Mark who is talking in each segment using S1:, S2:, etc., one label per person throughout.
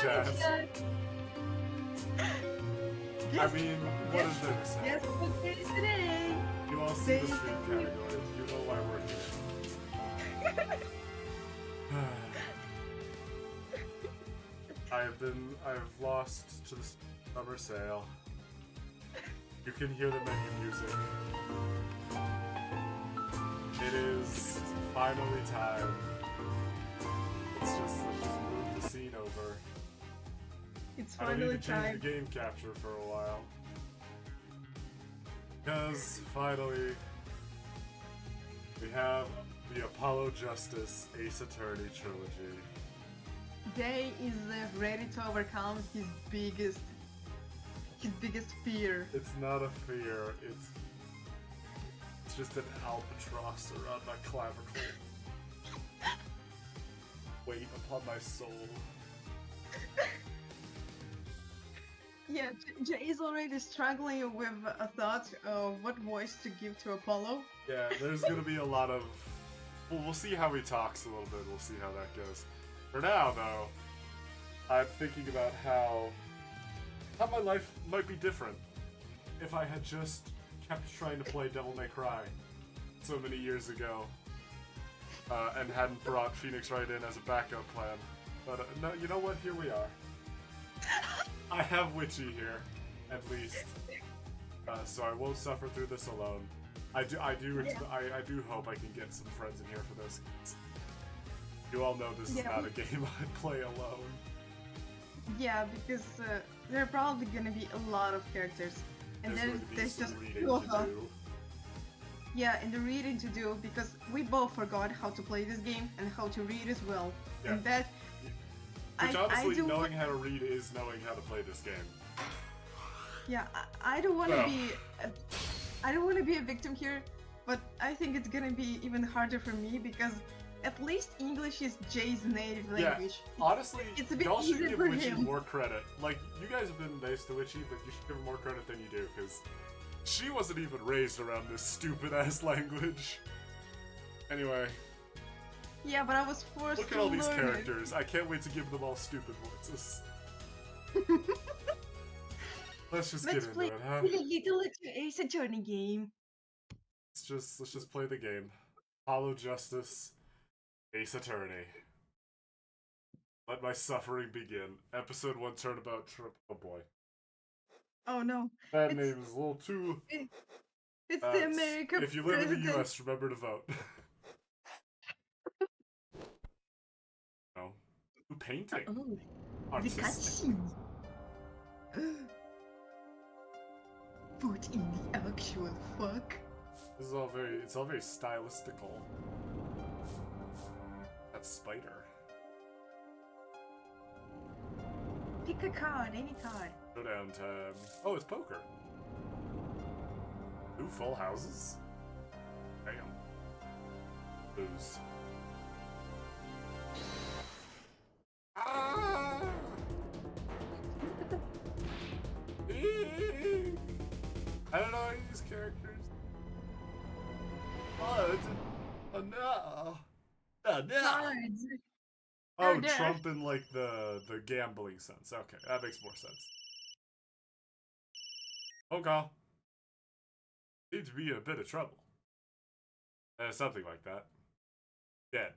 S1: chat. I mean, what is there to say?
S2: Guess what day is today?
S1: You all see the stream category. You know why we're here. I've lost to the summer sale. You can hear the menu music. It is finally time. Let's just move the scene over.
S2: It's
S1: I don't
S2: finally
S1: need to change
S2: time.
S1: the game capture for a while. Because finally we have the Apollo Justice Ace Attorney trilogy.
S2: Jay is ready to overcome his biggest fear.
S1: It's not a fear, it's just an albatross around my clavicle. Weight upon my soul.
S2: Yeah, Jay is already struggling with a thought of what voice to give to Apollo.
S1: Yeah, there's gonna be a lot of... we'll see how he talks a little bit, we'll see how that goes. For now, though, I'm thinking about how my life might be different if I had just kept trying to play Devil May Cry so many years ago and hadn't brought Phoenix Wright in as a backup plan. But no, you know what? Here we are. I have Witchy here, at least, so I won't suffer through this alone. I do hope I can get some friends in here for this. You all know this is not a game I'd play alone.
S2: Yeah, because there are probably gonna be a lot of characters, and then there's just
S1: reading to do.
S2: Yeah, and the reading to do, because we both forgot how to play this game and how to read as well.
S1: Yeah.
S2: And that...
S1: Which honestly, knowing how to read is knowing how to play this game.
S2: Yeah, I don't want to be... I don't want to be a victim here, but I think it's gonna be even harder for me because at least English is Jay's native language.
S1: Yeah, honestly,
S2: it's a bit
S1: y'all should
S2: easier
S1: give
S2: for
S1: Witchy
S2: him.
S1: more credit. Like, you guys have been nice to Witchy, but you should give her more credit than you do, because she wasn't even raised around this stupid-ass language. Anyway.
S2: Yeah, but I was forced
S1: Look
S2: to
S1: at all these
S2: learn
S1: characters. I can't wait to give them all stupid voices. Let's just get into it, huh?
S2: Let's play a little Ace Attorney game.
S1: Let's just play the game. Apollo Justice, Ace Attorney. Let my suffering begin. Episode 1 Turnabout Trip. Oh boy.
S2: Oh no.
S1: That name is a little too...
S2: It's the American
S1: If you live in the
S2: president.
S1: US, remember to vote. No. Ooh, painting.
S2: Oh,
S1: Artistic.
S2: the cutscene. Put in the actual fuck.
S1: This is it's all very stylistical. That's Spider.
S2: Pick a card, any card.
S1: Showdown time. Oh, it's poker. Ooh, full houses? Damn. Lose. Ah! I don't know any of these characters. Oh, no. Oh, no.
S2: Cards.
S1: Oh,
S2: There.
S1: Trump in like the gambling sense. Okay, that makes more sense. Okay. Seems to be in a bit of trouble. Something like that. Dead.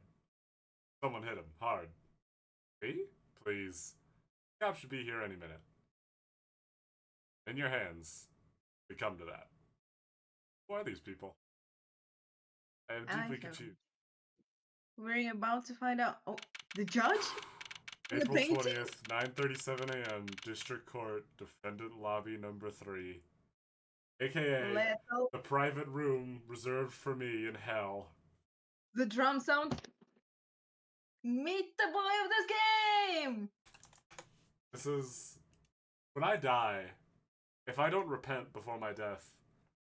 S1: Someone hit him hard. Me? Please. Cop should be here any minute. In your hands. We come to that. Who are these people? I am deeply confused.
S2: We're about to find out. Oh, the judge?
S1: April
S2: painting?
S1: 20th, 9:37 a.m. District Court, Defendant Lobby Number 3. AKA the private room reserved for me in hell.
S2: The drum sound. Meet the boy of this game!
S1: This is... when I die, if I don't repent before my death,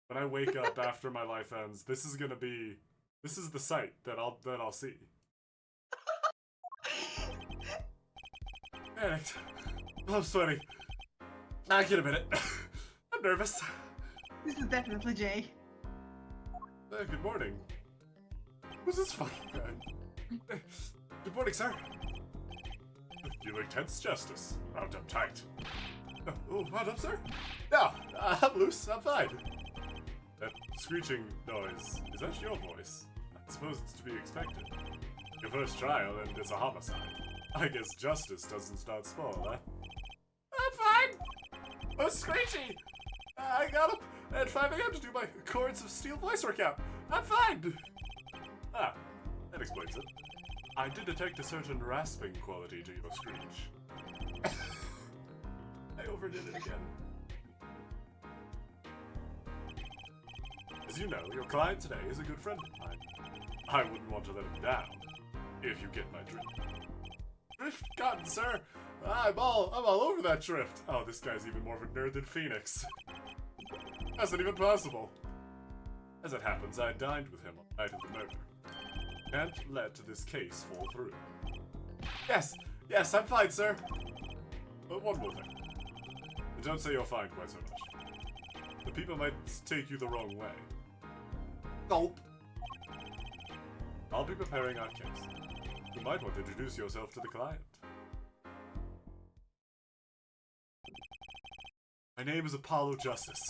S1: when I wake up after my life ends, this is gonna be... this is the sight that I'll see. Panicked. I'm sweating. Get a minute. I'm nervous.
S2: This is definitely Jay.
S1: Good morning. Who's this fucking guy? Good morning, sir. feeling tense, Justice? Wound up tight. Oh, wound up, sir? No, I'm loose. I'm fine. That screeching noise, is that your voice? I suppose it's to be expected. Your first trial, and it's a homicide. I guess justice doesn't start small, huh? I'm fine! Oh, screechy! I got up at 5 a.m. to do my Chords of Steel voice workout. I'm fine! Ah, that explains it. I did detect a certain rasping quality to your screech. I overdid it again. As you know, your client today is a good friend of mine. I wouldn't want to let him down, if you get my drift. Drift gotten, sir! I'm all over that drift! Oh, this guy's even more of a nerd than Phoenix. That's not even possible. As it happens, I dined with him on the night of the murder. And let this case fall through. Yes, I'm fine, sir. But one more thing. Don't say you're fine quite so much. The people might take you the wrong way. Nope. I'll be preparing our case. You might want to introduce yourself to the client. My name is Apollo Justice.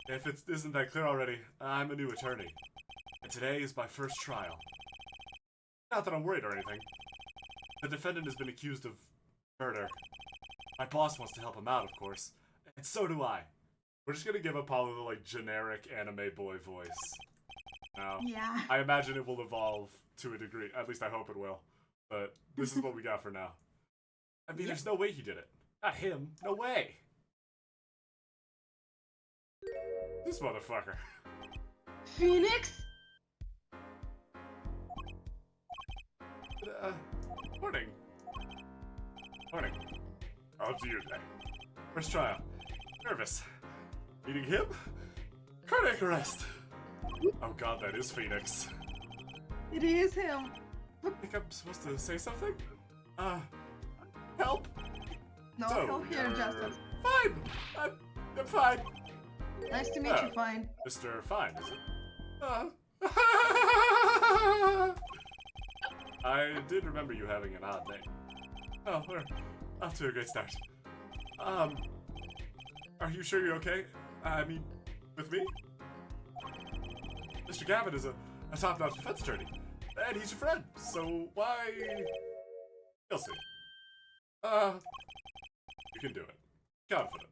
S1: If it isn't that clear already, I'm a new attorney. And today is my first trial. Not that I'm worried or anything. The defendant has been accused of murder. My boss wants to help him out, of course. And so do I. We're just gonna give Apollo the, like, generic anime boy voice. Now,
S2: Yeah.
S1: I imagine it will evolve to a degree. At least I hope it will. But this is what we got for now. I mean, there's no way he did it. Not him. No way. This motherfucker.
S2: Phoenix?
S1: Morning. Morning. Up to you today. First trial. Nervous. Meeting him? Cardiac arrest. Oh god, that is Phoenix.
S2: It is him.
S1: I think I'm supposed to say something? Help?
S2: No
S1: So,
S2: help here,
S1: you're
S2: Justice.
S1: Fine! I'm fine.
S2: Nice to meet you, Fine.
S1: Mr. Fine, is it? I did remember you having an odd name. Oh, we're off to a great start. Are you sure you're okay? I mean, with me? Mr. Gavin is a top-notch defense attorney, and he's your friend, so why... You'll see. You can do it. Confident.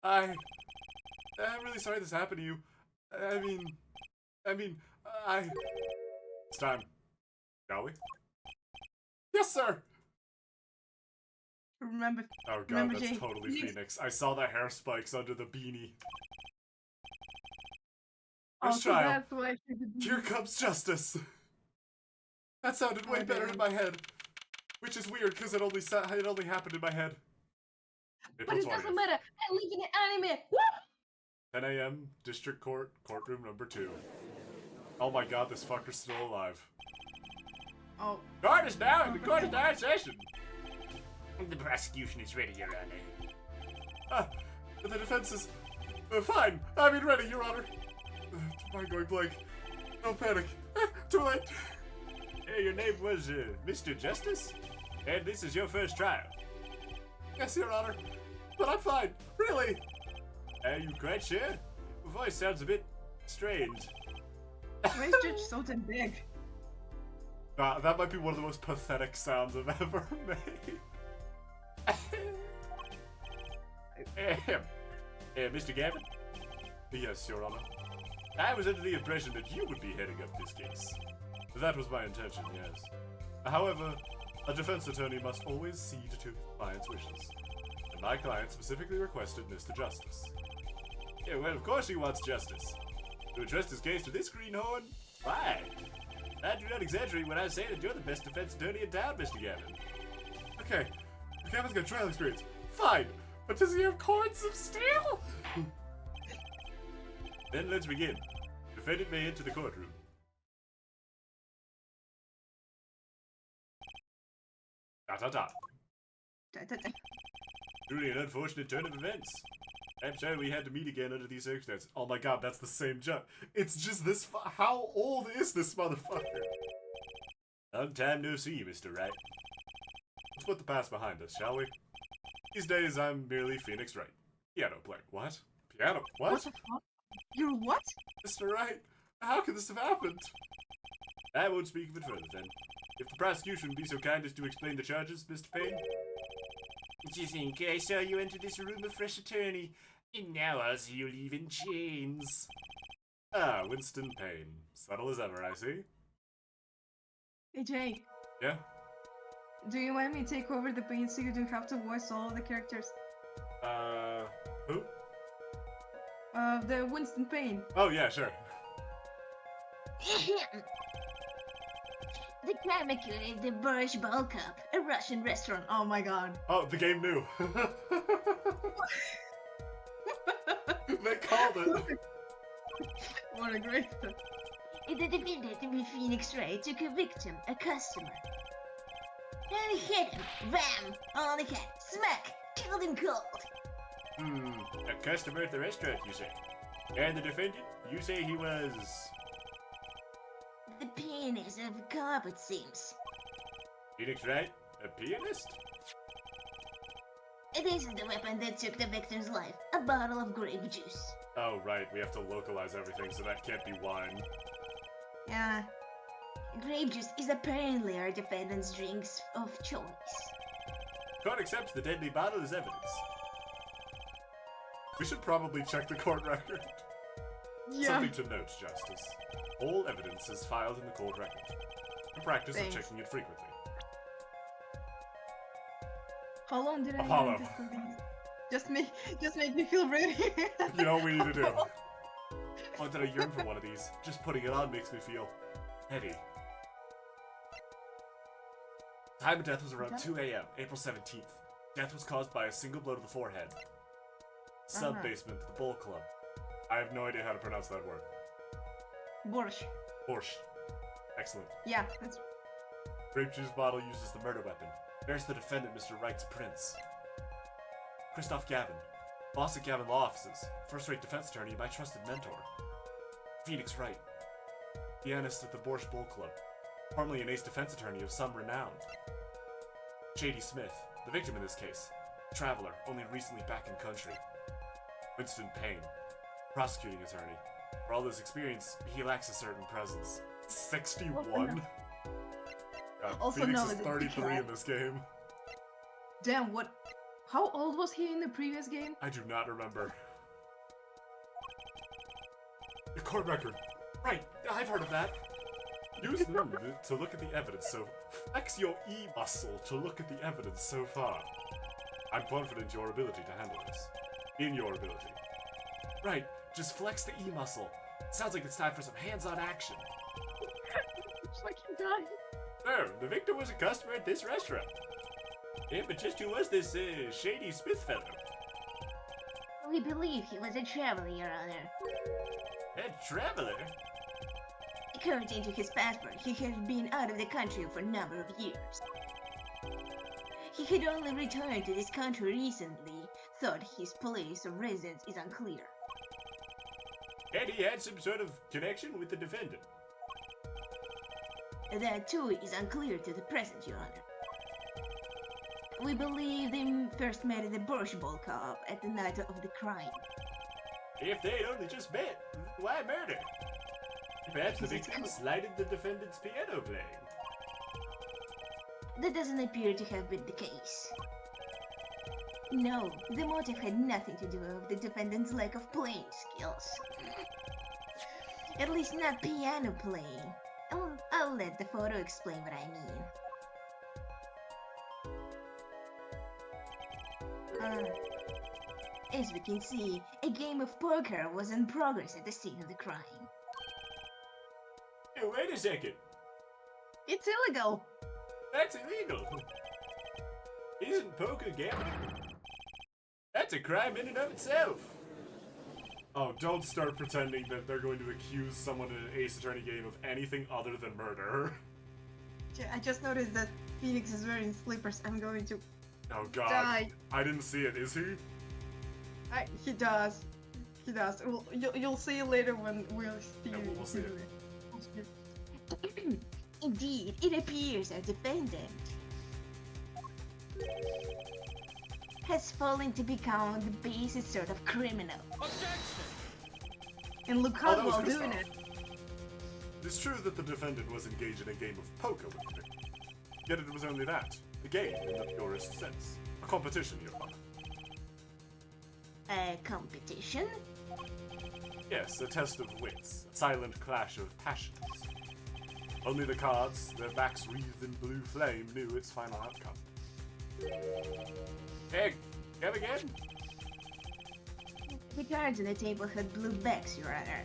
S1: I'm really sorry this happened to you. I mean, It's time. Shall we? Yes, sir!
S2: Remember.
S1: Oh god,
S2: Remember,
S1: that's
S2: Jay,
S1: totally
S2: Phoenix-
S1: Phoenix. I saw the hair spikes under the beanie.
S2: Oh,
S1: First
S2: so
S1: trial.
S2: that's why she did
S1: Here comes justice. That sounded way
S2: Oh,
S1: better
S2: damn.
S1: in my head. Which is weird, because it only happened in my head.
S2: But
S1: April
S2: it doesn't
S1: 20th,
S2: matter. I live in an anime. Woo!
S1: 10 a.m. District Court, courtroom number 2. Oh my god, this fucker's still alive.
S2: Oh,
S1: Court is now in session. The prosecution is ready, Your Honor. The defense is fine. I mean, ready, Your Honor. Mind going blank. Don't panic. Too late. Your name was Mr. Justice, and this is your first trial. Yes, Your Honor. But I'm fine. Really. Are you quite sure? Your voice sounds a bit strange.
S2: why is Judge so damn big?
S1: That might be one of the most pathetic sounds I've ever made. Mr. Gavin? Yes, Your Honor. I was under the impression that you would be heading up this case. That was my intention, yes. However, a defense attorney must always cede to his client's wishes. And my client specifically requested Mr. Justice. Yeah, well, of course he wants justice. To address his case to this greenhorn? Fine. I do not exaggerate when I say that you're the best defense attorney in town, Mr. Gavin. Okay, Gavin's got trial experience. Fine, but does he have cords of steel? Then let's begin. Defendant may enter the courtroom. Dot dot dot. Truly an unfortunate turn of events. I'm sorry we had to meet again under these circumstances. Oh my god, that's the same judge. It's just this. How old is this motherfucker? Long time no see, Mr. Wright. put the past behind us, shall we? These days, I'm merely Phoenix Wright. Piano player. What? Piano? What?
S2: What the fuck? You're what?
S1: Mr. Wright, how could this have happened? I won't speak of it further, then. If the prosecution be so kind as to explain the charges, Mr. Payne. Do you think I saw you enter this room a fresh attorney, and now I'll see you leave in chains? Ah, Winston Payne. Subtle as ever, I see.
S2: Hey Jay,
S1: Yeah?
S2: do you mind me take over the pain so you don't have to voice all the characters?
S1: Who?
S2: The Winston Payne.
S1: Oh, yeah, sure.
S3: The crime occurred at the Borscht Ball Cup, a Russian restaurant.
S2: Oh my god.
S1: Oh, the game knew. They called it.
S2: What a great.
S3: The defendant, Phoenix Wright, took a victim, a customer, and hit him, ram, on the head, smack, killed him cold.
S1: A customer at the restaurant, you say? And the defendant? You say he was...
S3: The pianist of the club, it seems.
S1: Phoenix Wright? A pianist?
S3: It isn't the weapon that took the victim's life, a bottle of grape juice.
S1: Oh, right, we have to localize everything, so that can't be wine.
S2: Yeah.
S3: Grape juice is apparently our defendant's drinks of choice.
S1: Court accepts the deadly bottle as evidence. We should probably check the court record.
S2: Yeah.
S1: Something to note, Justice. All evidence is filed in the court record. In practice
S2: Thanks.
S1: of checking it frequently.
S2: How long did I
S1: Apollo.
S2: need for these? Just make me feel ready.
S1: You know what we need to do? Oh, did I yearn for one of these? Just putting it on makes me feel heady. Time of death was around
S2: Okay.
S1: 2 a.m., April 17th. Death was caused by a single blow to the forehead. Sub-basement, the Bull Club. I have no idea how to pronounce that word.
S2: Borscht.
S1: Borscht. Excellent.
S2: Yeah, that's
S1: Grape juice bottle used as the murder weapon. Bears the defendant, Mr. Wright's prints. Christoph Gavin. Boss at Gavin Law Offices. First-rate defense attorney, my trusted mentor. Phoenix Wright. Pianist at the Borscht Bull Club. Formerly an ace defense attorney of some renown. J.D. Smith. The victim in this case. Traveler, only recently back in country. Winston Payne. Prosecuting attorney. For all his experience, he lacks a certain presence. 61? God,
S2: Also
S1: Phoenix
S2: know
S1: is
S2: that
S1: 33 in this game.
S2: damn. What? How old was he in the previous game?
S1: I do not remember. The court record. Right, I've heard of that. Use them to look at the evidence, so flex your E muscle to look at the evidence so far. I'm confident in your ability to handle this. In your ability. Right, just flex the E muscle. Sounds like it's time for some hands-on action.
S2: It's like he died.
S1: So, the victim was a customer at this restaurant. Yeah, but just who was this Shady Smith fellow?
S3: We believe he was a traveler, Your Honor.
S1: A traveler?
S3: According to his passport, he had been out of the country for a number of years. He had only returned to this country recently, thought his place of residence is unclear.
S1: And he had some sort of connection with the defendant.
S3: That too is unclear to the present, Your Honor. We believe they first met at the Borscht Ball Cup at the night of the crime.
S1: If they'd only just met, why murder? Perhaps the victim slighted the defendant's piano playing.
S3: That doesn't appear to have been the case. No, the motive had nothing to do with the defendant's lack of playing skills. At least not piano playing. I'll let the photo explain what I mean. As we can see, a game of poker was in progress at the scene of the crime.
S1: Hey, wait a second.
S2: It's illegal.
S1: That's illegal. Isn't poker gambling? That's a crime in and of itself. Oh, don't start pretending that they're going to accuse someone in an Ace Attorney game of anything other than murder.
S2: I just noticed that Phoenix is wearing slippers. I'm going to
S1: Oh god.
S2: die.
S1: I didn't see it, is he?
S2: He does. He does. You'll see later when we'll see.
S1: Yeah, we'll see it.
S3: Indeed, it appears a defendant. has fallen to become the basest sort of criminal.
S2: And look
S1: Oh,
S2: how
S1: that was
S2: well doing
S1: Kristoff.
S2: it.
S1: It is true that the defendant was engaged in a game of poker with the victim. Yet it was only that. A game in the purest sense. A competition, Your Honor.
S3: A competition?
S1: Yes, a test of wits. A silent clash of passions. Only the cards, their backs wreathed in blue flame, knew its final outcome. Hey, come again?
S3: The cards on the table had blue backs, Your Honor.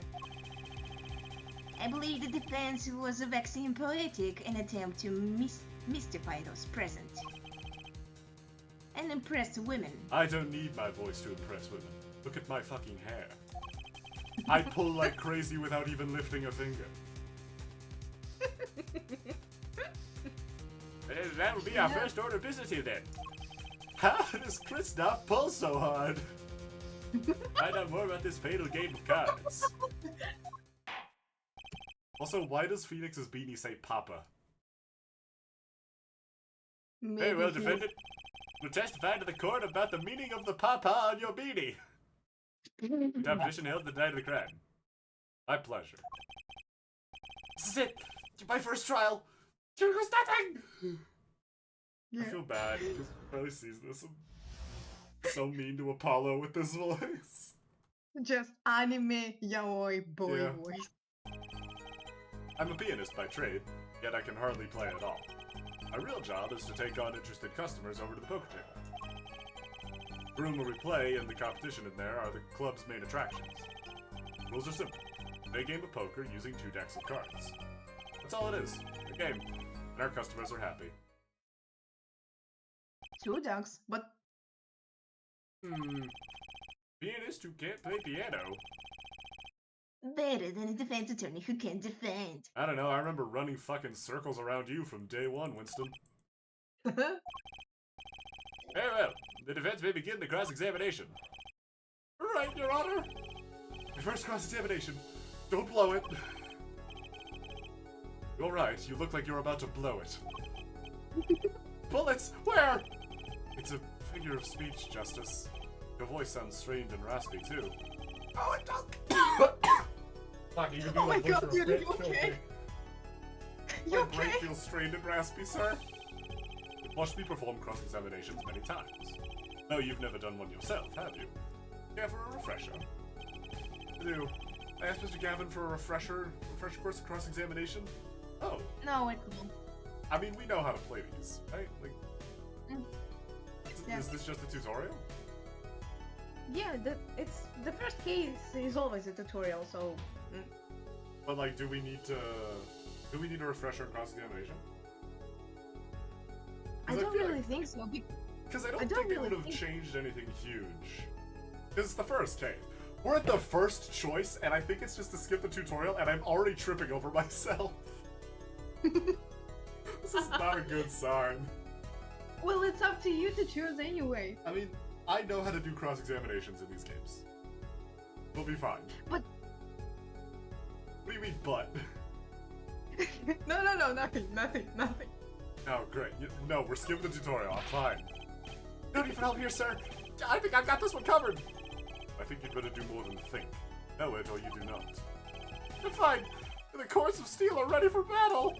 S3: I believe the defense was waxing poetic in an attempt to mystify those present. And impress women.
S1: I don't need my voice to impress women. Look at my fucking hair. I pull like crazy without even lifting a finger. That'll be our first order of business here then. How does Kristoff pull so hard? Find out more about this fatal game of cards. Also, why does Phoenix's beanie say Papa?
S2: Maybe
S1: Very well,
S2: he-
S1: defendant. You testify to the court about the meaning of the Papa on your beanie. Deposition held the night of the crime. My pleasure. This is it! My first trial! Here goes nothing! I
S2: Yeah.
S1: feel bad because he probably sees this and so mean to Apollo with this voice.
S2: Just anime yaoi boy
S1: Yeah.
S2: voice.
S1: I'm a pianist by trade, yet I can hardly play at all. My real job is to take on interested customers over to the poker table. The room where we play and the competition in there are the club's main attractions. Rules are simple. Play a game of poker using 2 decks of cards. That's all it is. A game. And our customers are happy.
S2: 2 ducks, but
S1: Pianist who can't play piano?
S3: Better than a defense attorney who can defend.
S1: I don't know, I remember running fucking circles around you from day one, Winston. Very well. The defense may begin the cross-examination. Right, Your Honor. Your first cross-examination. Don't blow it. You're right. You look like you're about to blow it. Bullets? Where? It's a figure of speech, Justice. Your voice sounds strained and raspy, too. Oh, it does. Fuck, you can do
S2: Oh my
S1: that voice
S2: God,
S1: for a
S2: dude,
S1: bit,
S2: you
S1: kill
S2: okay?
S1: me.
S2: You
S1: My brain
S2: okay?
S1: feels strained and raspy, sir. Watch me perform cross-examinations many times. No, you've never done one yourself, have you? Yeah, for a refresher. I do. I asked Mr. Gavin for a refresher course of cross-examination. Oh,
S2: No, it won't.
S1: I mean, we know how to play these, right? Like,
S2: Yeah.
S1: is this just a tutorial?
S2: Yeah, it's the first case is always a tutorial, so
S1: But like, do we need a refresher cross-examination?
S2: I don't really think so.
S1: Because I
S2: I
S1: don't
S2: don't
S1: think it
S2: really
S1: would have
S2: think-
S1: changed anything huge. Because it's the first case. We're at the first choice, and I think it's just to skip the tutorial, and I'm already tripping over myself. This is not a good sign.
S2: Well, it's up to you to choose anyway.
S1: I mean, I know how to do cross-examinations in these games. We'll be fine.
S2: But
S1: What do you mean, but?
S2: no, nothing.
S1: Oh, great. No, we're skipping the tutorial. I'm fine. No need for help here, sir. I think I've got this one covered. I think you'd better do more than think. Know it, or you do not. You're fine. The courts of steel are ready for battle.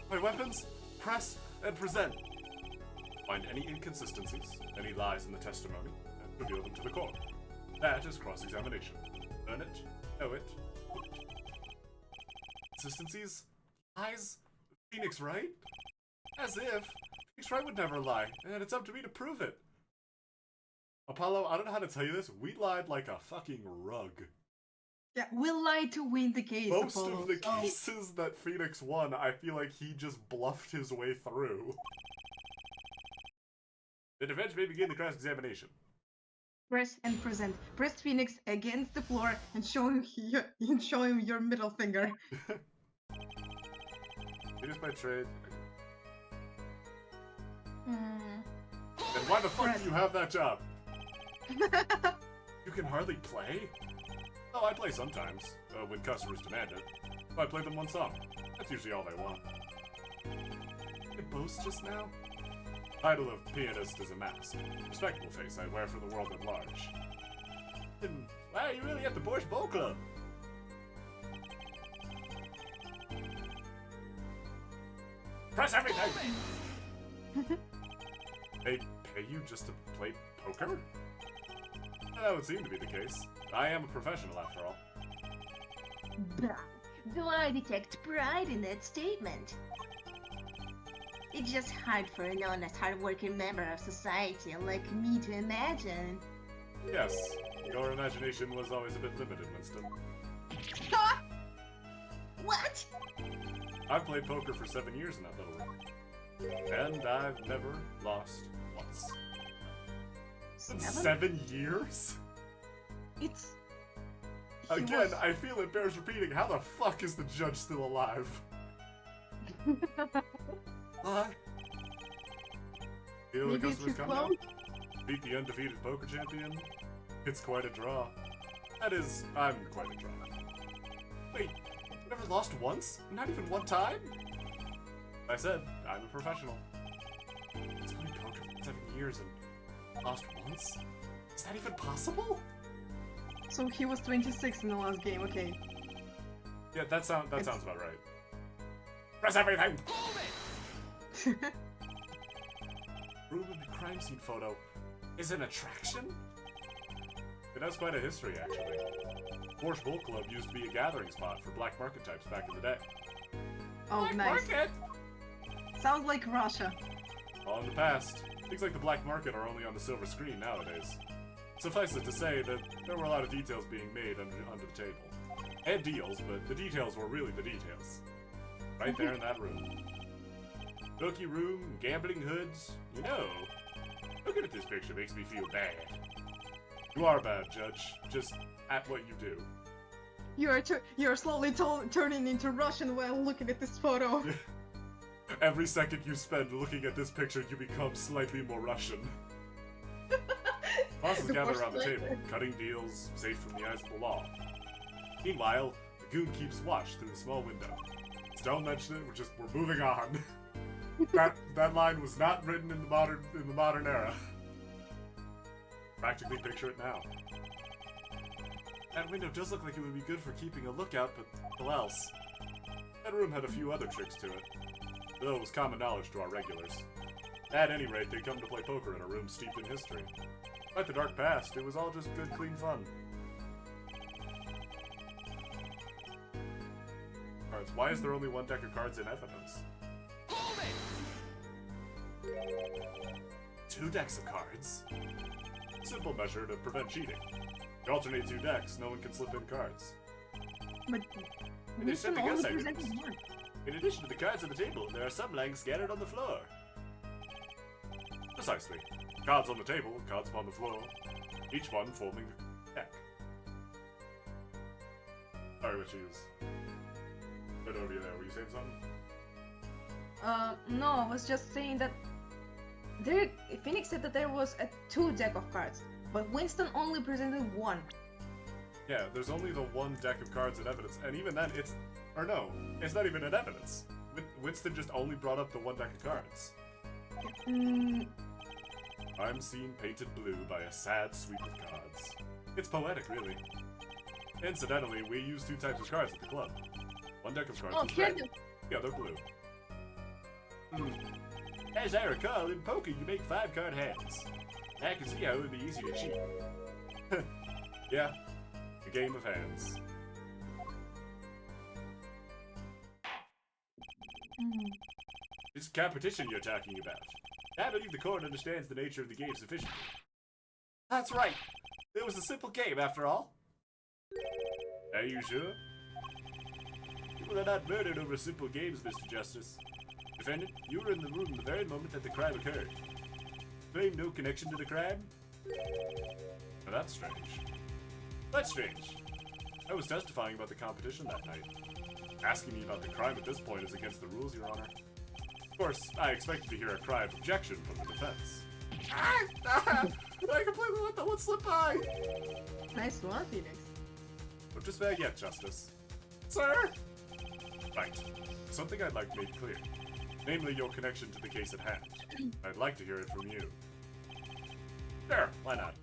S1: My weapons, press, and present. Find any inconsistencies, any lies in the testimony, and reveal them to the court. That is cross-examination. Learn it, know it, do it. Consistencies? Lies? Phoenix Wright? As if. Phoenix Wright would never lie, and it's up to me to prove it. Apollo, I don't know how to tell you this. We lied like a fucking rug.
S2: Yeah, we'll lie to win the case.
S1: Most
S2: Apollo,
S1: of the
S2: so-
S1: cases that Phoenix won, I feel like he just bluffed his way through. The defense may begin the cross-examination.
S2: Press and present. Press Phoenix against the floor and show him your middle finger.
S1: Phoenix by trade.
S2: Hmm.
S1: Then why the fuck
S2: Press.
S1: do you have that job? You can hardly play? Oh, I play sometimes, when customers demand it. So I play them one song. That's usually all they want. Did you boast just now? Title of pianist is a mask. Respectable face I wear for the world at large. And why are you really at the Borscht Bowl Club? Press everything! They pay you just to play poker? That would seem to be the case. I am a professional after all.
S3: Bah, do I detect pride in that statement? It's just hard for an honest, hard-working member of society like me to imagine.
S1: Yes, your imagination was always a bit limited, Winston.
S3: What?
S1: I've played poker for 7 years in that little room. And I've never lost once. 7 years?
S2: It's...
S1: Again, I feel it bears repeating. How the fuck is the judge still alive? What? Feel the
S2: Maybe
S1: customers
S2: too
S1: coming out?
S2: close?
S1: Beat the undefeated poker champion? It's quite a draw. That is, I'm quite a draw. Wait, you never lost once? Not even one time? I said, I'm a professional. It's been poker for 7 years and lost once? Is that even possible?
S2: So he was 26 in the last game, okay.
S1: Yeah, that sounds about right. Press everything! Room in the crime scene photo is an attraction? It has quite a history, actually. Borscht Bowl Club used to be a gathering spot for black market types back in the day.
S2: Oh,
S1: Black
S2: nice.
S1: market?
S2: Sounds like Russia.
S1: All in the past. Things like the black market are only on the silver screen nowadays. Suffice it to say that there were a lot of details being made under the table. And deals, but the details were really the details. Right there in that room. Bookie room, gambling hoods. You know, looking at this picture makes me feel bad. You are bad, Judge. Just at what you do.
S2: You're slowly turning into Russian while looking at this photo.
S1: Every second you spend looking at this picture, you become slightly more Russian. Bosses gather around the table, cutting deals, safe from the eyes of the law. Meanwhile, the goon keeps watch through the small window. So don't mention it. We're moving on. that line was not written in the modern era. Practically picture it now. That window does look like it would be good for keeping a lookout, but what else? That room had a few other tricks to it, though it was common knowledge to our regulars. At any rate, they come to play poker in a room steeped in history. Like the dark past, it was all just good, clean fun. Cards. Why is there only one deck of cards in evidence? 2 decks of cards? Simple measure to prevent cheating. You alternate 2 decks, no one can slip in cards.
S2: But
S1: They
S2: Winston
S1: said to
S2: only
S1: guess I
S2: presented
S1: noticed.
S2: one.
S1: In addition to the cards on the table, there are some lying scattered on the floor. Precisely. Cards on the table, cards upon the floor, each one forming a deck. Sorry, what you use? Right over you there, were you saying something?
S2: No, I was just saying that Phoenix said that there was a 2 deck of cards, but Winston only presented 1.
S1: Yeah, there's only the 1 deck of cards in evidence, and even then, it's not even in evidence. Winston just only brought up the 1 deck of cards. I'm seen painted blue by a sad sweep of cards. It's poetic, really. Incidentally, we use 2 types of cards at the club. 1 deck of cards is red. Yeah, they're blue. As I recall, in poker you make 5-card hands. I can see how it would be easy to cheat. Yeah, a game of hands. It's competition you're talking about. I believe the court understands the nature of the game sufficiently. That's right. It was a simple game, after all. Are you sure? People are not murdered over simple games, Mr. Justice. Defendant, you were in the room the very moment that the crime occurred. Claim no connection to the crime? Now that's strange. That's strange. I was testifying about the competition that night. Asking me about the crime at this point is against the rules, Your Honor. Of course, I expected to hear a cry of objection from the defense. I completely let that one slip by!
S2: Nice one, Phoenix.
S1: Don't despair yet, Justice. Sir? Right. Something I'd like made clear. namely your connection to the case at hand. I'd like to hear it from you. Sure, why not?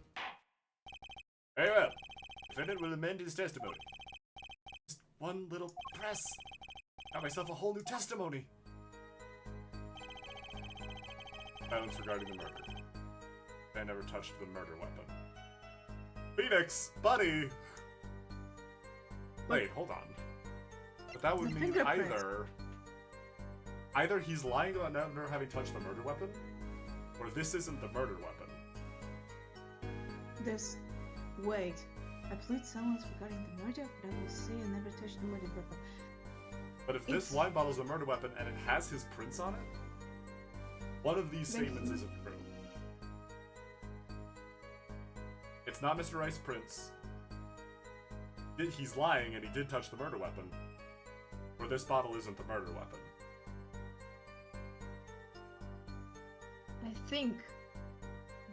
S1: Very well. Defendant will amend his testimony. Just one little press. Got myself a whole new testimony. Silence regarding the murder. I never touched the murder weapon. Phoenix, buddy! Wait, hold on. But that would
S2: The
S1: mean
S2: fingerprints.
S1: either he's lying about never having touched the murder weapon, or this isn't the murder weapon.
S2: This. Wait. I plead silence regarding the murder, but I will say I never touched the murder weapon.
S1: But if this
S2: It's-
S1: wine bottle's a murder weapon and it has his prints on it, one of these
S2: Then
S1: statements
S2: he-
S1: isn't true. It's not Mr. Rice's prints. He's lying and he did touch the murder weapon. Or this bottle isn't the murder weapon.
S2: I think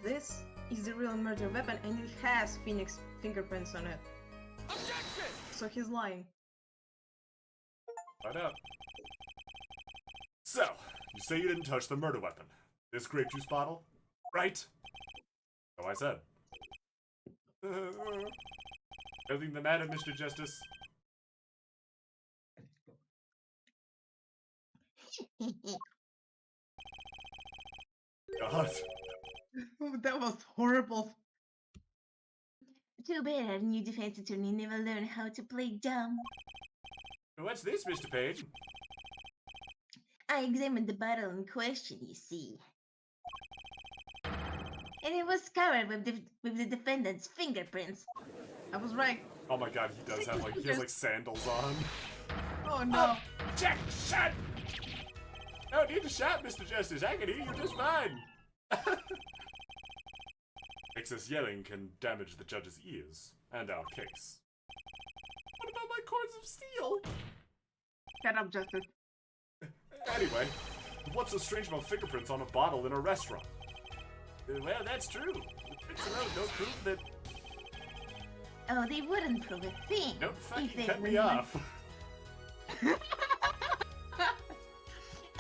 S2: this is the real murder weapon and it has Phoenix fingerprints on it.
S4: Objection!
S2: So he's lying.
S1: Find out. So, you say you didn't touch the murder weapon. This grape juice bottle? Right? So I said. Anything the matter, Mr. Justice? God.
S2: Oh, that was horrible.
S3: Too bad our new defense attorney never learned how to play dumb.
S1: What's this, Mr. Page?
S3: I examined the bottle in question, you see. And it was covered with the defendant's fingerprints.
S2: I was right.
S1: Oh my god, he does have he has like sandals on.
S2: Oh no.
S1: Check, shot! No need to shout, Mr. Justice. I can hear you just fine. Excess yelling can damage the judge's ears and our case. What about my cords of steel?
S2: Shut up, Justice.
S1: Anyway, what's so strange about fingerprints on a bottle in a restaurant? Well, that's true. The prints alone don't prove that.
S3: Oh, they wouldn't prove a thing.
S1: Nope,
S3: if
S1: fucking
S3: they
S1: cut me
S3: were-
S1: off.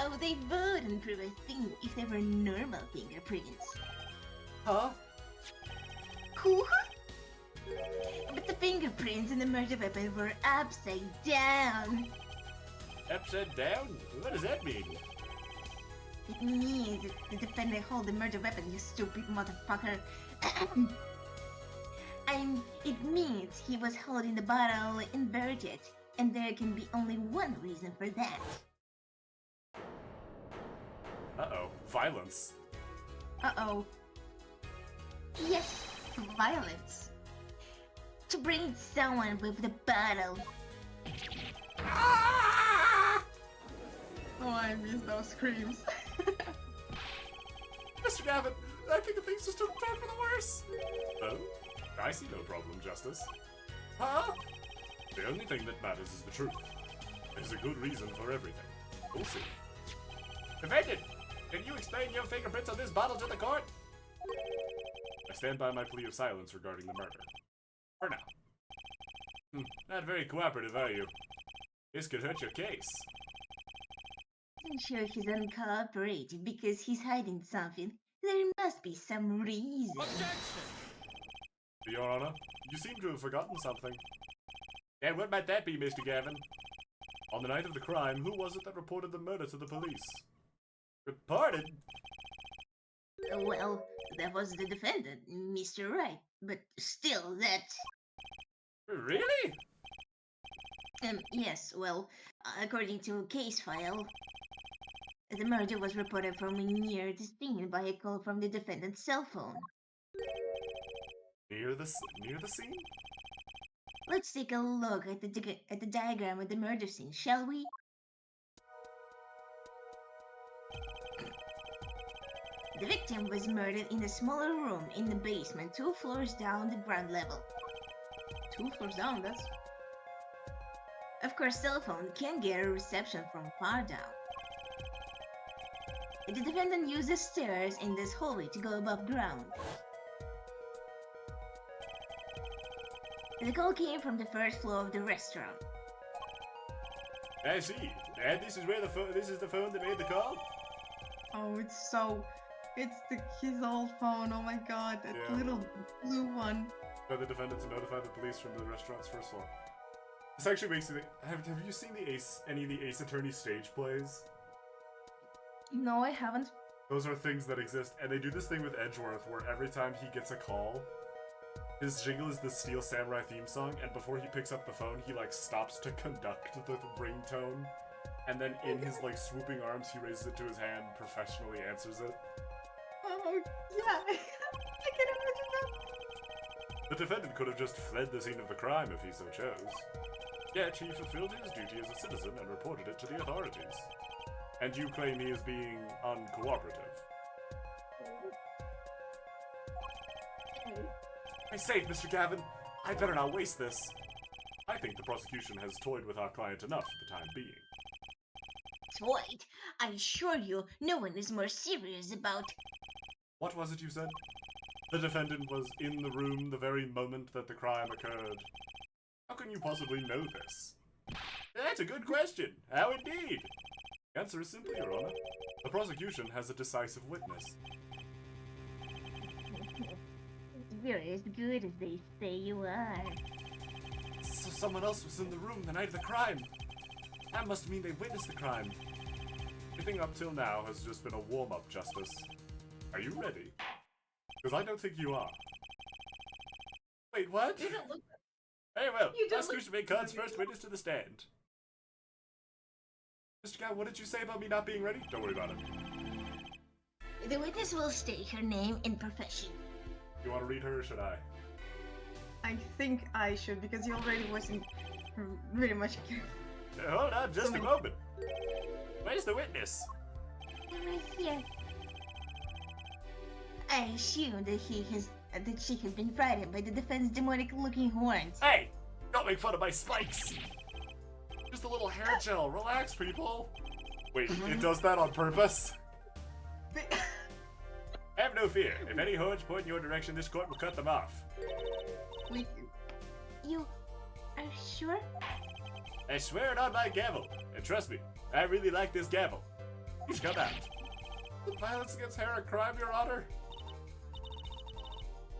S3: Oh, they wouldn't prove a thing if they were normal fingerprints.
S1: Huh?
S3: Cool. But the fingerprints in the murder weapon were upside down.
S1: Upside down? What does that mean?
S3: It means that the defendant held the murder weapon, you stupid motherfucker. It means he was holding the bottle inverted, and there can be only one reason for that.
S1: Uh-oh. Violence.
S2: Uh-oh.
S3: Yes, violence. To bring someone with the bottle.
S2: Oh, I miss those screams.
S1: Mr. Gavin, I think things just took a turn for the worse. Oh? I see no problem, Justice. Huh? The only thing that matters is the truth. There's a good reason for everything. We'll see. Defendant, can you explain your fingerprints on this bottle to the court? I stand by my plea of silence regarding the murder. For now. Not very cooperative, are you? This could hurt your case.
S3: I'm sure he's uncooperative because he's hiding something. There must be some reason.
S4: Objection!
S1: Your Honor, you seem to have forgotten something. And what might that be, Mr. Gavin? On the night of the crime, who was it that reported the murder to the police? Reported?
S3: Well, that was the defendant, Mr. Wright. But still, that...
S1: Really?
S3: Yes, well, according to a case file, the murder was reported from near the scene by a call from the defendant's cell phone.
S1: Near the scene?
S3: Let's take a look at the diagram of the murder scene, shall we? The victim was murdered in a smaller room in the basement, 2 floors down the ground level.
S2: 2 floors down, that's...
S3: Of course, cell phone can get a reception from far down. The defendant used the stairs in this hallway to go above ground. The call came from the first floor of the restaurant.
S1: I see. And this is where the phone. This is the phone that made the call.
S2: Oh, it's his old phone. Oh my god, that
S1: Yeah.
S2: little blue one.
S1: By the defendant to notify the police from the restaurant's first floor. This actually makes me think. Have you seen any of the Ace Attorney stage plays?
S2: No, I haven't.
S1: Those are things that exist, and they do this thing with Edgeworth where every time he gets a call, his jingle is the Steel Samurai theme song, and before he picks up the phone, he like stops to conduct the ringtone, and then in his like swooping arms, he raises it to his hand, professionally answers it.
S2: Oh, yeah. I can imagine that.
S1: The defendant could have just fled the scene of the crime if he so chose. Yet he fulfilled his duty as a citizen and reported it to the authorities. And you claim he is being uncooperative. Stay safe, Mr. Gavin. I'd better not waste this. I think the prosecution has toyed with our client enough for the time being.
S3: Toyed? I assure you, no one is more serious about.
S1: What was it you said? The defendant was in the room the very moment that the crime occurred. How can you possibly know this? That's a good question. How indeed? The answer is simple, Your Honor. The prosecution has a decisive witness.
S3: You're as good as they say you are.
S1: So someone else was in the room the night of the crime. That must mean they witnessed the crime. Everything up till now has just been a warm-up, Justice. Are you ready? Because I don't think you are. Wait, what?
S2: You don't look.
S1: Very well.
S2: You don't
S1: Prosecution may call its first witness to the stand. Mr. Gavin, what did you say about me not being ready? Don't worry about it.
S3: The witness will state her name and profession.
S1: You want to read her or should I?
S2: I think I should because he already wasn't very much careful.
S1: Hold on just a moment. Where's the witness?
S3: I'm right here. I assume that she has been frightened by the defense's demonic-looking horns.
S1: Hey! Don't make fun of my spikes! Just a little hair gel. Relax, people. Wait, it does that on purpose? Have no fear. If any horns point in your direction, this court will cut them off.
S2: Wait,
S3: You are sure?
S1: I swear it on my gavel. And trust me, I really like this gavel. Please come out. Violence against hair a crime, Your Honor?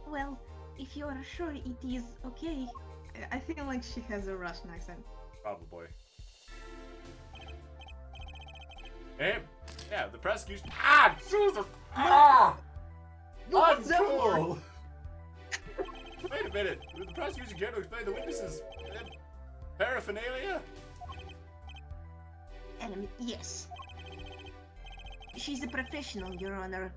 S3: Well, if you are sure it is okay.
S2: I feel like she has a Russian accent.
S1: Probably. Yeah, the prosecution. Ah, Jesus! Ah!
S2: What's that for?
S1: Uncool! Wait a minute. The prosecution care to explain the witnesses' paraphernalia?
S3: Yes. She's a professional, Your Honor.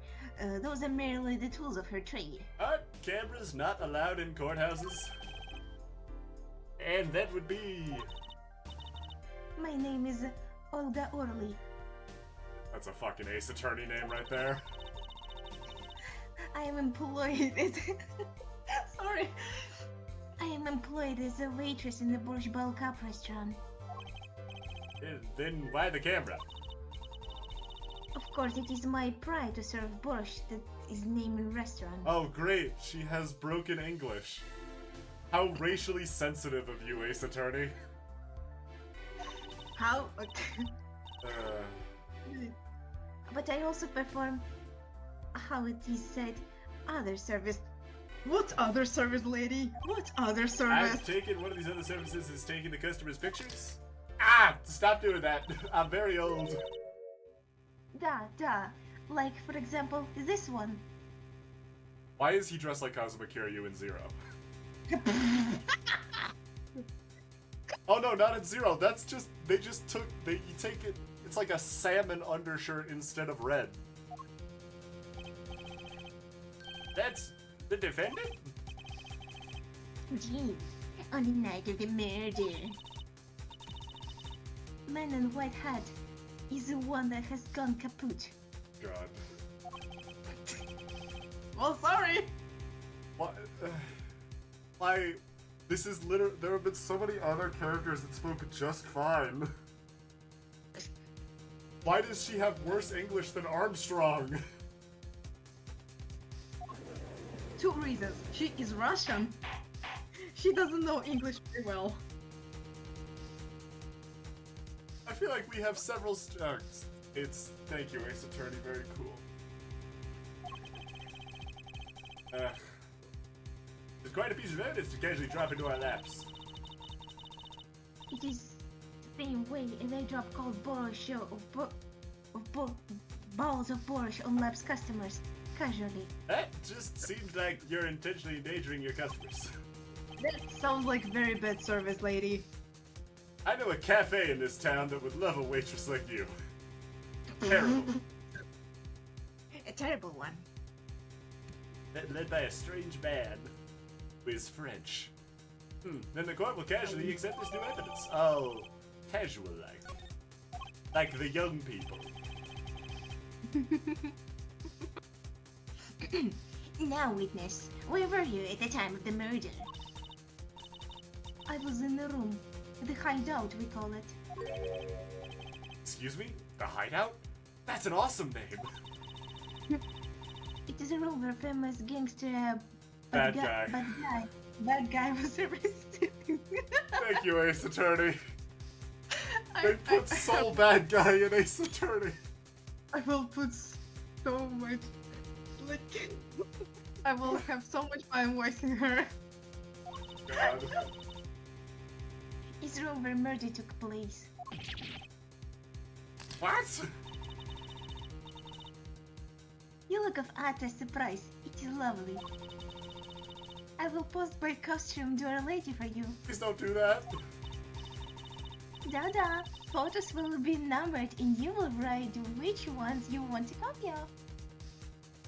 S3: Those are merely the tools of her trade.
S1: Aren't cameras not allowed in courthouses? And that would be.
S3: My name is Olga Orly.
S1: That's a fucking Ace Attorney name right there.
S3: I am employed as... Sorry. I am employed as a waitress in the Borscht Bal Cup restaurant.
S1: Then why the camera?
S3: Of course, it is my pride to serve borscht that is named in restaurant.
S1: Oh, great. She has broken English. How racially sensitive of you, Ace Attorney.
S2: How?
S3: But I also perform, how it is said, other service.
S2: What other service, lady? What other
S1: I've
S2: service?
S1: taken one of these other services is taking the customer's pictures. Ah! Stop doing that. I'm very old.
S3: Da. Like, for example, this one.
S1: Why is he dressed like Kazuma Kiryu in Zero? Oh no, not in Zero. That's just, you take it, it's like a salmon undershirt instead of red. That's the defendant?
S3: Gee, on the night of the murder. Man in white hat is the one that has gone kaput.
S1: God.
S2: Well, sorry.
S1: What? This is literally, there have been so many other characters that spoke just fine. Why does she have worse English than Armstrong?
S2: 2 reasons. She is Russian. She doesn't know English very well.
S1: feel like we have several thank you, Ace Attorney, very cool. It's quite a piece of evidence to casually drop into our laps.
S3: It is the same way an airdrop called Borscht balls of Borscht on Labs customers, casually.
S1: That just seems like you're intentionally endangering your customers.
S2: That sounds like very bad service, lady.
S1: I know a cafe in this town that would love a waitress like you. Terrible.
S3: A terrible one.
S1: Led by a strange man who is French. Then the court will casually accept this new evidence. Oh, casual like. Like the young people.
S3: Now, witness, where were you at the time of the murder?
S2: I was in the room. The hideout, we call it.
S1: Excuse me? The Hideout? That's an awesome name.
S3: It is a role where famous gangster
S1: Bad guy.
S2: Bad guy was arrested.
S1: Thank you, Ace Attorney.
S2: I-
S1: They put
S2: I-
S1: Soul Bad Guy in Ace Attorney.
S2: I will put so much, like, I will have so much fun voicing her.
S1: God.
S3: is room where murder took place.
S1: What?
S3: You look of utter surprise. It is lovely. I will post my costume to Our Lady for you.
S1: Please don't do that.
S3: Dada, photos will be numbered and you will write which ones you want to copy of.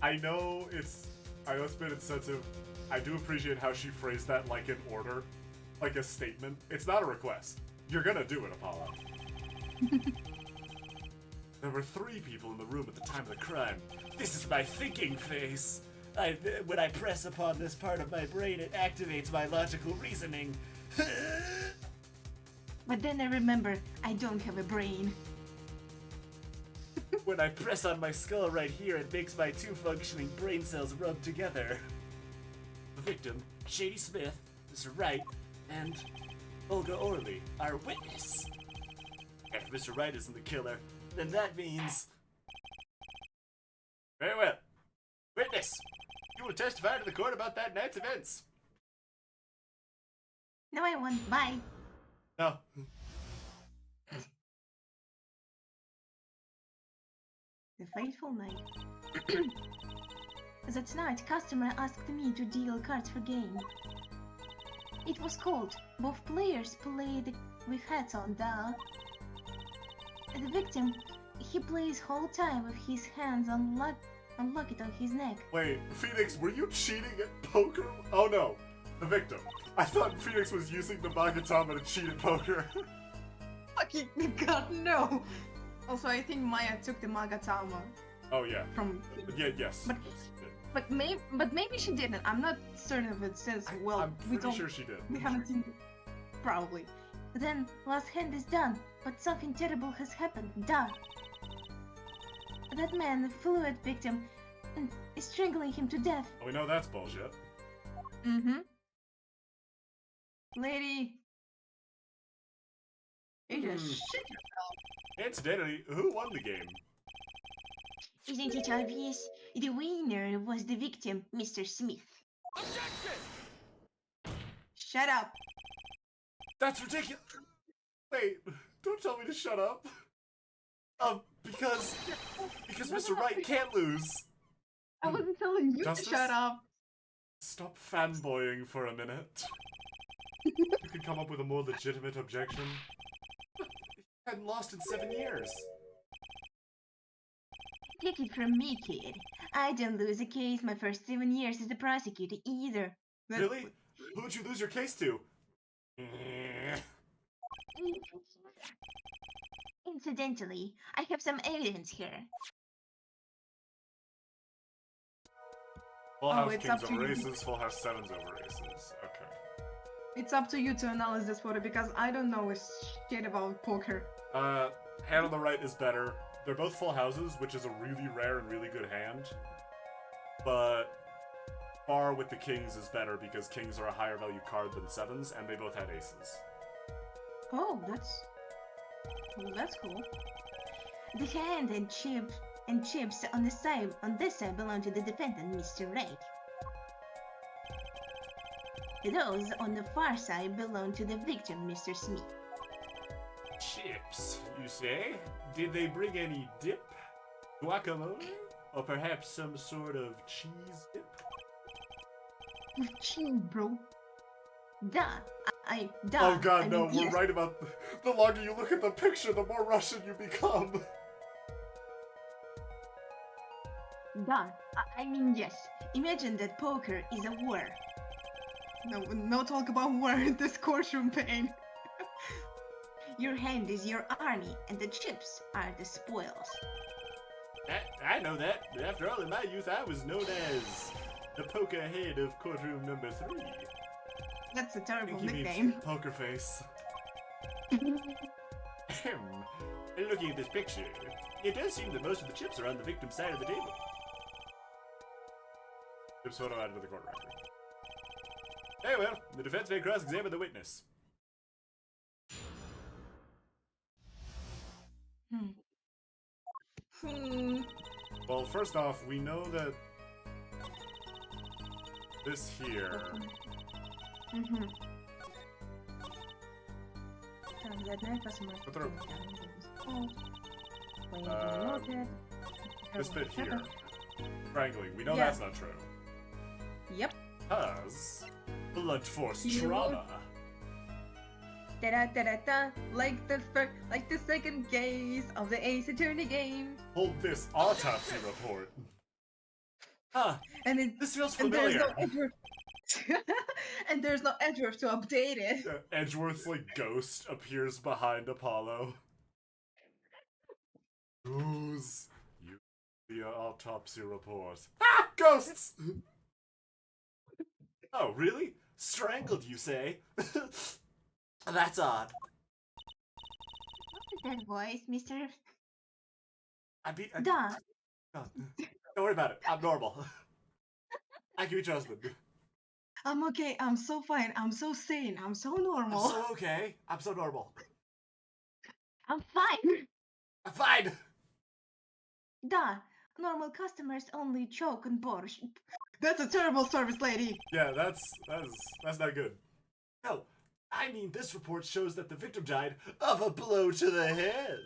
S1: I know it's been insensitive. I do appreciate how she phrased that like an order, like a statement. It's not a request. You're gonna do it, Apollo. There were 3 people in the room at the time of the crime. This is my thinking face. When I press upon this part of my brain, it activates my logical reasoning.
S2: But then I remember, I don't have a brain.
S1: When I press on my skull right here, it makes my 2 functioning brain cells rub together. The victim, Shady Smith, Mr. Wright, and Olga Orley, our witness. If Mr. Wright isn't the killer, then that means... Very well. Witness, you will testify to the court about that night's events.
S3: No, I won't. Bye.
S1: No.
S2: The fateful night.
S3: That night, customer asked me to deal cards for game. It was cold. Both players played with hats on, duh. The victim, he plays whole time with his hands unlocked on his neck.
S1: Wait, Phoenix, were you cheating at poker? Oh no, the victim. I thought Phoenix was using the Magatama to cheat at poker.
S2: Fucking god, no! Also, I think Maya took the Magatama
S1: Oh yeah.
S2: from...
S1: Yeah, yes.
S2: But maybe she didn't. I'm not certain of it since, well,
S1: I'm
S2: we
S1: pretty
S2: don't...
S1: sure she did.
S2: We haven't seen... Probably.
S3: Then, last hand is done, but something terrible has happened, duh. That man flew at victim and is strangling him to death.
S1: We know that's bullshit.
S2: Mm-hmm. Lady... You just shit yourself.
S1: Incidentally, who won the game?
S3: Isn't it obvious? The winner was the victim, Mr. Smith.
S2: Shut up.
S1: That's ridiculous. Wait, don't tell me to shut up. Because Mr. Wright can't lose.
S2: I wasn't telling you
S1: Justice?
S2: to shut up.
S1: Stop fanboying for a minute. You could come up with a more legitimate objection. He hadn't lost in 7 years.
S3: Take it from me, kid. I didn't lose a case my first 7 years as a prosecutor either.
S2: But-
S1: Really? Who'd you lose your case to?
S3: Incidentally, I have some evidence here.
S1: Full House
S2: it's
S1: Kings
S2: up to
S1: over
S2: you.
S1: Aces, Full House Sevens over Aces. Okay.
S2: It's up to you to analyze this photo because I don't know a shit about poker.
S1: Hand on the right is better. They're both full houses, which is a really rare and really good hand. But Bar with the Kings is better because Kings are a higher value card than Sevens, and they both had Aces.
S2: Oh, that's Well, that's cool.
S3: The hand and chips on this side belong to the defendant, Mr. Wright. Those on the far side belong to the victim, Mr. Smith.
S1: Chips, you say? Did they bring any dip? Guacamole? Or perhaps some sort of cheese dip?
S2: With cheese, bro.
S3: Duh.
S1: Oh god,
S3: I
S1: no,
S3: mean,
S1: we're
S3: yes.
S1: right about... The longer you look at the picture, the more Russian you become.
S3: Duh. I mean, yes. Imagine that poker is a war.
S2: No talk about war in this courtroom, Pain.
S3: Your hand is your army, and the chips are the spoils.
S1: I know that. After all, in my youth, I was known as the poker head of courtroom number 3.
S2: That's a
S1: I
S2: terrible
S1: think he means
S2: nickname.
S1: poker face. Looking at this picture, it does seem that most of the chips are on the victim's side of the table. Chips photo added to the court record. Very well, the defense may cross-examine the witness. Well, first off, we know that this here.
S2: Mm-hmm.
S1: But this bit here, strangling, we know
S2: Yeah.
S1: that's not true.
S2: Yep.
S1: Because blunt force
S2: You-
S1: trauma.
S2: Da-da-da-da-da. Like the second case of the Ace Attorney game.
S1: Hold this autopsy report. Huh,
S2: And it,
S1: this feels
S2: and there's
S1: familiar.
S2: no Edgeworth. And there's no Edgeworth to update it.
S1: Edgeworth's like ghost appears behind Apollo. Who's you? The autopsy report. Ah, ghosts! Oh, really? Strangled, you say? That's odd.
S3: That voice, Mr.
S1: Duh. Don't worry about it. I'm normal. I can be trusted.
S2: I'm okay. I'm so fine. I'm so sane. I'm so
S1: I'm
S2: normal.
S1: so okay. I'm so normal.
S3: I'm fine.
S1: I'm fine.
S3: Duh. Normal customers only choke on borscht.
S2: That's a terrible service, lady.
S1: Yeah, that's not good. No, I mean this report shows that the victim died of a blow to the head.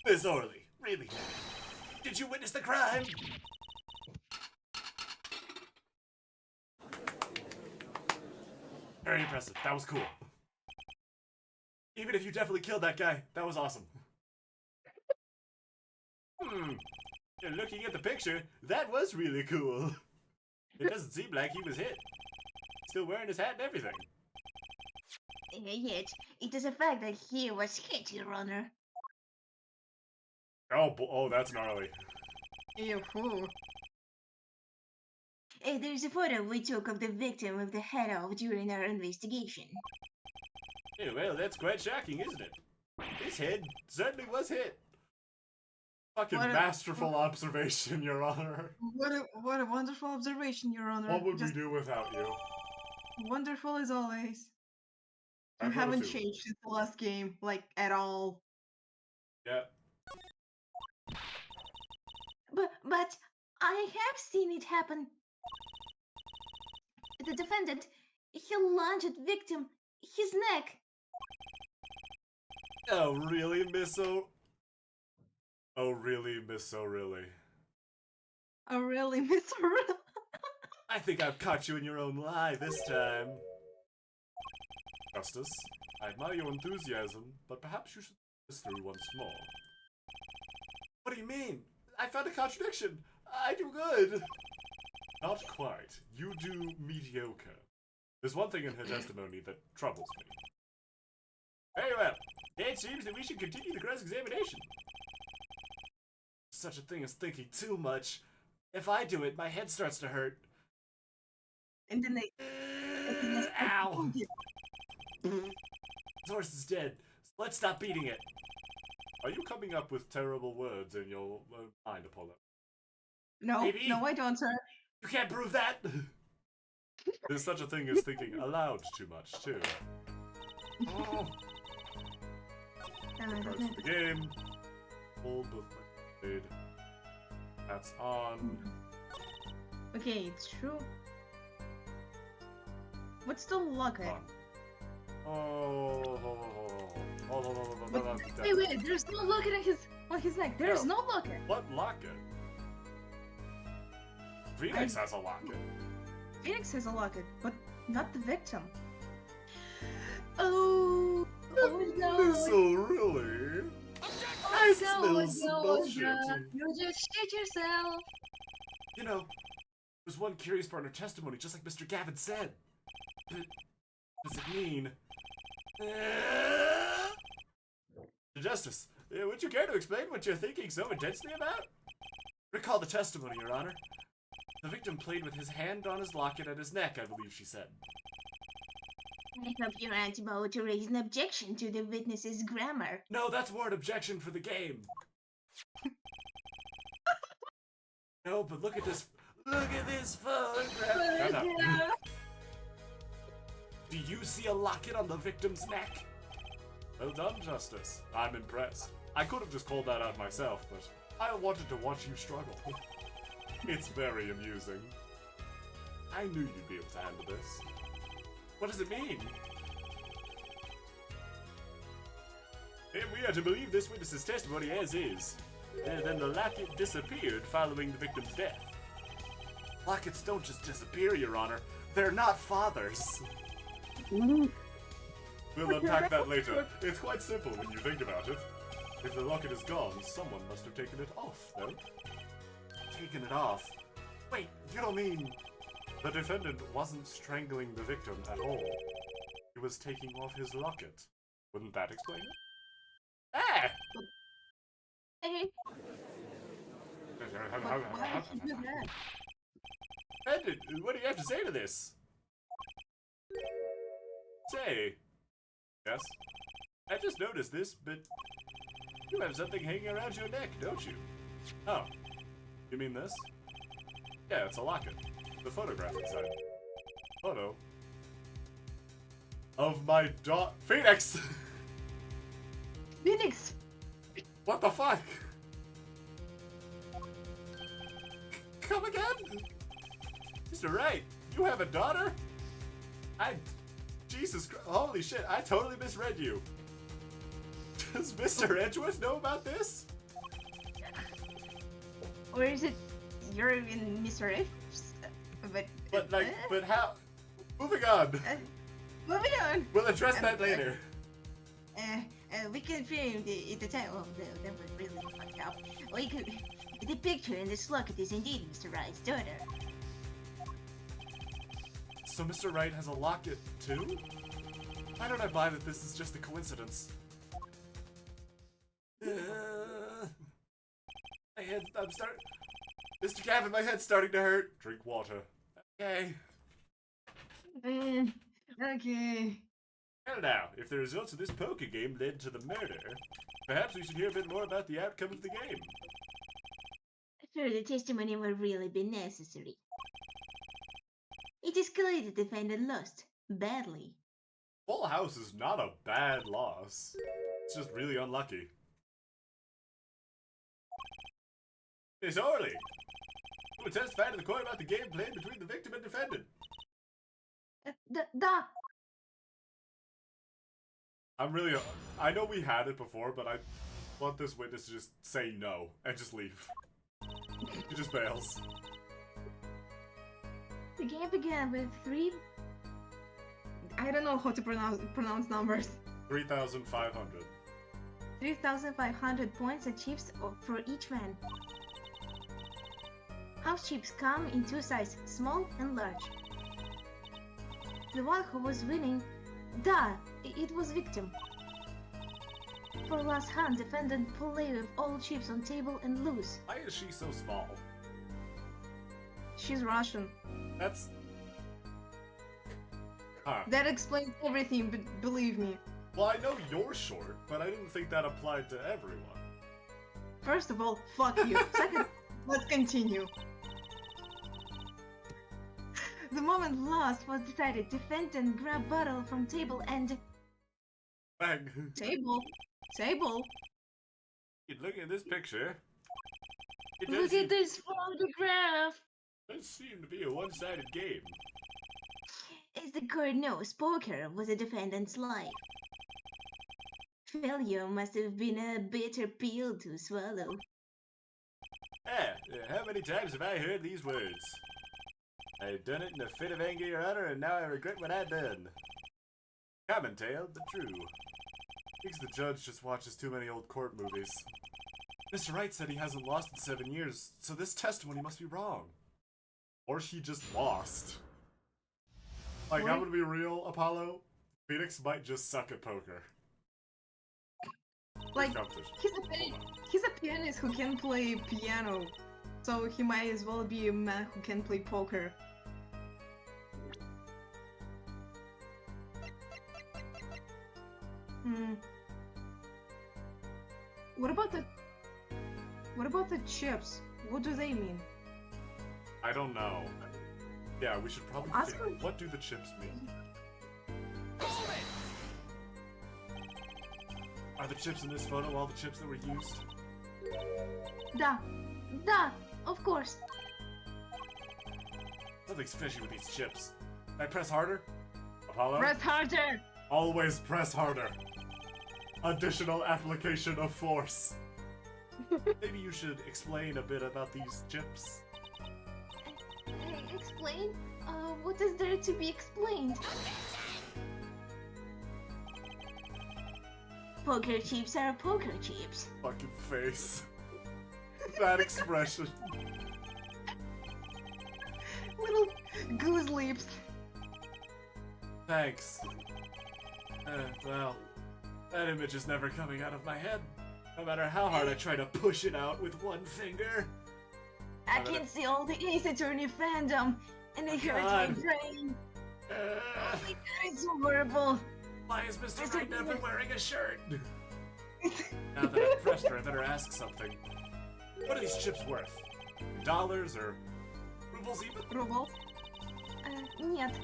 S1: Miss Orley, really? Did you witness the crime? Very impressive. That was cool. Even if you definitely killed that guy, that was awesome. Looking at the picture, that was really cool. It doesn't seem like he was hit. Still wearing his hat and everything.
S3: Yet, it is a fact that he was hit, Your Honor.
S1: Oh, that's gnarly.
S2: Ew, fool.
S3: There's a photo we took of the victim with the head off during our investigation.
S1: Yeah, well, that's quite shocking, isn't it? His head certainly was hit. Fucking
S2: What a-
S1: masterful observation, Your Honor.
S2: What a wonderful observation, Your Honor.
S1: What would
S2: Just
S1: we do without you?
S2: wonderful as always. You
S1: I vote
S2: haven't
S1: too.
S2: changed since the last game, like, at all.
S1: Yeah.
S3: But I have seen it happen. The defendant, he lunged at victim, his neck.
S1: Oh, really, Miss O? Oh, really, Miss O'Reilly?
S2: Oh, really, Mr. Riddle?
S1: I think I've caught you in your own lie this time. Justice, I admire your enthusiasm, but perhaps you should think this through once more. What do you mean? I found a contradiction. I do good. Not quite. You do mediocre. There's one thing in her testimony that troubles me. Very well. It seems that we should continue the cross-examination. Such a thing as thinking too much. If I do it, my head starts to hurt.
S2: And then they...
S1: Ow! This horse is dead. So let's stop beating it. Are you coming up with terrible words in your mind, Apollo?
S2: No,
S1: Maybe.
S2: no, I don't, sir.
S1: You can't prove that! There's such a thing as thinking aloud too much, too. Oh. Cards for the game. Hold both my blade. That's on.
S2: Okay, it's true. What's the locket?
S1: On. Oh.
S2: Wait, there's no locket on his neck. There's no locket.
S1: What locket? Phoenix has a locket.
S2: Phoenix has a locket, but not the victim. Oh no.
S1: So really? I smell some bullshit.
S2: You just shit yourself.
S1: You know, there's one curious part in her testimony, just like Mr. Gavin said. But does it mean... Justice, would you care to explain what you're thinking so intensely about? Recall the testimony, Your Honor. The victim played with his hand on his locket at his neck, I believe she said.
S3: I hope you're not about to raise an objection to the witness's grammar.
S1: No, that's more an objection for the game. No, but look at this. Look at this photograph. Shut up. Do you see a locket on the victim's neck? Well done, Justice. I'm impressed. I could have just called that out myself, but I wanted to watch you struggle. It's very amusing. I knew you'd be able to handle this. What does it mean? If we are to believe this witness's testimony as is, then the locket disappeared following the victim's death. Lockets don't just disappear, Your Honor. They're not fathers. We'll unpack that later. It's quite simple when you think about it. If the locket is gone, someone must have taken it off, no? Taken it off? Wait, you don't mean... The defendant wasn't strangling the victim at all. He was taking off his locket. Wouldn't that explain it? Ah!
S2: Why did you do that?
S1: Defendant, what do you have to say to this? Say. Yes? I just noticed this, but you have something hanging around your neck, don't you? Oh. You mean this? Yeah, it's a locket. The photograph inside. Photo. Of my daughter. Phoenix!
S2: Phoenix!
S1: What the fuck? Come again? Mr. Wright, you have a daughter? Jesus Christ. Holy shit, I totally misread you. Does Mr. Edgeworth know about this?
S2: Or is it you're in Mr. F?
S1: But how? Moving on.
S2: Moving on.
S1: We'll address that later.
S3: We confirmed at the time. Oh, no, that was really fucked up. The picture in this locket is indeed Mr. Wright's daughter.
S1: So Mr. Wright has a locket too? Why don't I buy that this is just a coincidence? My head, Mr. Gavin, my head's starting to hurt. Drink water. Okay.
S2: Okay.
S1: Well now, if the results of this poker game led to the murder, perhaps we should hear a bit more about the outcome of the game.
S3: Further testimony will really be necessary. It is clear the defendant lost. Badly.
S1: Full house is not a bad loss. It's just really unlucky. Miss Orley! Who will testify to the court about the game played between the victim and defendant? I know we had it before, but I want this witness to just say no and just leave. He just bails.
S2: The game began with I don't know how to pronounce numbers.
S1: 3,500.
S2: 3,500 points and chips for each man. House chips come in two sizes, small and large. The one who was winning, it was victim. For last hand, defendant play with all chips on table and lose.
S1: Why is she so small?
S2: She's Russian.
S1: That's... Huh.
S2: That explains everything, but believe me.
S1: Well, I know you're short, but I didn't think that applied to everyone.
S2: First of all, fuck you. Second, let's continue. The moment lost was decided. Defendant grabbed bottle from table and...
S1: Bang.
S2: Table? Table?
S1: Look at this picture. It
S3: Look at this photograph!
S1: does seem to be a one-sided game.
S3: As the court knows, poker was a defendant's life. Failure must have been a bitter pill to swallow.
S1: How many times have I heard these words? I've done it in a fit of anger, Your Honor, and now I regret what I've done. Common tale, but true. Thinks the judge just watches too many old court movies. Mr. Wright said he hasn't lost in 7 years, so this testimony must be wrong. Or he just lost. Like, I'm gonna be real, Apollo. Phoenix might just suck at poker.
S2: Like,
S1: Competition.
S2: he's a pianist who can play piano, so he might as well be a man who can play poker. Hmm. What about the chips? What do they mean?
S1: I don't know. Yeah, we should probably
S2: Ask
S1: think,
S2: him.
S1: what do the chips mean? Are the chips in this photo all the chips that were used?
S3: Da, of course.
S1: Something's fishy with these chips. Can I press harder? Apollo?
S2: Press harder!
S1: Always press harder. Additional application of force. Maybe you should explain a bit about these chips.
S3: Explain? What is there to be explained? Poker chips are poker chips.
S1: Fucking face. That expression.
S2: Little goose lips.
S1: Thanks. Well, that image is never coming out of my head. No matter how hard I try to push it out with one finger.
S3: I can see all the Ace Attorney fandom, and it hurts my
S1: God.
S3: brain.
S1: Uh,
S3: Oh my god, it's so horrible.
S1: why is Mr.
S3: Mr.
S1: Wright never
S3: Wright.
S1: wearing a shirt? Now that I've pressed her, I better ask something. What are these chips worth? Dollars or rubles even?
S2: Rubles?
S3: Нет.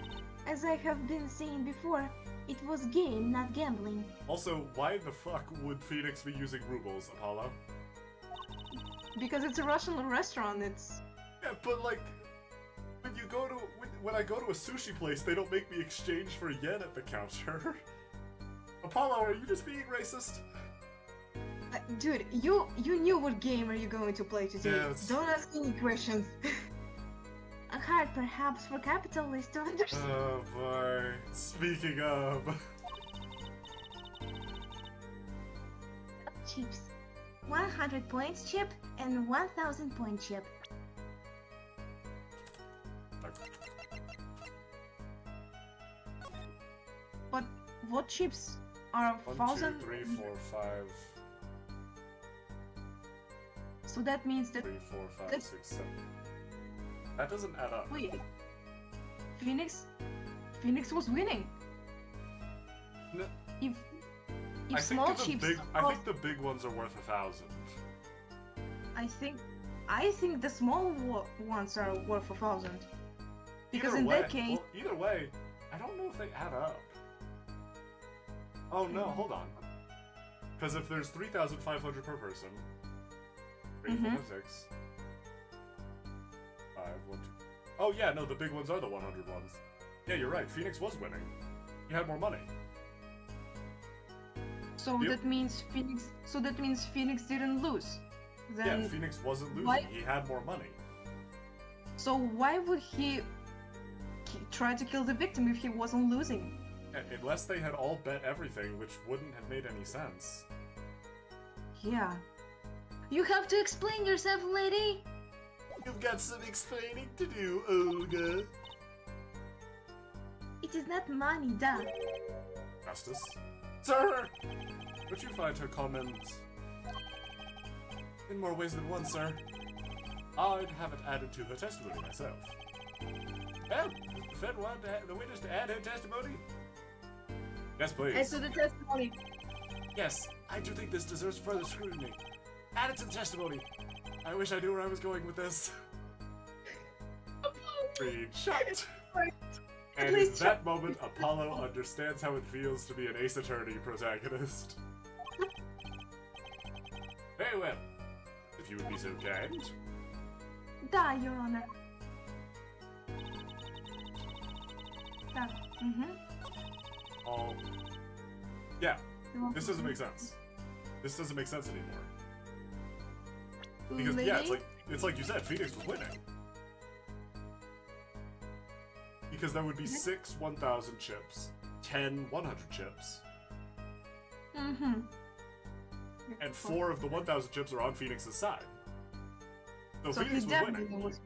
S3: As I have been saying before, it was game, not gambling.
S1: Also, why the fuck would Phoenix be using rubles, Apollo?
S2: Because it's a Russian restaurant, it's...
S1: Yeah, but like, when I go to a sushi place, they don't make me exchange for yen at the counter. Apollo, are you just being racist?
S2: Dude, you knew what game are you going to play today.
S1: Yeah, it's-
S2: Don't ask any questions.
S3: Hard perhaps for capitalists to understand.
S1: Oh boy. Speaking of.
S3: Chips. 100 points chip and 1000 point chip.
S2: But what chips are
S1: 1,
S2: 1000?
S1: 2, 3, 4, 5,
S2: So that means that
S1: 3, 4, 5,
S2: That's-
S1: 6, 7. That doesn't add up.
S2: wait, Phoenix was winning.
S1: No.
S2: If
S1: I
S2: small
S1: think
S2: chips,
S1: I think the big ones are worth 1,000.
S2: I think the small ones are worth 1000. Because
S1: Either
S2: in
S1: way,
S2: that case,
S1: well, either way, I don't know if they add up. Oh no, hold on. Because if there's 3,500 per person, 3, 4,
S2: Mhm.
S1: 6, 5, 1, 2. Oh yeah, no, the big ones are the 100 ones. Yeah, you're right. Phoenix was winning. He had more money.
S2: so
S1: Yep.
S2: that means Phoenix didn't lose. Then
S1: Yeah, Phoenix wasn't losing.
S2: why-
S1: He had more money.
S2: so why would he try to kill the victim if he wasn't losing?
S1: Unless they had all bet everything, which wouldn't have made any sense.
S2: Yeah.
S3: You have to explain yourself, lady.
S1: You've got some explaining to do, Olga.
S3: It is not money, duh.
S1: Justice? Sir! Would you find her comment in more ways than one, sir? I'd have it added to her testimony myself. Well, does the Fed want the witness to add her testimony? Yes, please.
S2: Add to the testimony.
S1: Yes, I do think this deserves further scrutiny. Add it to the testimony. I wish I knew where I was going with this. Read shut. And in
S2: least
S1: that moment, Apollo understands how it feels to be an Ace Attorney protagonist. Very well. If you would be so kind.
S2: Da, Your Honor. Da. Mm-hmm.
S1: Yeah, this doesn't make sense. This doesn't make sense anymore. Because yeah, it's like you said, Phoenix was winning. Because there would be 6 1,000 chips, 10 100 chips,
S2: Mm-hmm.
S1: and 4 of the 1,000 chips are on Phoenix's side. So,
S2: So he
S1: Phoenix was
S2: definitely
S1: winning,
S2: was.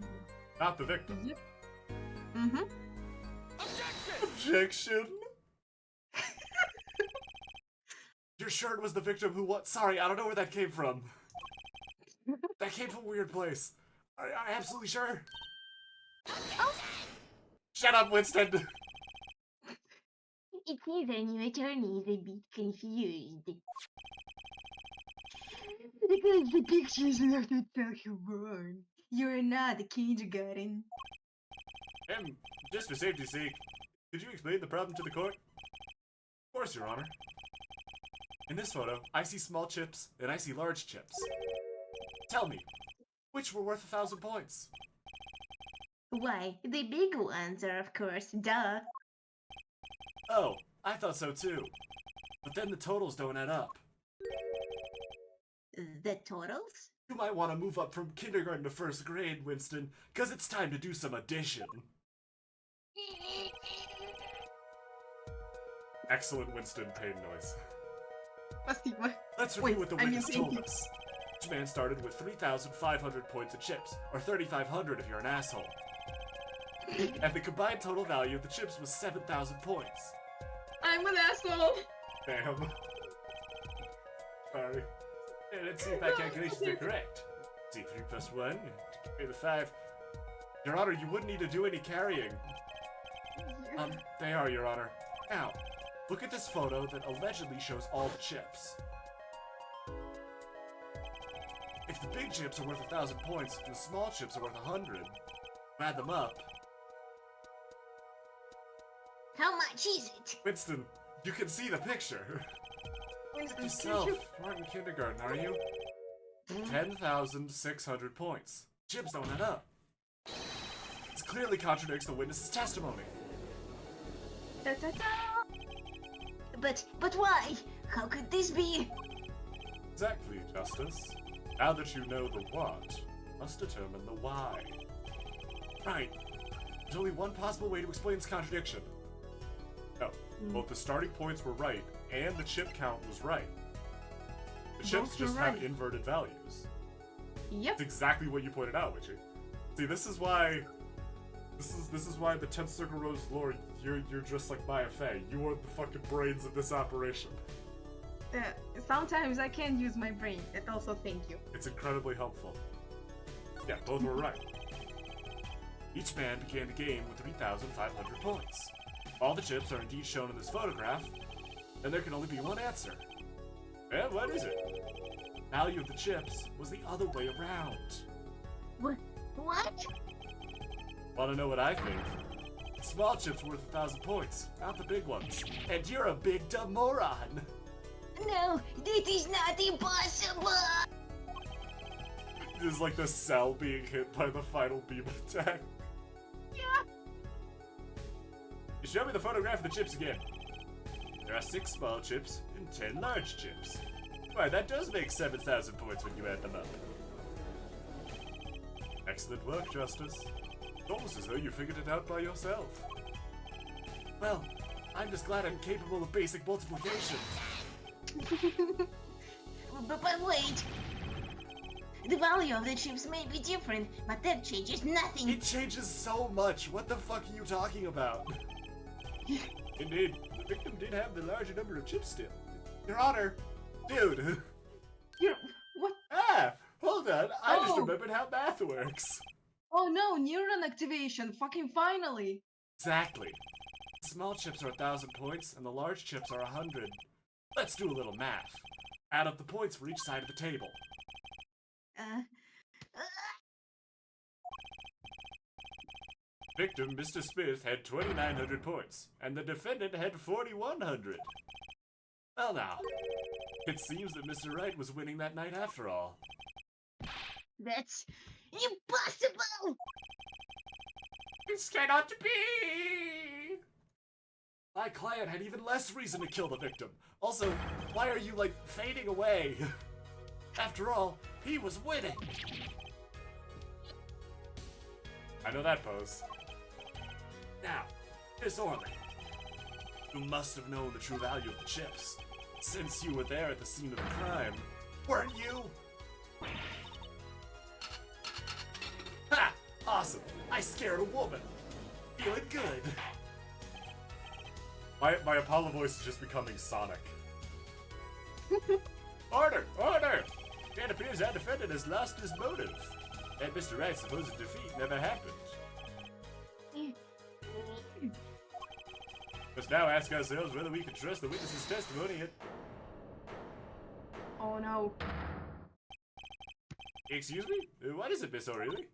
S1: not the victim.
S2: Yep. Mm-hmm.
S1: Objection! You're sure it was the victim who what? Sorry, I don't know where that came from. That came from a weird place. Are you absolutely sure?
S2: Oh.
S1: Shut up, Winston!
S3: It seems our new attorney is a bit confused.
S2: Because the picture's not a born. You're not a kindergarten.
S1: Just for safety's sake, could you explain the problem to the court? Of course, Your Honor. In this photo, I see small chips and I see large chips. Tell me, which were worth 1,000 points?
S3: Why, the big ones are, of course, duh.
S1: Oh, I thought so too. But then the totals don't add up.
S3: The totals?
S1: You might want to move up from kindergarten to first grade, Winston, because it's time to do some addition. Excellent Winston pain noise.
S2: Спасибо.
S1: Let's review
S2: Wait,
S1: what the
S2: I mean,
S1: witness
S2: thank
S1: told
S2: you.
S1: us. Each man started with 3,500 points of chips, or 3,500 if you're an asshole. And the combined total value of the chips was 7,000 points.
S2: I'm an asshole.
S1: Damn. Sorry. Hey, let's see if my calculations are correct. Let's see, 3 plus 1, okay, the 5. Your Honor, you wouldn't need to do any carrying. They are, Your Honor. Now, look at this photo that allegedly shows all the chips. If the big chips are worth 1,000 points and the small chips are worth 100, add them up.
S3: How much is it?
S1: Winston, you can see the picture.
S2: Winston,
S1: Yourself,
S2: can you...
S1: you aren't in kindergarten, are you? 10,600 points. Chips don't add up. This clearly contradicts the witness's testimony.
S2: Da, da, da.
S3: But why? How could this be?
S1: Exactly, Justice. Now that you know the what, you must determine the why. Right. There's only one possible way to explain this contradiction. No, both the starting points were right, and the chip count was right. The chips
S2: Both were
S1: just
S2: right.
S1: have inverted values.
S2: Yep.
S1: That's exactly what you pointed out, Witchy. See, this is why... This is why the 10th Circle Rose lore, you're just like Maya Fey. You are the fucking brains of this operation.
S2: Sometimes I can't use my brain. And also, thank you.
S1: It's incredibly helpful. Yeah, both were right. Each man began the game with 3,500 points. All the chips are indeed shown in this photograph, and there can only be one answer. And what is it? Value of the chips was the other way around.
S3: What?
S1: Want to know what I think? Small chips worth 1,000 points, not the big ones. And you're a big dumb moron!
S3: No, that is not impossible!
S1: This is like the cell being hit by the final beam attack.
S2: Yeah.
S1: You show me the photograph of the chips again. There are 6 small chips and 10 large chips. Why, that does make 7,000 points when you add them up. Excellent work, Justice. It's almost as though you figured it out by yourself. Well, I'm just glad I'm capable of basic multiplication.
S3: But wait! The value of the chips may be different, but that changes nothing.
S1: It changes so much. What the fuck are you talking about? Indeed, the victim did have the larger number of chips still. Your Honor, dude.
S2: You're... What?
S1: Ah, hold on. I just
S2: Oh.
S1: remembered how math works.
S2: Oh no, neuron activation. Fucking finally.
S1: Exactly. The small chips are 1,000 points, and the large chips are 100. Let's do a little math. Add up the points for each side of the table. Victim, Mr. Smith, had 2,900 points, and the defendant had 4,100. Well now, It seems that Mr. Right was winning that night after all.
S3: That's impossible!
S1: This cannot be! My client had even less reason to kill the victim. Also, why are you, like, fading away? After all, he was winning! I know that pose. Now, Miss Orley, you must have known the true value of the chips, since you were there at the scene of the crime, weren't you? Ha! Awesome! I scared a woman! Feeling good! My Apollo voice is just becoming Sonic. Order! Order! It appears our defendant has lost his motive, and Mr. Wright's supposed defeat never happened. Must now ask ourselves whether we can trust the witness's testimony.
S2: Oh no.
S1: Excuse me? What is it, Miss O'Reilly?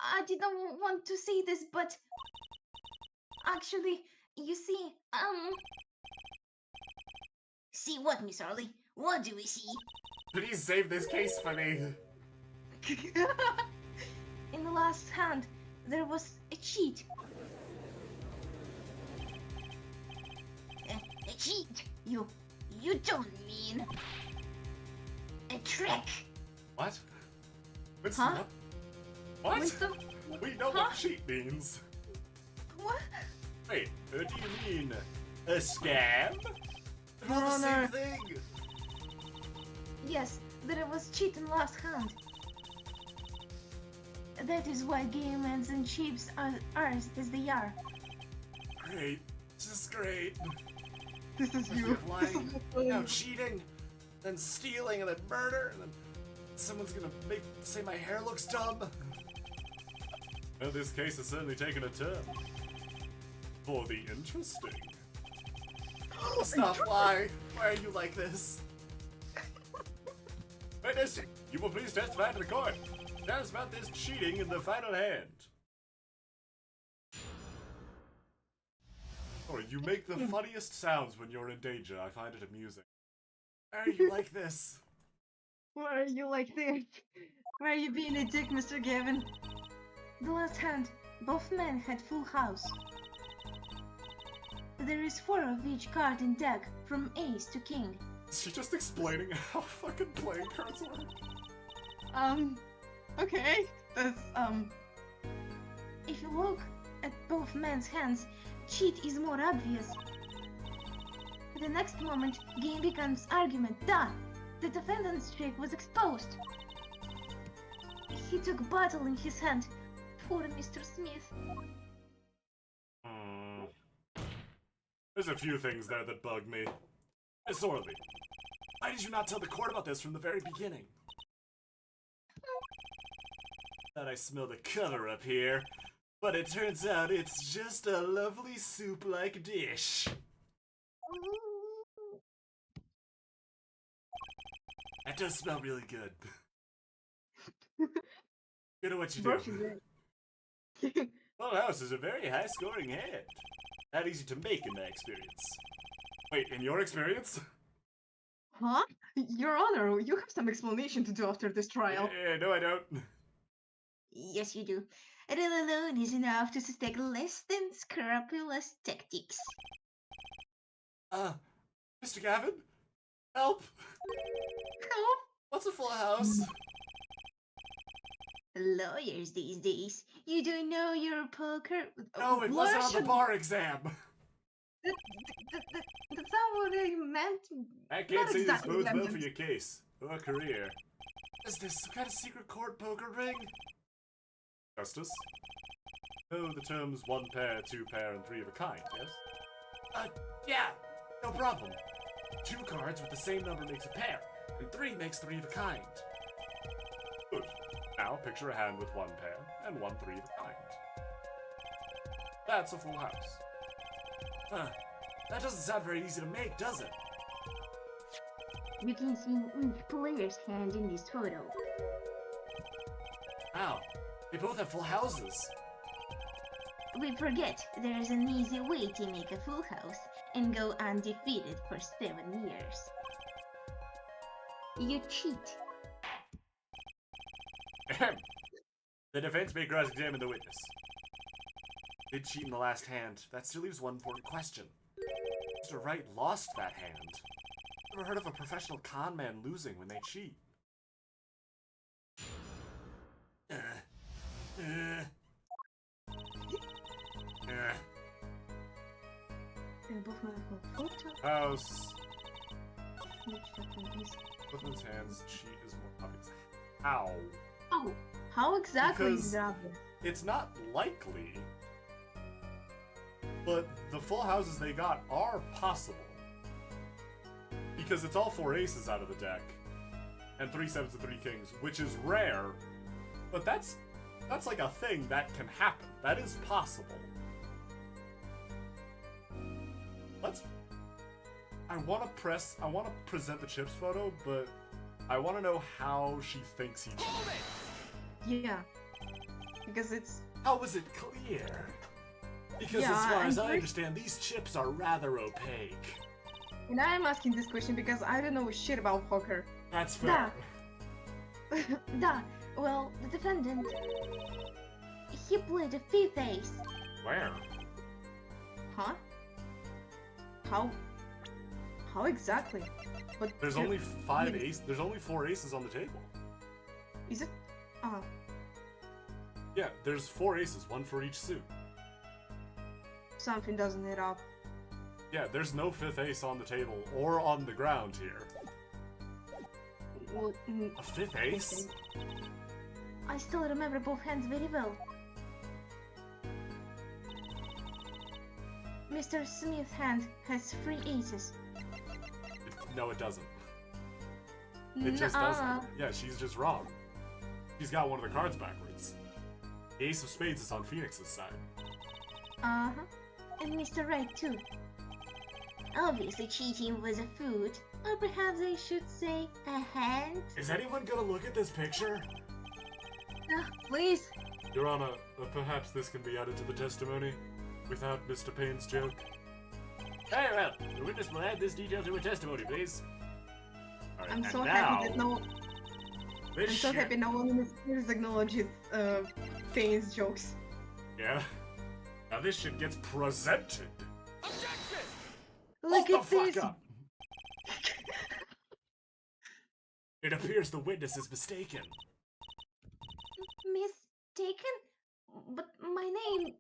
S3: I didn't want to say this, but actually, you see, see what, Miss Orley? What do we see?
S1: Please save this case for me.
S3: In the last hand, there was a cheat. A cheat? You don't mean a trick?
S1: What? What's
S3: Huh?
S1: What?
S3: Winston?
S1: We know what cheat means.
S3: What?
S1: Wait, do you mean a scam? They're all the same thing.
S3: Yes, there was cheat in last hand. That is why game ends and chips are as they are.
S1: Great. Just great.
S2: This is
S1: First
S2: you.
S1: you're
S2: This is
S1: lying, now
S2: you.
S1: cheating, then stealing, and then murder, and then someone's gonna say my hair looks dumb. Well, this case has certainly taken a turn. For the interesting. Stop, why? Why are you like this? Witness, you will please testify to the court. Tell us about this cheating in the final hand. Oh, you make the funniest sounds when you're in danger. I find it amusing. Why are you like this?
S2: Why are you like this? Why are you being a dick, Mr. Gavin?
S3: The last hand, both men had full house. There is 4 of each card in deck, from ace to king.
S1: Is she just explaining how fucking playing cards work?
S2: Okay. That's,
S3: If you look at both men's hands, cheat is more obvious. The next moment, game becomes argument. Done. The defendant's trick was exposed. He took bottle in his hand. Poor Mr. Smith.
S1: There's a few things there that bug me. Miss Orley, why did you not tell the court about this from the very beginning? Thought I smelled a cover-up here, but it turns out it's just a lovely soup-like dish. That does smell really good. Good at what you do. Full House is a very high-scoring hand. Not easy to make in my experience. Wait, in your experience?
S2: huh? Your Honor, you have some explanation to do after this trial.
S1: No, I don't.
S3: Yes, you do. It alone is enough to suspect less than scrupulous tactics.
S1: Mr. Gavin? Help!
S2: Help?
S1: What's a full house?
S3: Lawyers these days, you don't know your poker.
S1: No, it wasn't on the bar exam.
S2: That's not what I meant.
S1: I can't
S2: Not
S1: say
S2: exactly
S1: this bodes
S2: what I
S1: well for
S2: meant.
S1: your case or career. Is this some kind of secret court poker ring? Justice? Oh, the terms 1 pair, 2 pair, and 3 of a kind, yes? Yeah, no problem. 2 cards with the same number makes a pair, and 3 makes 3 of a kind. Good. Now picture a hand with 1 pair and 1 3 of a kind. That's a full house. Huh. That doesn't sound very easy to make, does it?
S3: You can see each player's hand in this photo.
S1: Wow, they both have full houses.
S3: We forget there's an easy way to make a full house. and go undefeated for 7 years. You cheat.
S1: Ahem. The defense may cross-examine the witness. Did cheat in the last hand. That still leaves one important question. Mr. Wright lost that hand. Never heard of a professional con man losing when they cheat. House. Bothman's hands cheat is more obvious. How?
S3: Oh, how exactly
S1: Because-
S3: is that obvious?
S1: It's not likely. But the full houses they got are possible. Because it's all 4 aces out of the deck. And 3 sevens and 3 kings, which is rare. But that's like a thing that can happen. That is possible. I want to present the chips photo, but I want to know how she thinks he cheated.
S2: Yeah. Because it's...
S1: How was it clear? Because
S2: Yeah,
S1: as far as
S2: I'm
S1: I
S2: very-
S1: understand, these chips are rather opaque.
S2: And I'm asking this question because I don't know shit about poker.
S1: That's fair.
S3: Da. Well, the defendant. He played a 5th ace.
S1: Where?
S2: Huh? How? How exactly? But
S1: There's
S2: there-
S1: only 5
S2: Wait.
S1: aces. There's only 4 aces on the table.
S2: Is it?
S1: Yeah, there's 4 aces, 1 for each suit.
S2: Something doesn't add up.
S1: Yeah, there's no 5th ace on the table or on the ground here.
S2: Well,
S1: A 5th ace?
S3: I still remember both hands very well. Mr. Smith's hand has 3 aces.
S1: No, it doesn't. It just doesn't. Yeah, she's just wrong. She's got one of the cards backwards. The ace of spades is on Phoenix's side.
S3: Uh-huh. And Mr. Wright too. Obviously cheating was a foot, or perhaps I should say a hand.
S1: Is anyone gonna look at this picture?
S2: Please.
S1: Your Honor, perhaps this can be added to the testimony without Mr. Payne's joke. Very well. The witness will add this detail to her testimony, please. All right,
S2: I'm
S1: and
S2: so
S1: now,
S2: happy that no.
S1: this
S2: I'm so
S1: shit-
S2: happy no one is acknowledges Fane's jokes.
S1: Yeah. Now this shit gets presented.
S2: Look
S1: Hold
S2: at
S1: the
S2: this.
S1: fuck up. It appears the witness is mistaken.
S3: Mistaken? But my name...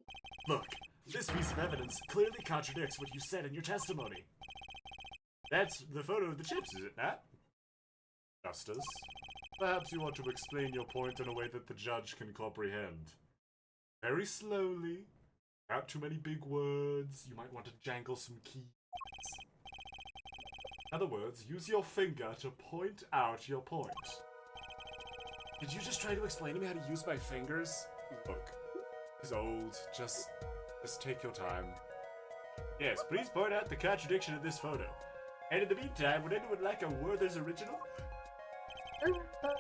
S1: Look, this piece of evidence clearly contradicts what you said in your testimony. That's the photo of the chips, is it not? Justice, perhaps you want to explain your point in a way that the judge can comprehend. Very slowly, not too many big words, you might want to jangle some keys. In other words, use your finger to point out your point. Did you just try to explain to me how to use my fingers? Look, he's old, just take your time. Yes, please point out the contradiction in this photo. And in the meantime, would anyone like a Werther's original?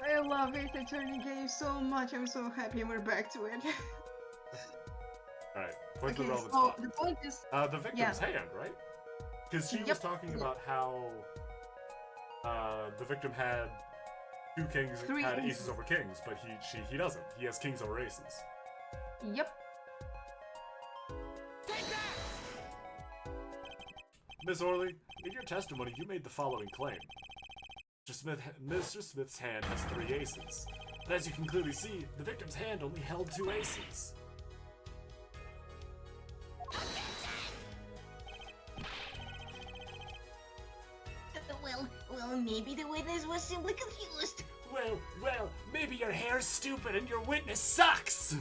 S2: I love it, Attorney Game, so much. I'm so happy we're back to it.
S1: Alright, point to
S2: Okay,
S1: the relevant
S2: so
S1: spot.
S2: the point is,
S1: The victim's hand, right? Because she was
S2: Yep.
S1: talking about how the victim had 2 kings,
S2: 3
S1: had aces
S2: aces.
S1: over kings, but he doesn't. He has kings over aces.
S2: yep.
S1: Miss Orley, in your testimony, you made the following claim. Mr. Smith's hand has 3 aces. But as you can clearly see, the victim's hand only held 2 aces.
S3: Well, maybe the witness was simply confused.
S1: Well, maybe your hair's stupid and your witness sucks!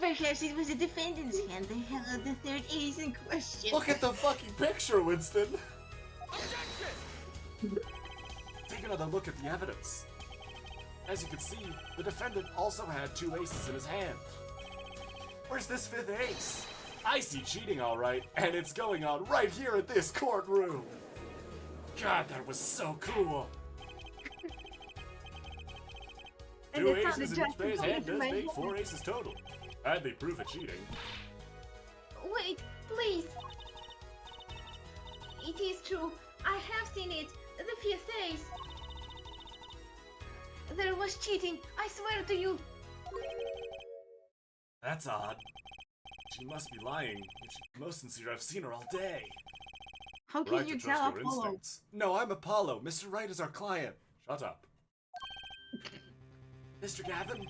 S3: Perhaps it was the defendant's hand that held the 3rd ace in question.
S1: Look at the fucking picture, Winston! Take another look at the evidence. As you can see, the defendant also had 2 aces in his hand. Where's this 5th ace? I see cheating alright, and it's going on right here at this courtroom! God, that was so cool!
S2: And
S1: 2
S2: it's not
S1: aces
S2: the
S1: in each
S2: judge
S1: player's
S2: who
S1: hand
S2: told
S1: does
S2: me
S1: make
S2: to
S1: 4 aces total. Badly prove it cheating.
S3: Wait, please. It is true. I have seen it. The fiancés. There was cheating. I swear to you.
S1: That's odd. She must be lying. She's the most sincere I've seen her all day.
S2: How can
S1: Right
S2: you
S1: to trust
S2: tell
S1: your
S2: Apollo?
S1: instincts. No, I'm Apollo. Mr. Wright is our client. Shut up. Mr. Gavin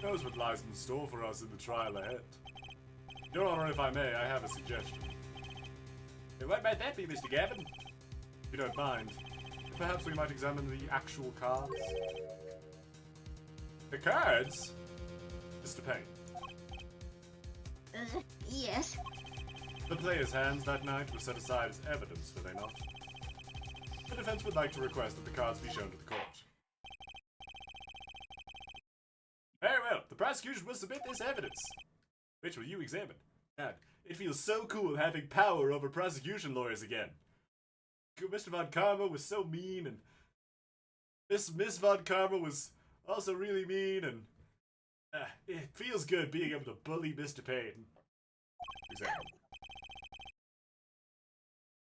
S1: knows what lies in store for us in the trial ahead. Your Honor, if I may, I have a suggestion. What might that be, Mr. Gavin? If you don't mind, perhaps we might examine the actual cards. The cards? Mr. Payne.
S3: Yes.
S1: The players' hands that night were set aside as evidence, were they not? The defense would like to request that the cards be shown to the court. Very well, the prosecution will submit this evidence, which will you examine. And it feels so cool having power over prosecution lawyers again. Mr. Von Karma was so mean, and Miss Von Karma was also really mean, and it feels good being able to bully Mr. Payne. Examine.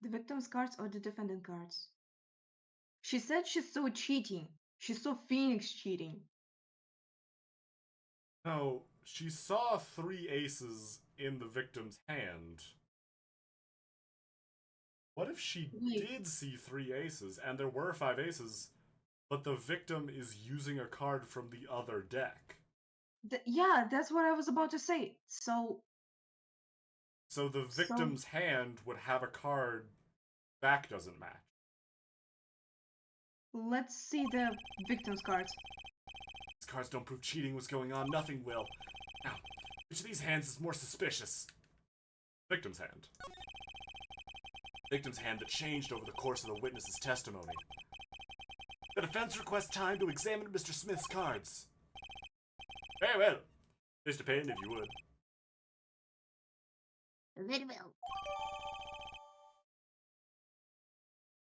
S2: The victim's cards or the defendant cards? She said she saw cheating. She saw Phoenix cheating.
S1: No, she saw 3 aces in the victim's hand. What if she
S2: Wait.
S1: did see 3 aces and there were 5 aces, but the victim is using a card from the other deck?
S2: Yeah, that's what I was about to say. So
S1: So the victim's hand would have a card back doesn't match.
S2: let's see the victim's cards.
S1: These cards don't prove cheating was going on, nothing will. Now, which of these hands is more suspicious? Victim's hand. Victim's hand that changed over the course of the witness's testimony. The defense requests time to examine Mr. Smith's cards. Very well. Mr. Payne, if you would.
S3: Very well.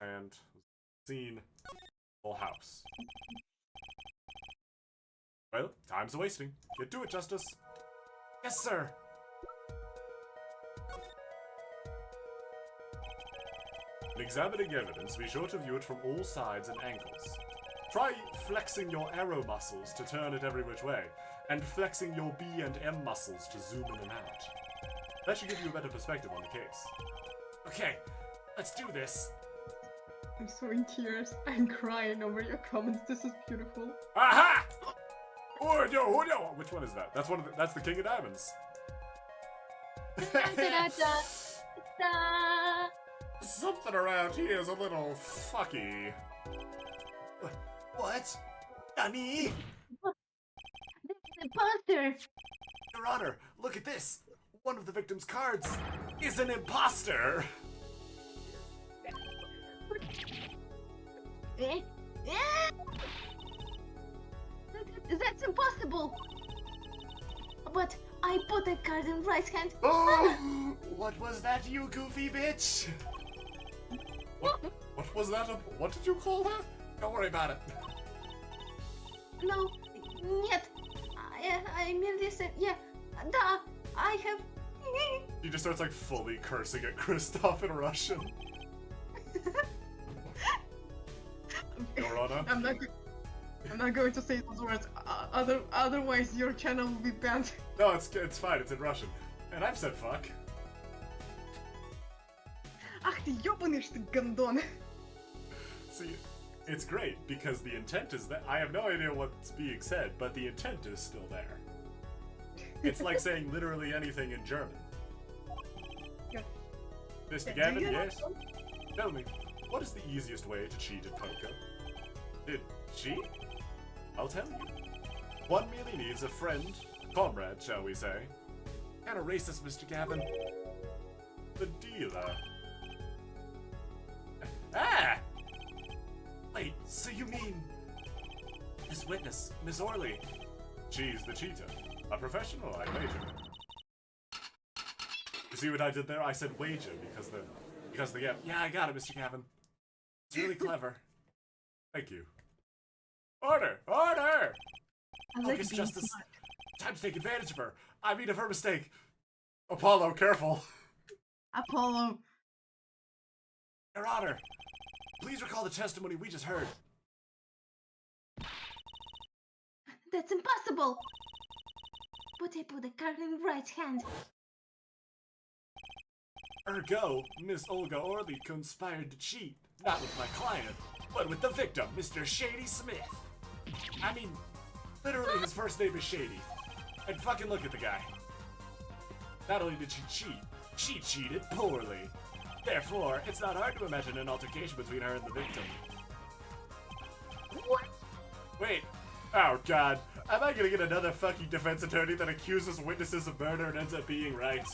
S1: And scene, full house. Well, time's wasting. Get to it, Justice. Yes, sir. In examining evidence, be sure to view it from all sides and angles. Try flexing your arrow muscles to turn it every which way, and flexing your B and M muscles to zoom in and out. That should give you a better perspective on the case. Okay, let's do this.
S2: I'm so in tears. I'm crying over your comments. This is beautiful.
S1: Aha! Oh no! Which one is that? That's the King of Diamonds.
S3: Da-da-da-da.
S1: Something around here is a little fucky. What? Nani?
S3: This is imposter.
S1: Your Honor, look at this. One of the victim's cards is an imposter.
S3: Eh? Eh? That's impossible. But I put a card in right hand.
S1: Oh! What was that, you goofy bitch? What was that? What did you call her? Don't worry about it.
S3: No, нет. I merely said, yeah, da, I have.
S1: He just starts like fully cursing at Kristoff in Russian. Your Honor.
S2: I'm not going to say those words. Otherwise, your channel will be banned.
S1: No, it's fine. It's in Russian. And I've said fuck.
S2: Ах ты ёбаный ж ты гондон.
S1: See, it's great because the intent is that I have no idea what's being said, but the intent is still there. It's like saying literally anything in German.
S2: Yeah.
S1: Mr.
S2: Do
S1: Gavin,
S2: you
S1: yes? Tell me, what is the easiest way to cheat at poker? Did cheat? I'll tell you. One merely needs a friend, comrade, shall we say. Kind of racist, Mr. Gavin. The dealer. Ah! Wait, so you mean... Miss Witness, Miss Orley. She's the cheater. A professional, I wager. You see what I did there? I said wager because the yeah, I got it, Mr. Gavin. It's really clever. Thank you. Order! Order!
S2: I like
S1: Focus,
S2: being
S1: Justice.
S2: smart.
S1: Time to take advantage of her. I mean of her mistake. Apollo, careful!
S2: Apollo.
S1: Your Honor, please recall the testimony we just heard.
S3: That's impossible! But I put the card in right hand.
S1: Ergo, Miss Olga Orley conspired to cheat, not with my client, but with the victim, Mr. Shady Smith. I mean, literally his first name is Shady. And fucking look at the guy. Not only did she cheat, she cheated poorly. Therefore, it's not hard to imagine an altercation between her and the victim.
S3: What?
S1: Wait. Oh god. Am I gonna get another fucking defense attorney that accuses witnesses of murder and ends up being right?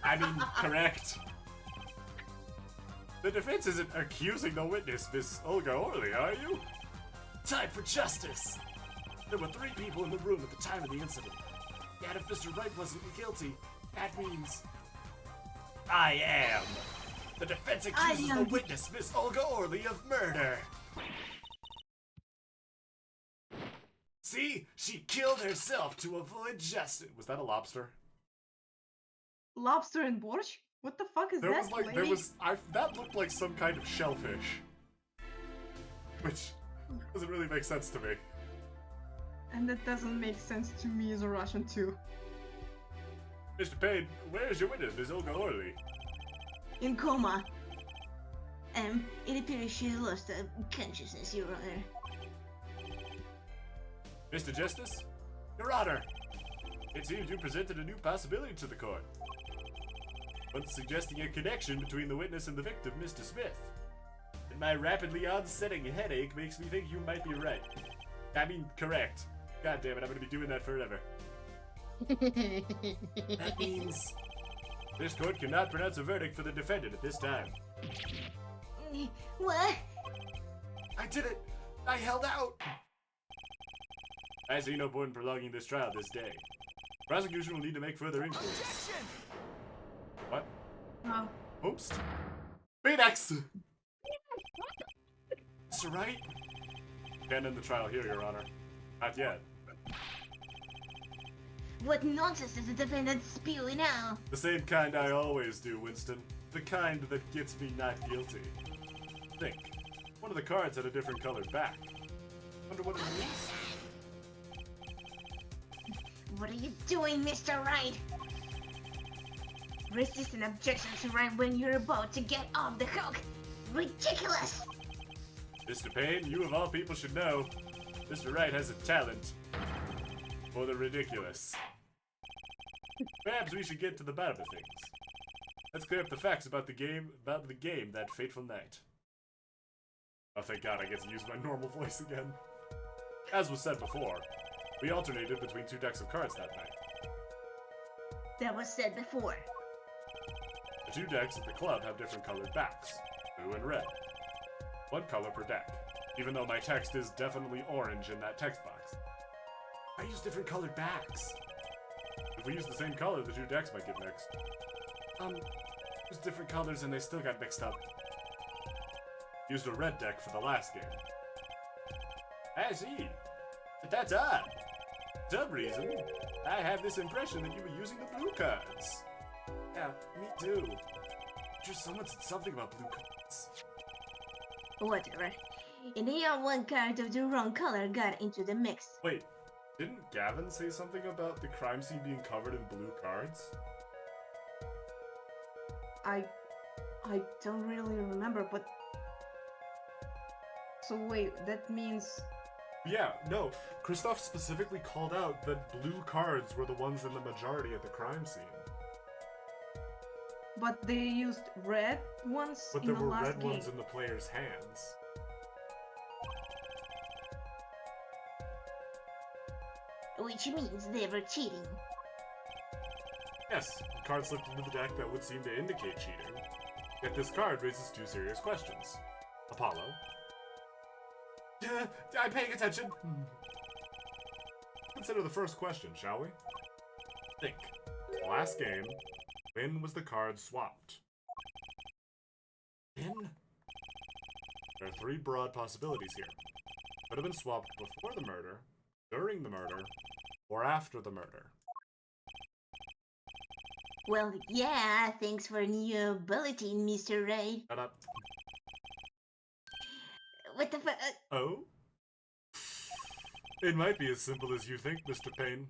S1: I mean, correct. The defense isn't accusing the witness, Miss Olga Orley, are you? Time for justice! There were 3 people in the room at the time of the incident. And if Mr. Wright wasn't guilty, that means... I am! The defense accuses the witness, Miss Olga Orley, of murder! See? She killed herself to avoid justice. Was that a lobster?
S2: Lobster and borscht? What the fuck is
S1: There
S2: that,
S1: was like,
S2: lady?
S1: that looked like some kind of shellfish. Which doesn't really make sense to me.
S2: And that doesn't make sense to me as a Russian too.
S1: Mr. Payne, where's your witness, Miss Olga Orley?
S3: In coma. It appears she lost consciousness, Your Honor.
S1: Mr. Justice? Your Honor! It seems you presented a new possibility to the court. One suggesting a connection between the witness and the victim, Mr. Smith. And my rapidly onsetting headache makes me think you might be right. I mean, correct. God damn it, I'm gonna be doing that forever. That means this court cannot pronounce a verdict for the defendant at this time.
S3: What?
S1: I did it! I held out! I see no point in prolonging this trial this day. Prosecution will need to make further inquiries. What?
S2: Oh.
S1: Oops. Phoenix! Mr. Wright? Can't end the trial here, Your Honor. Not yet.
S3: What nonsense is the defendant spewing now?
S1: The same kind I always do, Winston. The kind that gets me not guilty. Think. One of the cards had a different colored back. Wonder what it means.
S3: What are you doing, Mr. Wright? Resist an objection to Wright when you're about to get off the hook. Ridiculous!
S1: Mr. Payne, you of all people should know, Mr. Wright has a talent for the ridiculous. Perhaps we should get to the bottom of things. Let's clear up the facts about the game that fateful night. Oh, thank God I get to use my normal voice again. As was said before, we alternated between 2 decks of cards that night.
S3: That was said before.
S1: The 2 decks at the club have different colored backs, blue and red. 1 color per deck, even though my text is definitely orange in that text box. I use different colored backs. If we use the same color, the 2 decks might get mixed. Use different colors and they still got mixed up. Used a red deck for the last game. I see. But that's odd. For some reason, I have this impression that you were using the blue cards. Yeah, me too. Just someone said something about blue cards.
S3: Whatever. In the end, 1 card of the wrong color got into the mix.
S1: Wait, didn't Gavin say something about the crime scene being covered in blue cards?
S2: I don't really remember, but... So wait, that means...
S1: Yeah, no. Christoph specifically called out that blue cards were the ones in the majority at the crime scene.
S2: But they used red ones
S1: But
S2: in
S1: there
S2: the
S1: were
S2: last
S1: red
S2: game.
S1: ones in the players' hands.
S3: Which means they were cheating.
S1: Yes, cards slipped into the deck that would seem to indicate cheating. Yet this card raises 2 serious questions. Apollo. I'm paying attention. Consider the first question, shall we? Think. Last game, when was the card swapped? When? There are 3 broad possibilities here. Could have been swapped before the murder, during the murder, or after the murder.
S3: Well, yeah, thanks for a new ability, Mr. Ray.
S1: Shut up.
S3: What the fuck?
S1: Oh? It might be as simple as you think, Mr. Payne.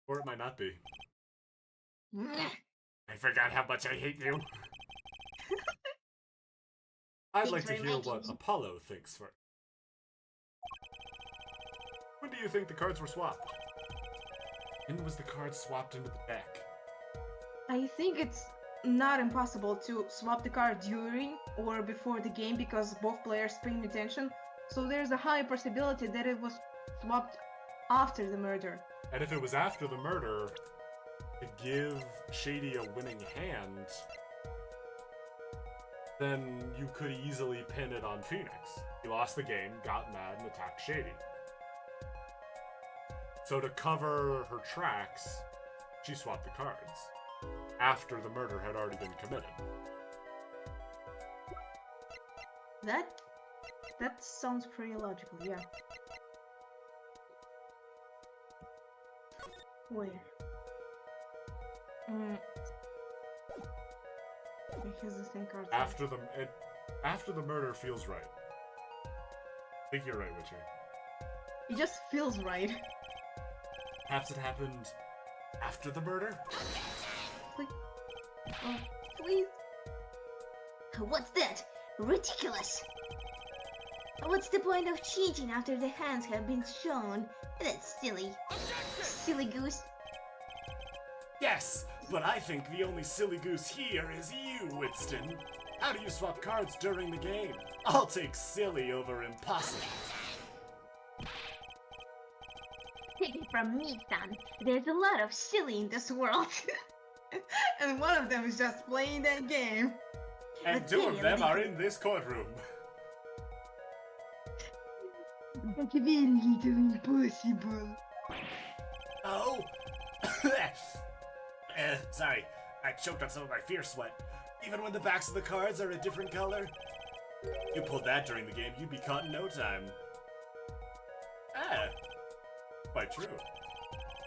S1: Or it might not be. I forgot how much I hate you. I'd like
S3: Thanks
S1: to
S3: very
S1: hear
S3: much.
S1: what Apollo thinks first. When do you think the cards were swapped? When was the card swapped into the deck?
S2: I think it's not impossible to swap the card during or before the game because both players paying attention. So there's a high possibility that it was swapped after the murder.
S1: And if it was after the murder, to give Shady a winning hand, then you could easily pin it on Phoenix. He lost the game, got mad, and attacked Shady. So to cover her tracks, she swapped the cards after the murder had already been committed.
S2: That sounds pretty logical, yeah. Where? Because the same card.
S1: After the murder feels right. I think you're right, Witcher.
S2: It just feels right.
S1: Perhaps it happened after the murder?
S2: Oh, please.
S3: What's that? Ridiculous! What's the point of cheating after the hands have been shown? That's silly. Silly goose.
S1: Yes, but I think the only silly goose here is you, Winston. How do you swap cards during the game? I'll take silly over impossible.
S3: Take it from me, son. There's a lot of silly in this world.
S2: And one of them is just playing that game.
S1: And
S3: But
S1: two of them
S3: really-
S1: are in this courtroom.
S2: But very little impossible.
S1: Oh? Sorry. I choked on some of my fear sweat. Even when the backs of the cards are a different color? You pulled that during the game, you'd be caught in no time. Ah. Quite true.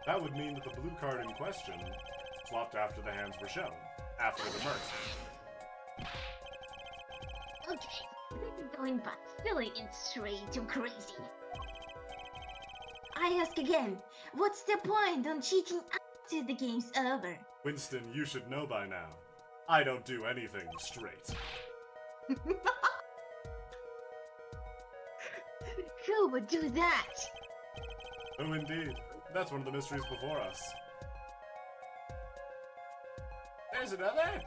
S1: That would mean that the blue card in question swapped after the hands were shown. After the murder.
S3: Okay, this is going but silly and straight too crazy. I ask again, what's the point on cheating after the game's over?
S1: Winston, you should know by now. I don't do anything straight.
S3: Who would do that?
S1: Oh, indeed. That's one of the mysteries before us. There's another?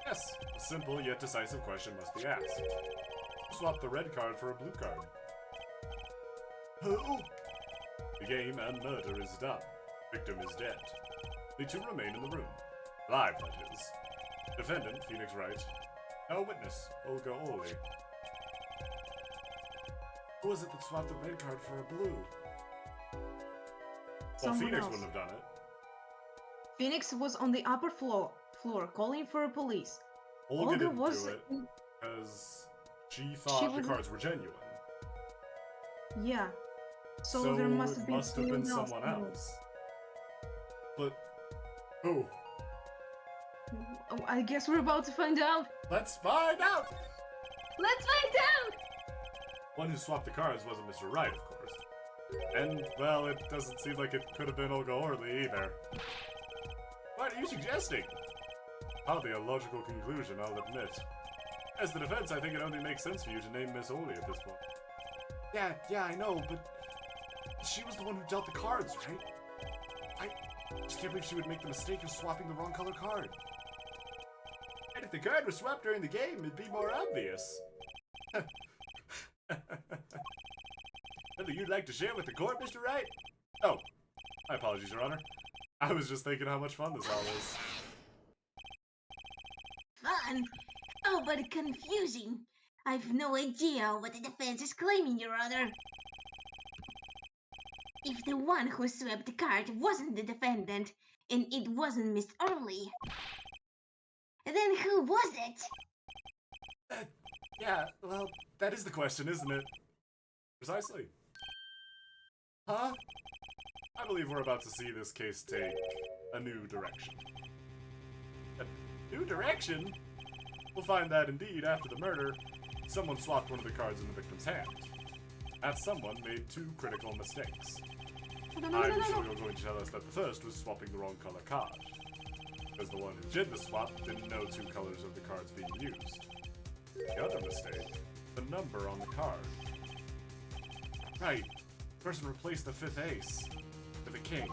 S1: Yes, a simple yet decisive question must be asked. Swap the red card for a blue card. Who? The game and murder is done. Victim is dead. The two remain in the room. Live, that is. Defendant, Phoenix Wright. No witness, Olga Oli. Who was it that swapped the red card for a blue? Well,
S2: Someone
S1: Phoenix
S2: else.
S1: wouldn't have done it.
S2: Phoenix was on the upper floor calling for police.
S1: Olga didn't
S2: was
S1: do it
S2: in-
S1: because she thought the
S2: was-
S1: cards were genuine.
S2: Yeah. So there must
S1: it
S2: have been
S1: must have been someone
S2: involved.
S1: else. But who?
S2: Oh, I guess we're about to find out.
S1: Let's find out!
S2: Let's find out!
S1: One who swapped the cards wasn't Mr. Wright, of course. And, well, it doesn't seem like it could have been Olga Orly either. What are you suggesting? Hardly a logical conclusion, I'll admit. As the defense, I think it only makes sense for you to name Miss Orly at this point. Yeah, I know, but she was the one who dealt the cards, right? I just can't believe she would make the mistake of swapping the wrong color card. And if the card was swapped during the game, it'd be more obvious. Something you'd like to share with the court, Mr. Wright? Oh, my apologies, Your Honor. I was just thinking how much fun this all is.
S3: Fun? Oh, but confusing. I've no idea what the defense is claiming, Your Honor. If the one who swept the card wasn't the defendant, and it wasn't Miss Early, then who was it?
S1: Yeah, well, that is the question, isn't it? Precisely. Huh? I believe we're about to see this case take a new direction. New direction? We'll find that indeed, after the murder, someone swapped one of the cards in the victim's hand. That someone made 2 critical mistakes. I'm sure you're going to tell us that the first was swapping the wrong color card, because the one who did the swap didn't know 2 colors of the cards being used. The other mistake, the number on the card. Right, the person replaced the 5th ace with a king.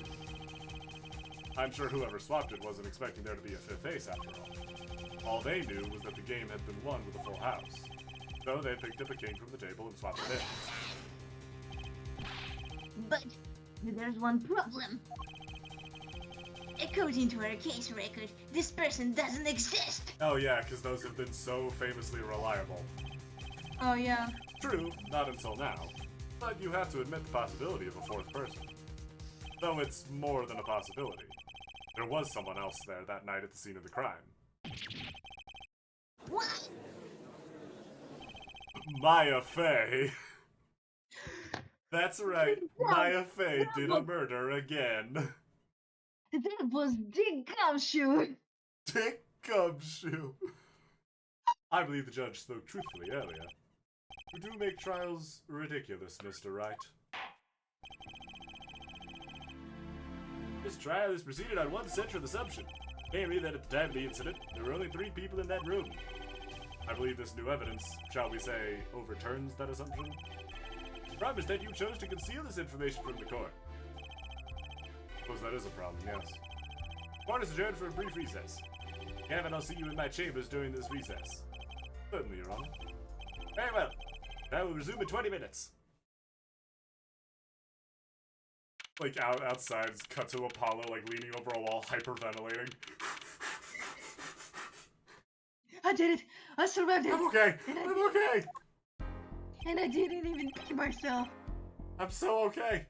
S1: I'm sure whoever swapped it wasn't expecting there to be a 5th ace after all. All they knew was that the game had been won with a full house. So they picked up a king from the table and swapped it in.
S3: But there's one problem. According to our case record, this person doesn't exist.
S1: Oh yeah, because those have been so famously reliable.
S2: Oh yeah.
S1: True, not until now. But you have to admit the possibility of a 4th person. Though it's more than a possibility. There was someone else there that night at the scene of the crime.
S3: What?
S1: Maya Fey. That's right, Maya Fey did a murder again.
S2: That was Dick Gumshoe.
S1: Dick Gumshoe. I believe the judge spoke truthfully earlier. You do make trials ridiculous, Mr. Wright. This trial is proceeded on one central assumption, namely that at the time of the incident, there were only 3 people in that room. I believe this new evidence, shall we say, overturns that assumption. The problem is that you chose to conceal this information from the court. I suppose that is a problem, yes. Court is adjourned for a brief recess. Gavin, I'll see you in my chambers during this recess. Certainly, Your Honor. Very well. I will resume in 20 minutes. Like, outside, cut to Apollo, like, leaning over a wall, hyperventilating.
S2: I did it. I survived it.
S1: I'm okay. I'm okay.
S2: And I didn't even pee myself.
S1: I'm so okay.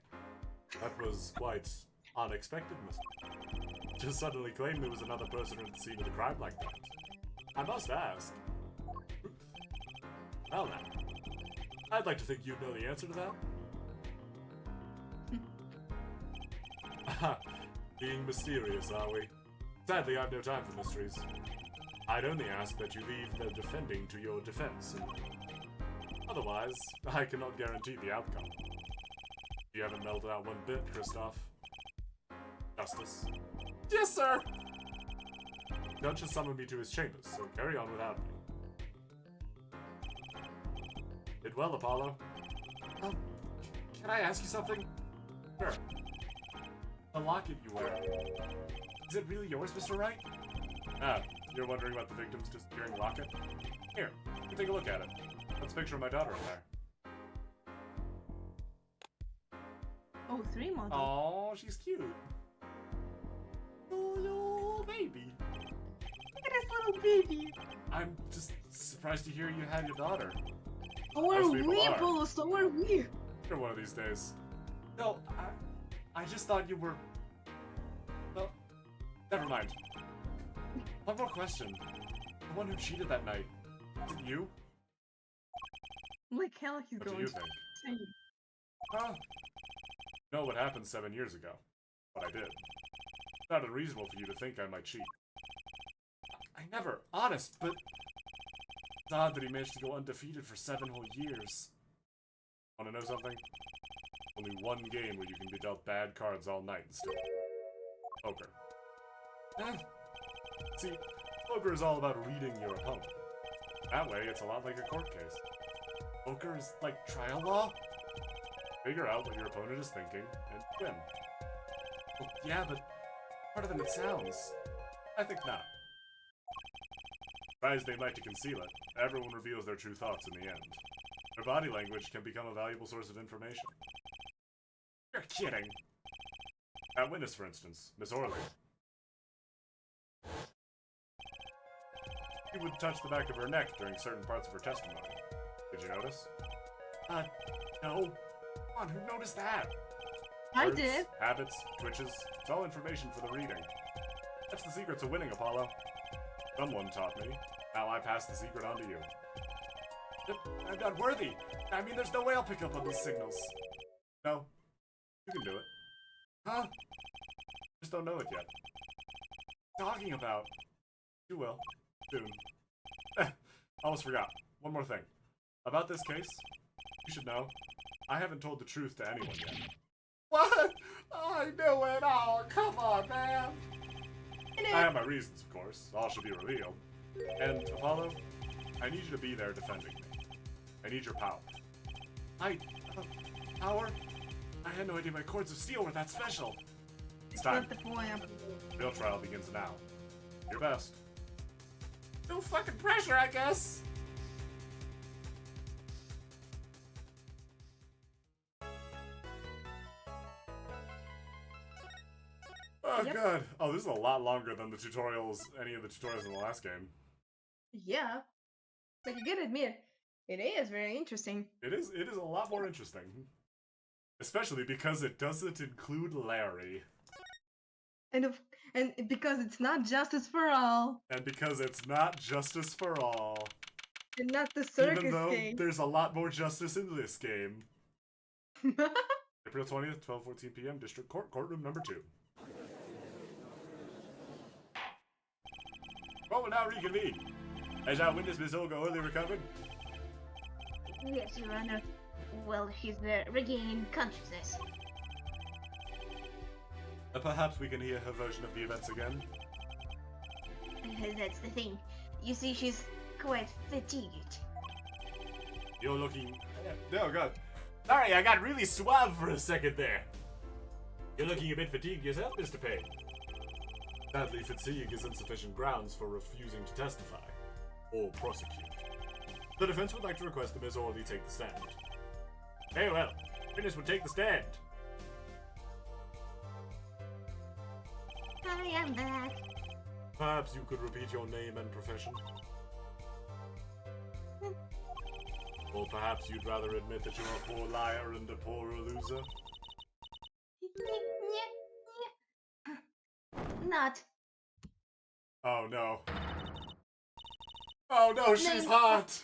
S1: That was quite unexpected, Mr. Just suddenly claimed there was another person at the scene of the crime like that. I must ask. Well now, I'd like to think you'd know the answer to that. Being mysterious, are we? Sadly, I've no time for mysteries. I'd only ask that you leave the defending to your defense. Otherwise, I cannot guarantee the outcome. You haven't melted out one bit, Kristoff. Justice. Yes, sir! Judge has summoned me to his chambers, so carry on without me. Did well, Apollo. Can I ask you something? Sure. The locket you wear. Is it really yours, Mr. Wright? Ah, you're wondering about the victim's disappearing locket? Here, you can take a look at it. That's a picture of my daughter in there.
S2: Oh, 3 model.
S1: Aw, she's cute. Little baby.
S2: Look at this little baby.
S1: I'm just surprised to hear you had your daughter.
S2: So are
S1: Most people
S2: we,
S1: are.
S2: Apollo. So are we.
S1: Sure, one of these days. No, I just thought you were... Well, never mind. One more question. The one who cheated that night, was it you?
S2: Like hell he's
S1: What do
S2: going
S1: you
S2: to
S1: think?
S2: say.
S1: Huh? You know what happened 7 years ago. What I did. It's not unreasonable for you to think I might cheat. I never, honest, but... It's odd that he managed to go undefeated for 7 whole years. Wanna know something? Only one game where you can be dealt bad cards all night and still... Poker. See, poker is all about reading your opponent. That way, it's a lot like a court case. Poker is like trial law. Figure out what your opponent is thinking, and win. Well, yeah, but harder than it sounds. I think not. Try as they might to conceal it, everyone reveals their true thoughts in the end. Their body language can become a valuable source of information. You're kidding! That witness, for instance, Miss Orley. She would touch the back of her neck during certain parts of her testimony. Did you notice? No. Come on, who noticed that?
S2: I
S1: Words,
S2: did.
S1: Habits, twitches, it's all information for the reading. That's the secret to winning, Apollo. Someone taught me. Now I pass the secret on to you. But I'm not worthy. I mean, there's no way I'll pick up on these signals. No. You can do it. Huh? Just don't know it yet. What are you talking about? You will. Soon. Almost forgot. One more thing. About this case, you should know, I haven't told the truth to anyone yet. What? I knew it all! Come on, man! I have my reasons, of course. All should be revealed. And, Apollo, I need you to be there defending me. I need your power. Power? I had no idea my cords of steel were that special. It's time.
S2: Not the point.
S1: Real trial begins now. Your best. No fucking pressure, I guess! Oh
S2: Yep.
S1: god. Oh, this is a lot longer than the tutorials, any of the tutorials in the last game.
S2: Yeah. But you gotta admit, it is very interesting.
S1: It is a lot more interesting. Especially because it doesn't include Larry.
S2: And because it's not justice for all.
S1: And because it's not justice for all.
S2: And not the circus
S1: Even though
S2: game.
S1: there's a lot more justice in this game. April 20th, 12:14 p.m., District Court, Courtroom number 2. Court will now reconvene. Has our witness, Miss Olga, early recovered?
S3: Yes, Your Honor. Well, he's regaining consciousness.
S1: Perhaps we can hear her version of the events again.
S3: That's the thing. You see, she's quite fatigued.
S1: You're looking... Oh god. Sorry, I got really suave for a second there. You're looking a bit fatigued yourself, Mr. Payne. Sadly, fatigue is insufficient grounds for refusing to testify. Or prosecute. The defense would like to request that Ms. Orley take the stand. Very well. Witness will take the stand.
S3: I am back.
S1: Perhaps you could repeat your name and profession. Or perhaps you'd rather admit that you're a poor liar and a poor loser.
S3: Not.
S1: Oh no. Oh no, she's hot!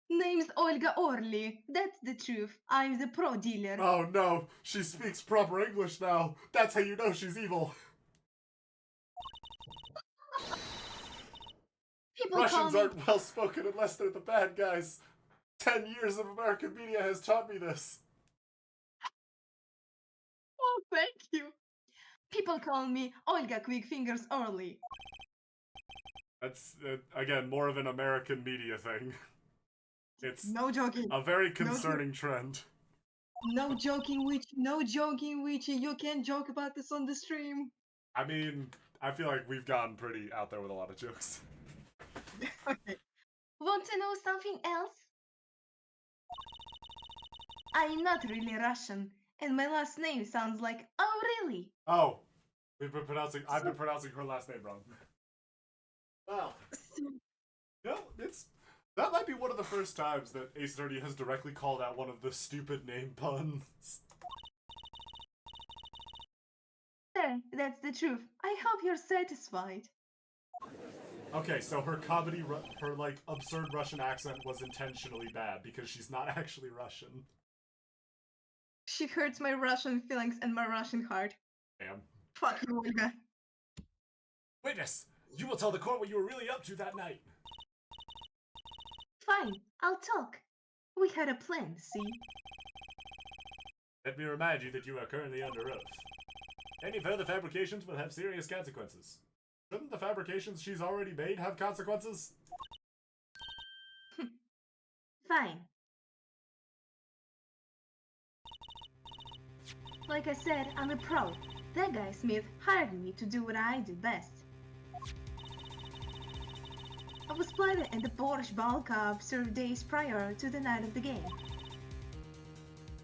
S2: Name's Olga Orly. That's the truth. I'm the pro dealer.
S1: Oh no, she speaks proper English now. That's how you know she's evil.
S2: People
S1: Russians
S2: call me...
S1: aren't well spoken unless they're the bad guys. 10 years of American media has taught me this.
S2: Oh, thank you. People call me Olga Quick Fingers Orly.
S1: That's, again, more of an American media thing. It's
S2: No joking.
S1: a very concerning trend.
S2: No joking, Witchy. No joking, Witchy. You can't joke about this on the stream.
S1: I mean, I feel like we've gotten pretty out there with a lot of jokes.
S2: Okay.
S3: Want to know something else?
S2: I'm not really Russian, and my last name sounds like, oh really?
S1: Oh, I've been pronouncing her last name wrong. Wow. No, that might be one of the first times that Ace Attorney has directly called out one of the stupid name puns.
S2: There, that's the truth. I hope you're satisfied.
S1: Okay, so her comedy, her like absurd Russian accent was intentionally bad because she's not actually Russian.
S2: She hurts my Russian feelings and my Russian heart.
S1: Damn.
S2: Fuck you, Olga.
S1: Witness, you will tell the court what you were really up to that night.
S2: Fine, I'll talk. We had a plan, see?
S1: Let me remind you that you are currently under oath. Any further fabrications will have serious consequences. Shouldn't the fabrications she's already made have consequences?
S2: Fine. Like I said, I'm a pro. That guy Smith hired me to do what I do best. I was planted in the Borscht Ball Cup served days prior to the night of the game.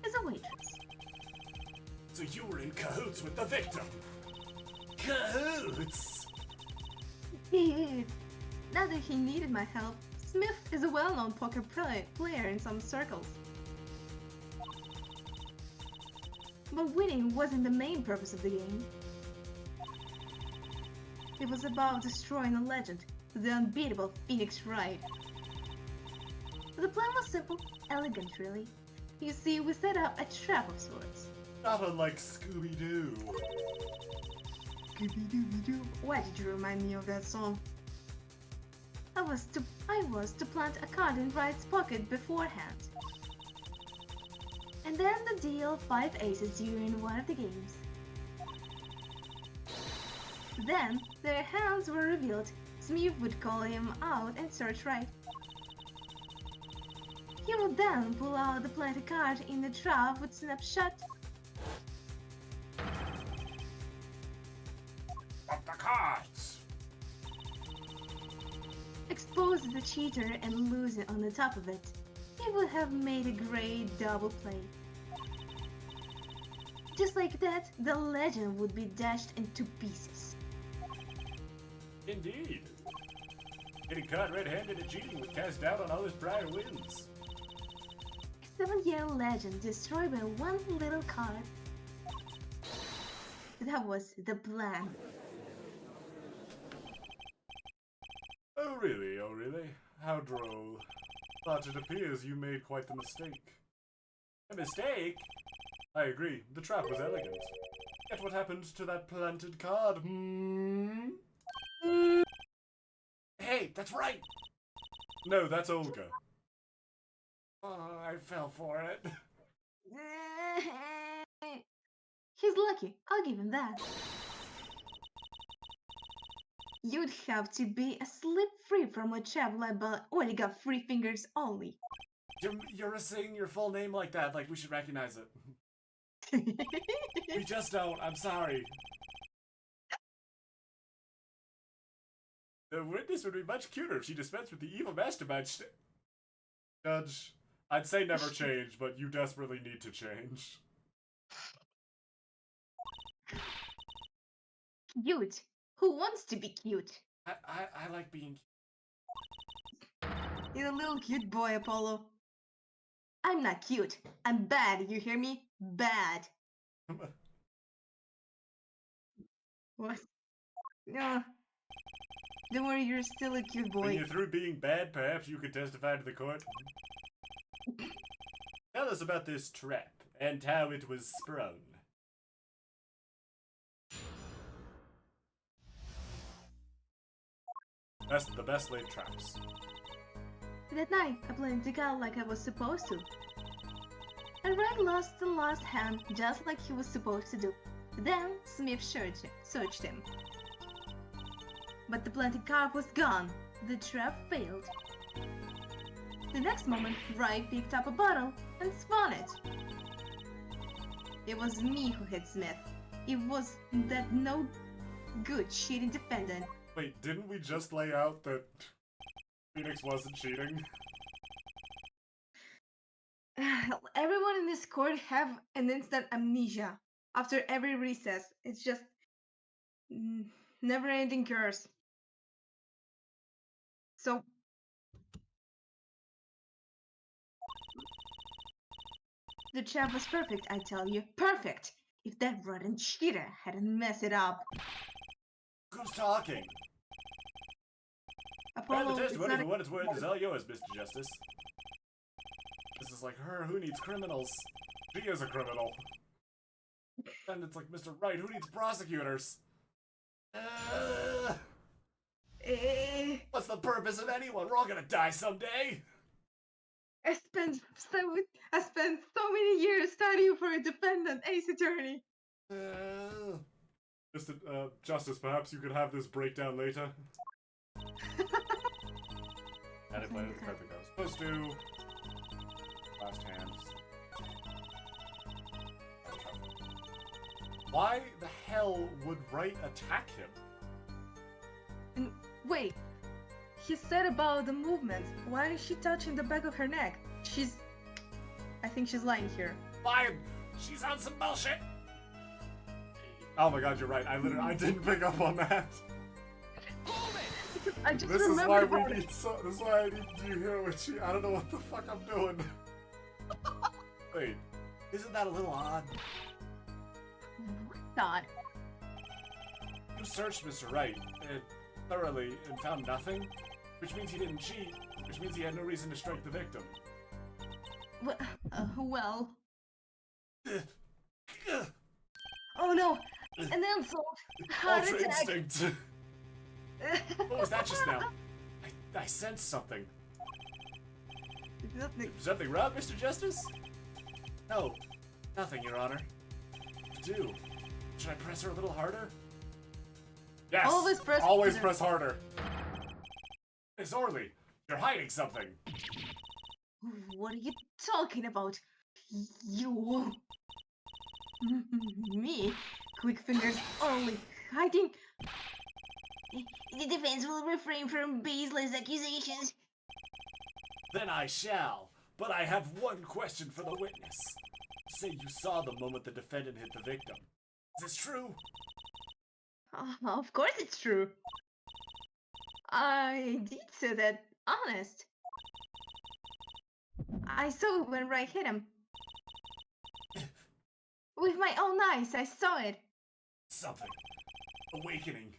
S2: As a waitress.
S1: So you were in cahoots with the victim. Cahoots!
S2: Not that he needed my help, Smith is a well-known poker player in some circles. But winning wasn't the main purpose of the game. It was about destroying a legend, the unbeatable Phoenix Wright. The plan was simple, elegant really. You see, we set up a trap of sorts.
S1: Not unlike Scooby-Doo.
S2: Scooby-Dooby-Doo. Why did you remind me of that song? I was to plant a card in Wright's pocket beforehand. And then the deal 5 aces during one of the games. Then their hands were revealed. Smith would call him out and search Wright. He would then pull out the planted card in the trap would snap shut.
S1: But the cards!
S2: Expose the cheater and lose it on the top of it. He would have made a great double play. Just like that, the legend would be dashed into pieces.
S1: Indeed. Getting caught red-handed and cheating would cast doubt on all his prior wins.
S2: A 7-year legend destroyed by one little card. That was the plan.
S1: Oh really, oh really? How droll. But it appears you made quite the mistake. A mistake? I agree, the trap was elegant. Yet what happened to that planted card, Hey, that's right! No, that's Olga. Oh, I fell for it.
S2: He's lucky, I'll give him that. You'd have to be a slip free from a trap led by Olga Free Fingers only.
S1: You're saying your full name like that, like we should recognize it. We just don't, I'm sorry. The witness would be much cuter if she dispensed with the evil mastermind Judge, I'd say never change, but you desperately need to change.
S2: Cute. Who wants to be cute?
S1: I like being
S2: You're a little cute boy, Apollo. I'm not cute. I'm bad, you hear me? Bad. What? No. Don't worry, you're still a cute
S1: When
S2: boy.
S1: you're through being bad, perhaps you could testify to the court. Tell us about this trap, and how it was sprung. The best laid traps.
S2: That night, I played the guy like I was supposed to. And Wright lost the last hand just like he was supposed to do. Then Smith searched him. But the planted card was gone. The trap failed. The next moment, Wright picked up a bottle and spun it. It was me who hit Smith. It was that no good cheating defendant.
S1: Wait, didn't we just lay out that Phoenix wasn't cheating?
S2: Everyone in this court have an instant amnesia after every recess. It's just never-ending curse. So the trap was perfect, I tell you. Perfect! If that rotten cheater hadn't messed it up.
S1: Who's talking?
S2: Apollo,
S1: the
S2: it's
S1: testimony
S2: not
S1: for what it's worth is all yours, Mr. Justice. This is like her, who needs criminals? She is a criminal. And it's like, Mr. Wright, who needs prosecutors? What's the purpose of anyone? We're all gonna die someday!
S2: I spent so many years studying for a defendant, ace attorney.
S1: Mr. Justice, perhaps you could have this breakdown later? And it played the card that goes supposed to. Last hands. Why the hell would Wright attack him?
S2: And wait, he said about the movement. Why is she touching the back of her neck? I think she's lying here.
S1: Fine! She's on some bullshit! Oh my god, you're right. I didn't pick up on that.
S2: I just
S1: This is why
S2: remembered about
S1: we need this is why I need you here with she. I don't know what the fuck I'm doing. Wait, isn't that a little odd?
S2: God.
S1: You searched Mr. Wright thoroughly and found nothing, which means he didn't cheat, which means he had no reason to strike the victim.
S2: Well. Oh no!
S3: An insult. Heart
S1: Ultra
S3: attack.
S1: instinct. What was that just now? I sensed something. Something wrong, Mr. Justice? No, nothing, Your Honor. Do. Should I press her a little harder? Yes.
S2: Always press
S1: press harder. Miss Orly, you're hiding something.
S3: What are you talking about? You. Me? Quick fingers only. Hiding. The defense will refrain from baseless accusations.
S1: Then I shall. But I have one question for the witness. Say you saw the moment the defendant hit the victim. Is this true?
S3: Of course it's true. I did say that, honest. I saw it when Ray hit him. With my own eyes, I saw it.
S1: Something. Awakening.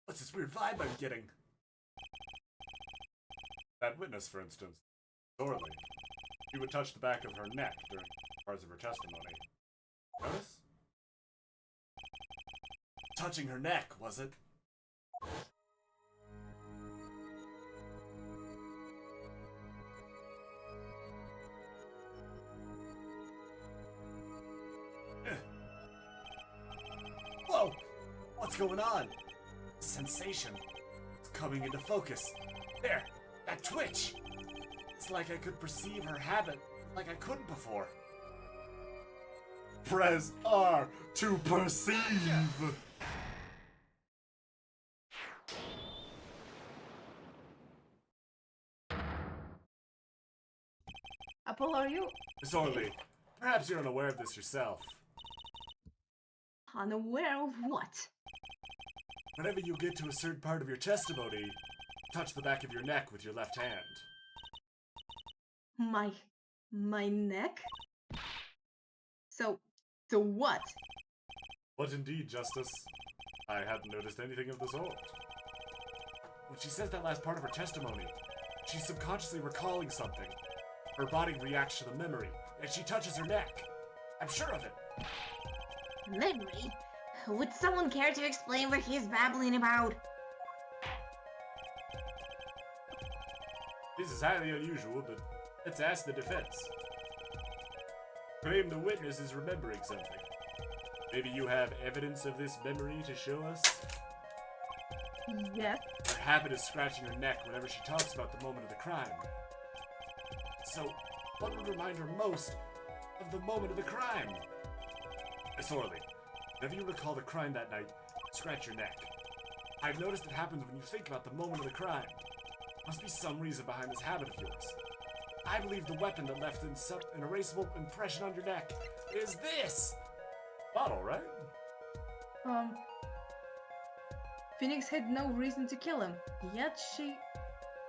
S1: What's this weird vibe I'm getting? That witness, for instance. Sorely. She would touch the back of her neck during parts of her testimony. Notice? Touching her neck, was it? Whoa! What's going on? Sensation. It's coming into focus. There! That twitch! It's like I could perceive her habit like I couldn't before. Press R to perceive!
S2: Apple, are you
S1: Miss Orly, perhaps you're unaware of this yourself.
S3: Unaware of what?
S1: Whenever you get to a certain part of your testimony, touch the back of your neck with your left hand.
S3: My neck? So what?
S1: What indeed, Justice? I hadn't noticed anything of the sort. When she says that last part of her testimony, she's subconsciously recalling something. Her body reacts to the memory, and she touches her neck. I'm sure of it.
S3: Memory? Would someone care to explain what he's babbling about?
S1: This is highly unusual, but let's ask the defense. Claim the witness is remembering something. Maybe you have evidence of this memory to show us?
S2: yes?
S1: Her habit is scratching her neck whenever she talks about the moment of the crime. So, what would remind her most of the moment of the crime? Miss Orly, whenever you recall the crime that night, scratch your neck. I've noticed it happens when you think about the moment of the crime. Must be some reason behind this habit of yours. I believe the weapon that left an erasable impression on your neck is this! Bottle, right?
S2: Phoenix had no reason to kill him, yet she...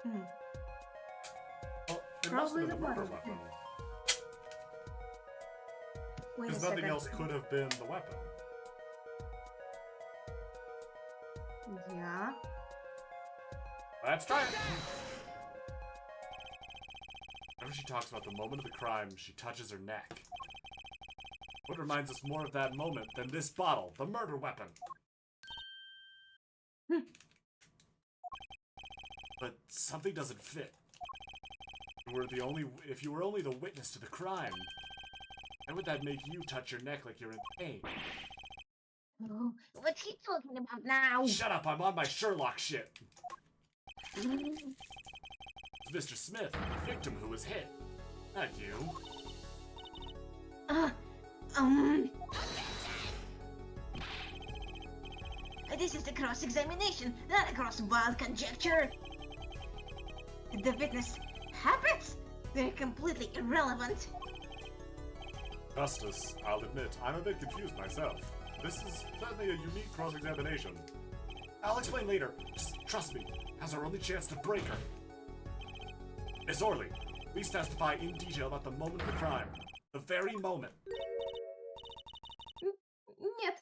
S1: Well, it
S2: Probably
S1: must have been the
S2: the
S1: murder
S2: bottle.
S1: weapon.
S3: Wait a
S1: Because nothing
S3: second.
S1: else could have been the weapon.
S2: Yeah?
S1: Let's try it! Whenever she talks about the moment of the crime, she touches her neck. What reminds us more of that moment than this bottle, the murder weapon? But something doesn't fit. If you were only the witness to the crime, how would that make you touch your neck like you're in pain?
S3: Oh, what's he talking about now?
S1: Shut up, I'm on my Sherlock shit! It's Mr. Smith, the victim who was hit. Not you.
S3: This is a cross-examination, not a cross-wild conjecture. The witness habits? They're completely irrelevant.
S1: Justice, I'll admit, I'm a bit confused myself. This is certainly a unique cross-examination. I'll explain later. Just trust me. Now's our only chance to break her. Miss Orly, please testify in detail about the moment of the crime. The very moment.
S2: Нет.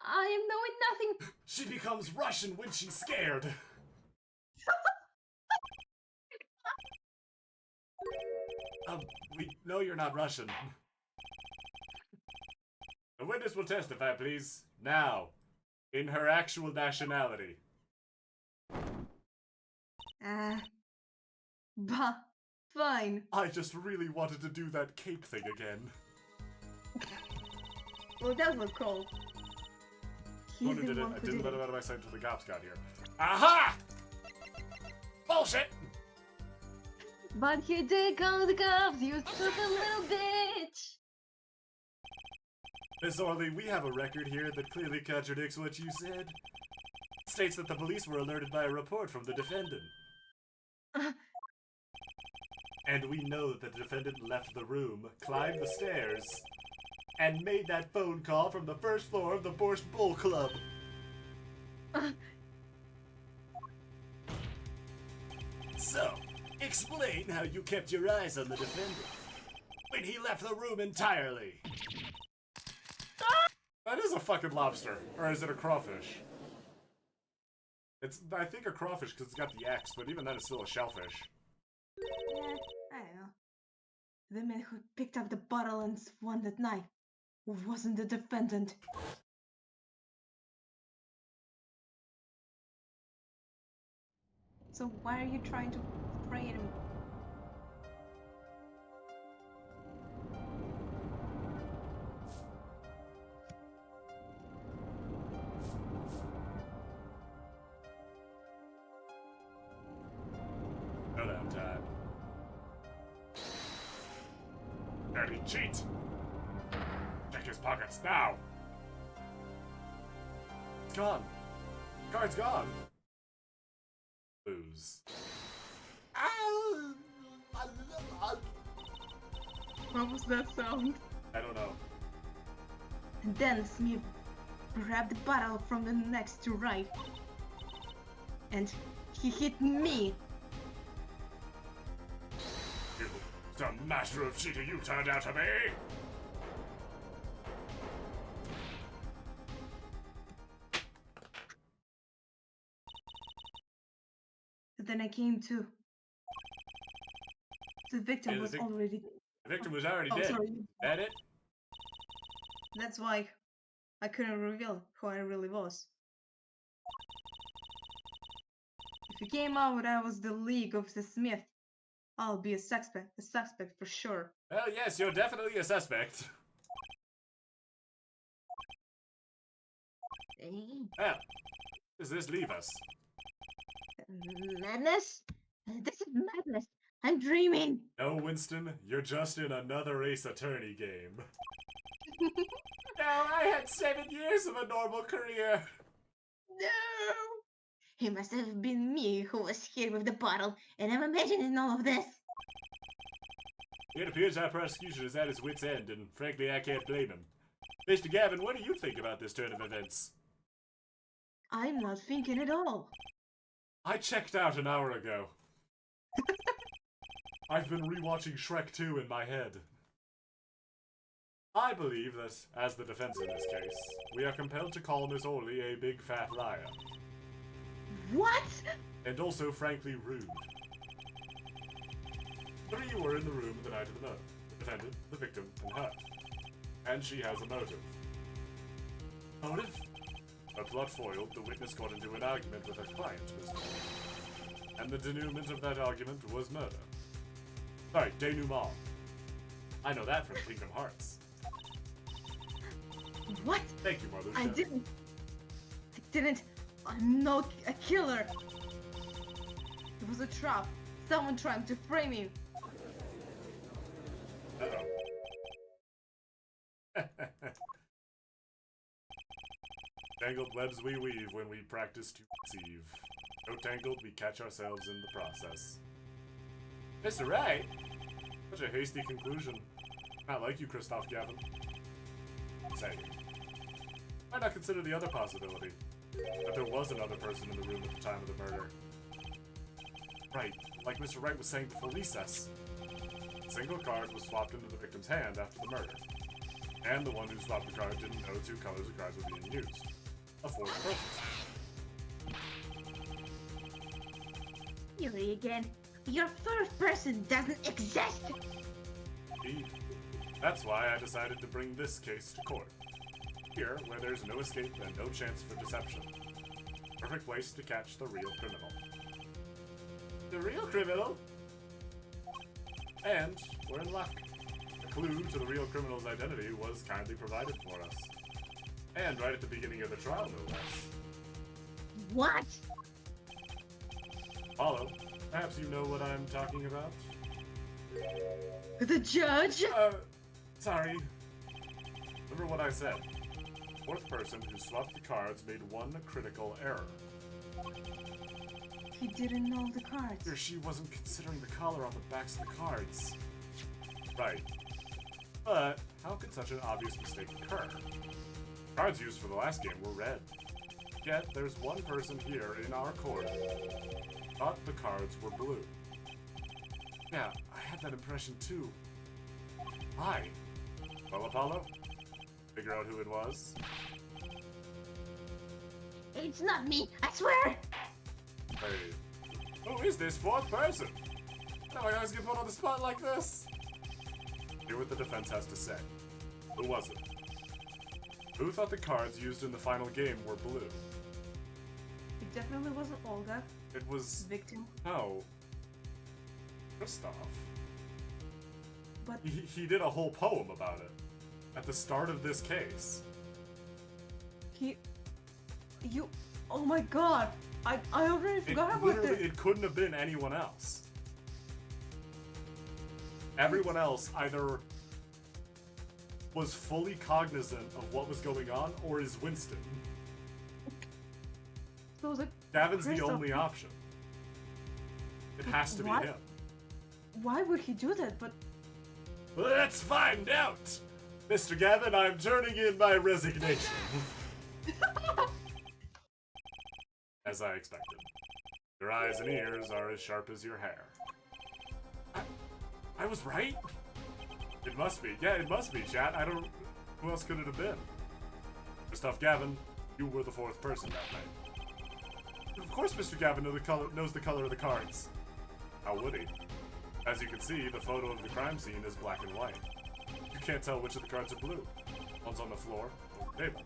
S2: I am knowing nothing.
S1: She becomes Russian when she's scared. We know you're not Russian. The witness will testify, please. Now, in her actual nationality.
S2: Bah, fine.
S1: I just really wanted to do that cape thing again.
S2: Well, that was cool. He's
S1: Who did
S2: the
S1: it?
S2: one
S1: I
S2: who
S1: didn't
S2: did
S1: let
S2: it.
S1: it out of my sight until the cops got here. Aha! Bullshit!
S2: But he did call the cops, you stupid little bitch!
S1: Miss Orley, we have a record here that clearly contradicts what you said. It states that the police were alerted by a report from the defendant. And we know that the defendant left the room, climbed the stairs, and made that phone call from the first floor of the Borscht Bull Club. So, explain how you kept your eyes on the defendant when he left the room entirely. That is a fucking lobster. Or is it a crawfish? It's, I think, a crawfish because it's got the X, but even then it's still a shellfish.
S2: Yeah, I don't know. The man who picked up the bottle and swung that knife wasn't the defendant. So why are you trying to frame him?
S1: Showdown time. Dirty cheat! Check his pockets now! It's gone. Card's gone. Lose.
S2: What was that sound?
S1: I don't know.
S2: And then Smith grabbed the bottle from the next to right. And he hit me.
S1: You, the master of cheating you turned out to be!
S2: But then I came to. The victim
S1: Yeah,
S2: was already.
S1: The victim was already
S2: Oh,
S1: dead.
S2: sorry.
S1: That it?
S2: That's why I couldn't reveal who I really was. If you came out when I was the League of the Smith, I'll be a suspect for sure.
S1: Well, yes, you're definitely a suspect. Well, does this leave us?
S3: Madness? This is madness. I'm dreaming.
S1: No, Winston, you're just in another Ace Attorney game. Now, I had 7 years of a normal career.
S3: No! It must have been me who was here with the bottle, and I'm imagining all of this.
S1: It appears our prosecution is at its wit's end, and frankly, I can't blame him. Mr. Gavin, what do you think about this turn of events?
S2: I'm not thinking at all.
S1: I checked out an hour ago. I've been rewatching Shrek 2 in my head. I believe that, as the defense in this case, we are compelled to call Miss Orley a big fat liar.
S2: What?
S1: And also, frankly, rude. 3 were in the room the night of the murder. The defendant, the victim, and her. And she has a motive. Motive? Her plot foiled, the witness got into an argument with her client, Miss Orley. And the denouement of that argument was murder. Sorry, denouement. I know that from Kingdom Hearts.
S2: What?
S1: Thank you, Mother.
S2: I didn't. I'm not a killer. It was a trap. Someone trying to frame me.
S1: Uh-oh. Tangled webs we weave when we practice to deceive. So tangled we catch ourselves in the process. Mr. Wright! Such a hasty conclusion. Not like you, Christoph Gavin. Say. Why not consider the other possibility? That there was another person in the room at the time of the murder. Right, like Mr. Wright was saying before recess. A single card was swapped into the victim's hand after the murder. And the one who swapped the card didn't know 2 colors of cards were being used. A fourth person.
S3: Really again? Your first person doesn't exist!
S1: Indeed. That's why I decided to bring this case to court. Here, where there's no escape and no chance for deception. Perfect place to catch the real criminal. The real criminal? And we're in luck. A clue to the real criminal's identity was kindly provided for us. And right at the beginning of the trial, no less.
S3: What?
S1: Apollo, perhaps you know what I'm talking about?
S2: The judge?
S1: Sorry. Remember what I said. Fourth person who swapped the cards made one critical error.
S2: He didn't know the cards.
S1: He or she wasn't considering the color on the backs of the cards. Right. But how could such an obvious mistake occur? Cards used for the last game were red. Yet there's one person here in our court who thought the cards were blue. Yeah, I had that impression too. Why? Well, Apollo? Figure out who it was?
S3: It's not me, I swear!
S1: Hey, who is this fourth person? How do I always get put on the spot like this? Hear what the defense has to say. Who was it? Who thought the cards used in the final game were blue?
S2: It definitely wasn't Olga.
S1: It was...
S2: Victim.
S1: No. Kristoff.
S2: But
S1: He did a whole poem about it. At the start of this case.
S2: you, oh my god! I already forgot about this.
S1: It couldn't have been anyone else. Everyone else either was fully cognizant of what was going on or is Winston.
S2: So it was like,
S1: Gavin's the
S2: Kristoff-
S1: only option. It has to be
S2: What?
S1: him.
S2: Why would he do that? But
S1: Let's find out! Mr. Gavin, I'm turning in my resignation. As I expected. Your eyes and ears are as sharp as your hair. I was right? It must be. Yeah, it must be, chat. I don't... Who else could it have been? Kristoff Gavin, you were the fourth person that night. Of course Mr. Gavin knows the color of the cards. How would he? As you can see, the photo of the crime scene is black and white. You can't tell which of the cards are blue. One's on the floor, or the table.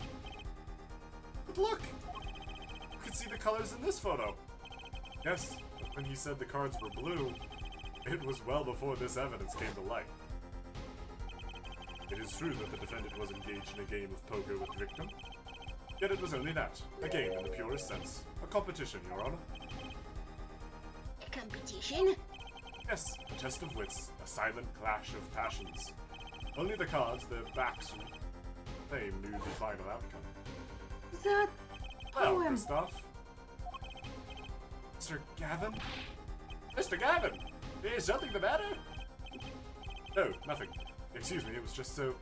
S1: But look! You can see the colors in this photo. Yes, but when he said the cards were blue, it was well before this evidence came to light. It is true that the defendant was engaged in a game of poker with the victim. Yet it was only that, a game in the purest sense. A competition, Your Honor.
S3: A competition?
S1: Yes, a test of wits, a silent clash of passions. Only the cards, their backs, they knew the final outcome.
S2: that
S1: Well,
S2: poem.
S1: Kristoff. Mr. Gavin? Mr. Gavin! Is something the matter? No, nothing. Excuse me, it was just so...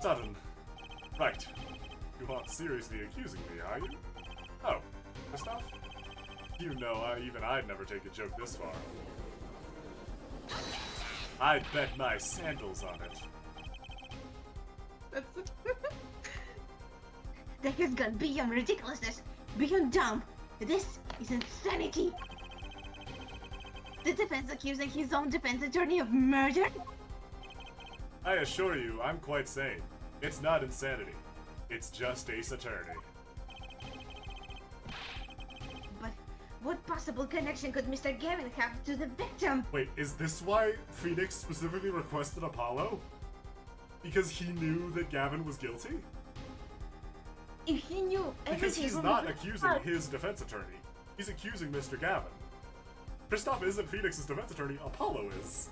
S1: sudden. Right. You aren't seriously accusing me, are you? Oh, Kristoff? You know, even I'd never take a joke this far. I'd bet my sandals on it.
S2: That's it.
S3: That has gone beyond ridiculousness, beyond dumb. This is insanity. The defense accusing his own defense attorney of murder?
S1: I assure you, I'm quite sane. It's not insanity. It's just Ace Attorney.
S3: But what possible connection could Mr. Gavin have to the victim?
S1: Wait, is this why Phoenix specifically requested Apollo? Because he knew that Gavin was guilty?
S3: If he knew
S1: Because
S3: everything
S1: he's
S3: from
S1: not
S3: the
S1: accusing
S3: start-
S1: his defense attorney. He's accusing Mr. Gavin. Kristoff isn't Phoenix's defense attorney, Apollo is.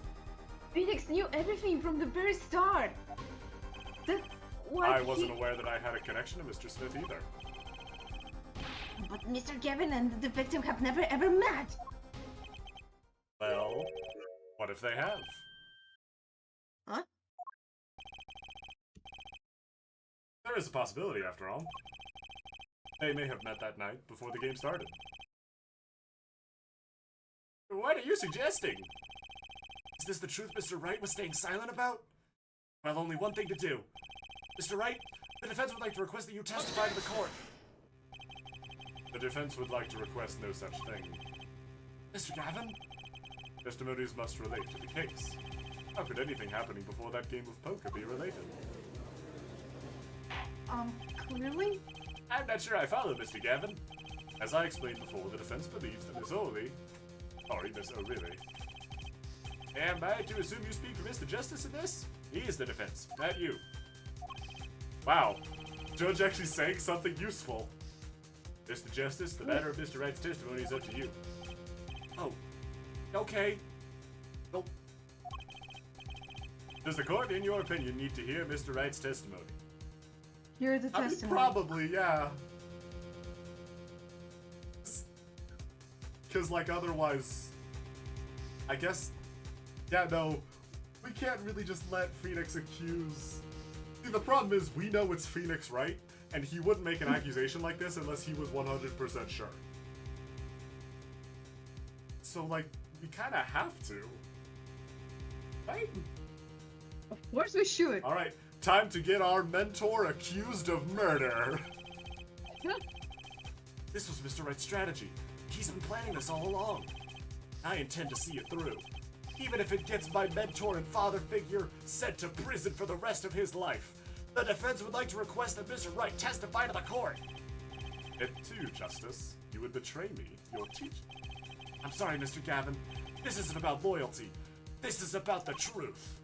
S2: Phoenix knew everything from the very start. That's why
S1: I wasn't aware that I had a connection to Mr. Smith either.
S3: But Mr. Gavin and the victim have never ever met.
S1: Well, what if they have?
S3: Huh?
S1: There is a possibility, after all. They may have met that night before the game started. What are you suggesting? Is this the truth Mr. Wright was staying silent about? Well, only one thing to do. Mr. Wright, the defense would like to request that you testify to the court. The defense would like to request no such thing. Mr. Gavin? Testimonies must relate to the case. How could anything happening before that game of poker be related?
S2: Clearly?
S1: I'm not sure I follow, Mr. Gavin. As I explained before, the defense believes that Miss Miss O'Reilly. Am I to assume you speak for Mr. Justice in this? He is the defense, not you. Wow. Judge actually saying something useful. Mr. Justice, the matter of Mr. Wright's testimony is up to you. Oh. Okay. Nope. Does the court, in your opinion, need to hear Mr. Wright's testimony?
S2: Hear the
S1: I mean,
S2: testimony.
S1: probably, yeah. Because, like, otherwise, I guess, yeah, no, we can't really just let Phoenix accuse. See, the problem is, we know it's Phoenix Wright, and he wouldn't make an accusation like this unless he was 100% sure. So, like, we kind of have to. Right?
S2: Of course we should.
S1: Alright, time to get our mentor accused of murder. This was Mr. Wright's strategy. He's been planning this all along. I intend to see it through. Even if it gets my mentor and father figure sent to prison for the rest of his life. The defense would like to request that Mr. Wright testify to the court. And too, Justice, you would betray me, your teacher. I'm sorry, Mr. Gavin. This isn't about loyalty. This is about the truth.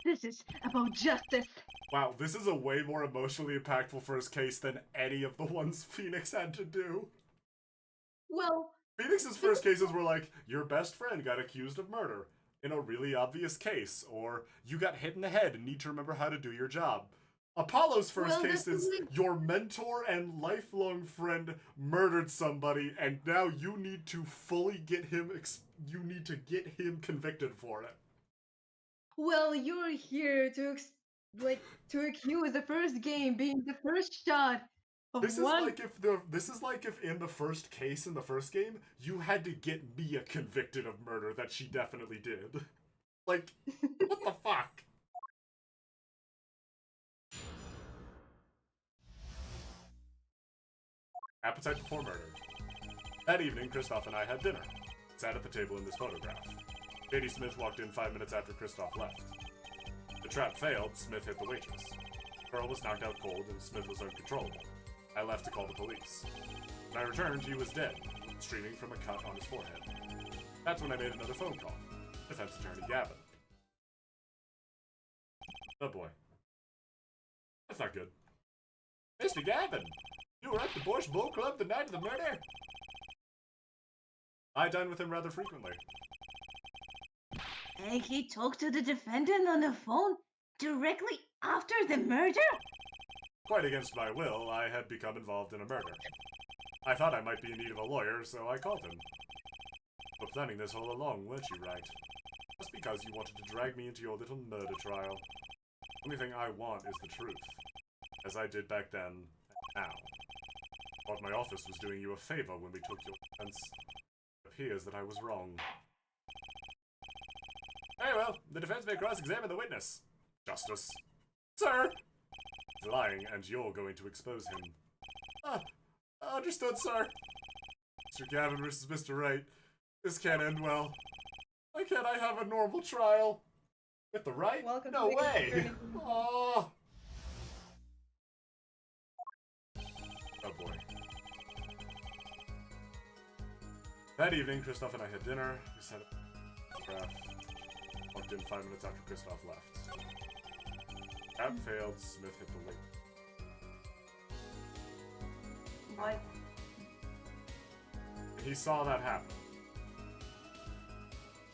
S2: This is about justice.
S1: Wow, this is a way more emotionally impactful first case than any of the ones Phoenix had to do.
S2: Well,
S1: Phoenix's first cases were like, your best friend got accused of murder in a really obvious case, or you got hit in the head and need to remember how to do your job. Apollo's first case is your mentor and lifelong friend murdered somebody, and now you need to fully get him. You need to get him convicted for it.
S2: well, you're here to to accuse the first game being the first shot of
S1: This
S2: one.
S1: is like if in the first case in the first game you had to get Mia convicted of murder that she definitely did. Like, what the fuck? Appetite before murder. That evening, Kristoff and I had dinner. Sat at the table in this photograph. Katie Smith walked in 5 minutes after Kristoff left. The trap failed, Smith hit the waitress. Pearl was knocked out cold, and Smith was uncontrollable. I left to call the police. When I returned, he was dead, streaming from a cut on his forehead. That's when I made another phone call. Defense attorney Gavin. Oh boy. That's not good. Mr. Gavin! You were at the Borscht Bull Club the night of the murder? I dine with him rather frequently.
S3: And he talked to the defendant on the phone directly after the murder?
S1: Quite against my will, I had become involved in a murder. I thought I might be in need of a lawyer, so I called him. You were planning this all along, weren't you, Wright? Just because you wanted to drag me into your little murder trial. The only thing I want is the truth. As I did back then, and now. Thought my office was doing you a favor when we took your defense. It appears that I was wrong. Very well, the defense may cross-examine the witness. Justice. Sir! He's lying, and you're going to expose him. Understood, sir. Mr. Gavin versus Mr. Wright. This can't end well. Why can't I have a normal trial? With the right?
S2: Welcome
S1: No
S2: to
S1: way! Oh. Oh boy. That evening, Kristoff and I had dinner. We sat at the graph. Walked in 5 minutes after Kristoff left. Trap failed, Smith hit the weight.
S2: What?
S1: He saw that happen.